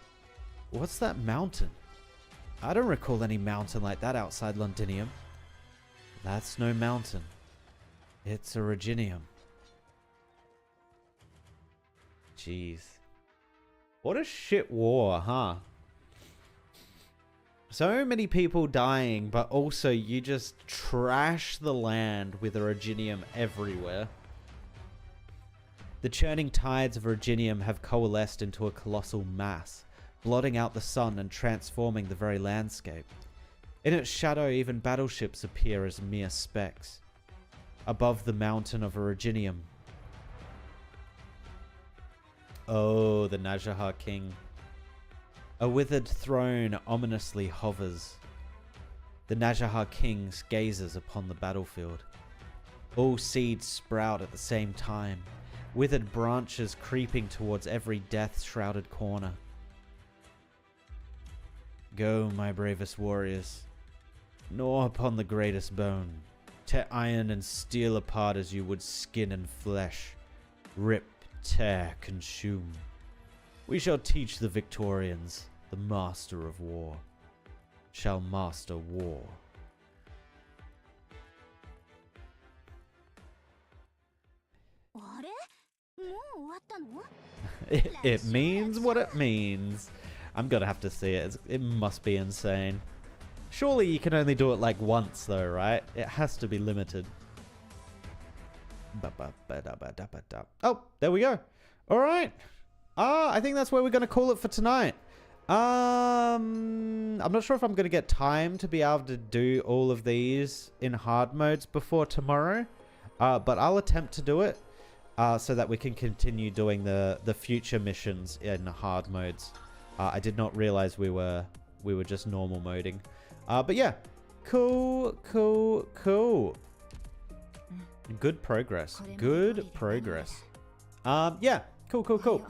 what's that mountain? I don't recall any mountain like that outside Londinium. That's no mountain. It's a Reginium. Jeez. What a shit war, huh? So many people dying, but also you just trash the land with a Reginium everywhere. The churning tides of Reginium have coalesced into a colossal mass, blotting out the sun and transforming the very landscape. In its shadow, even battleships appear as mere specks. Above the mountain of Reginium. Oh, the Najahar King. A withered throne ominously hovers. The Najahar King gazes upon the battlefield. All seeds sprout at the same time, withered branches creeping towards every death-shrouded corner. Go, my bravest warriors, gnaw upon the greatest bone, Tear iron and steel apart as you would skin and flesh. Rip, tear, consume. We shall teach the Victorians, the master of war, shall master war. It means what it means. I'm gonna have to see it. It must be insane. Surely you can only do it like once though, right? It has to be limited. Oh, there we go. All right. I think that's where we're gonna call it for tonight. I'm not sure if I'm gonna get time to be able to do all of these in hard modes before tomorrow, but I'll attempt to do it. So that we can continue doing the future missions in hard modes. I did not realize we were just normal moding. But yeah, cool. Good progress. Good progress. Yeah, cool.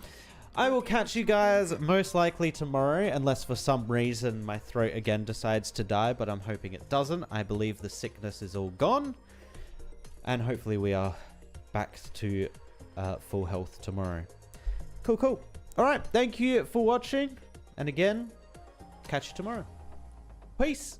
I will catch you guys most likely tomorrow, unless for some reason my throat again decides to die, but I'm hoping it doesn't. I believe the sickness is all gone, and hopefully we are back to full health tomorrow. Cool. All right, thank you for watching, and again, catch you tomorrow. Peace.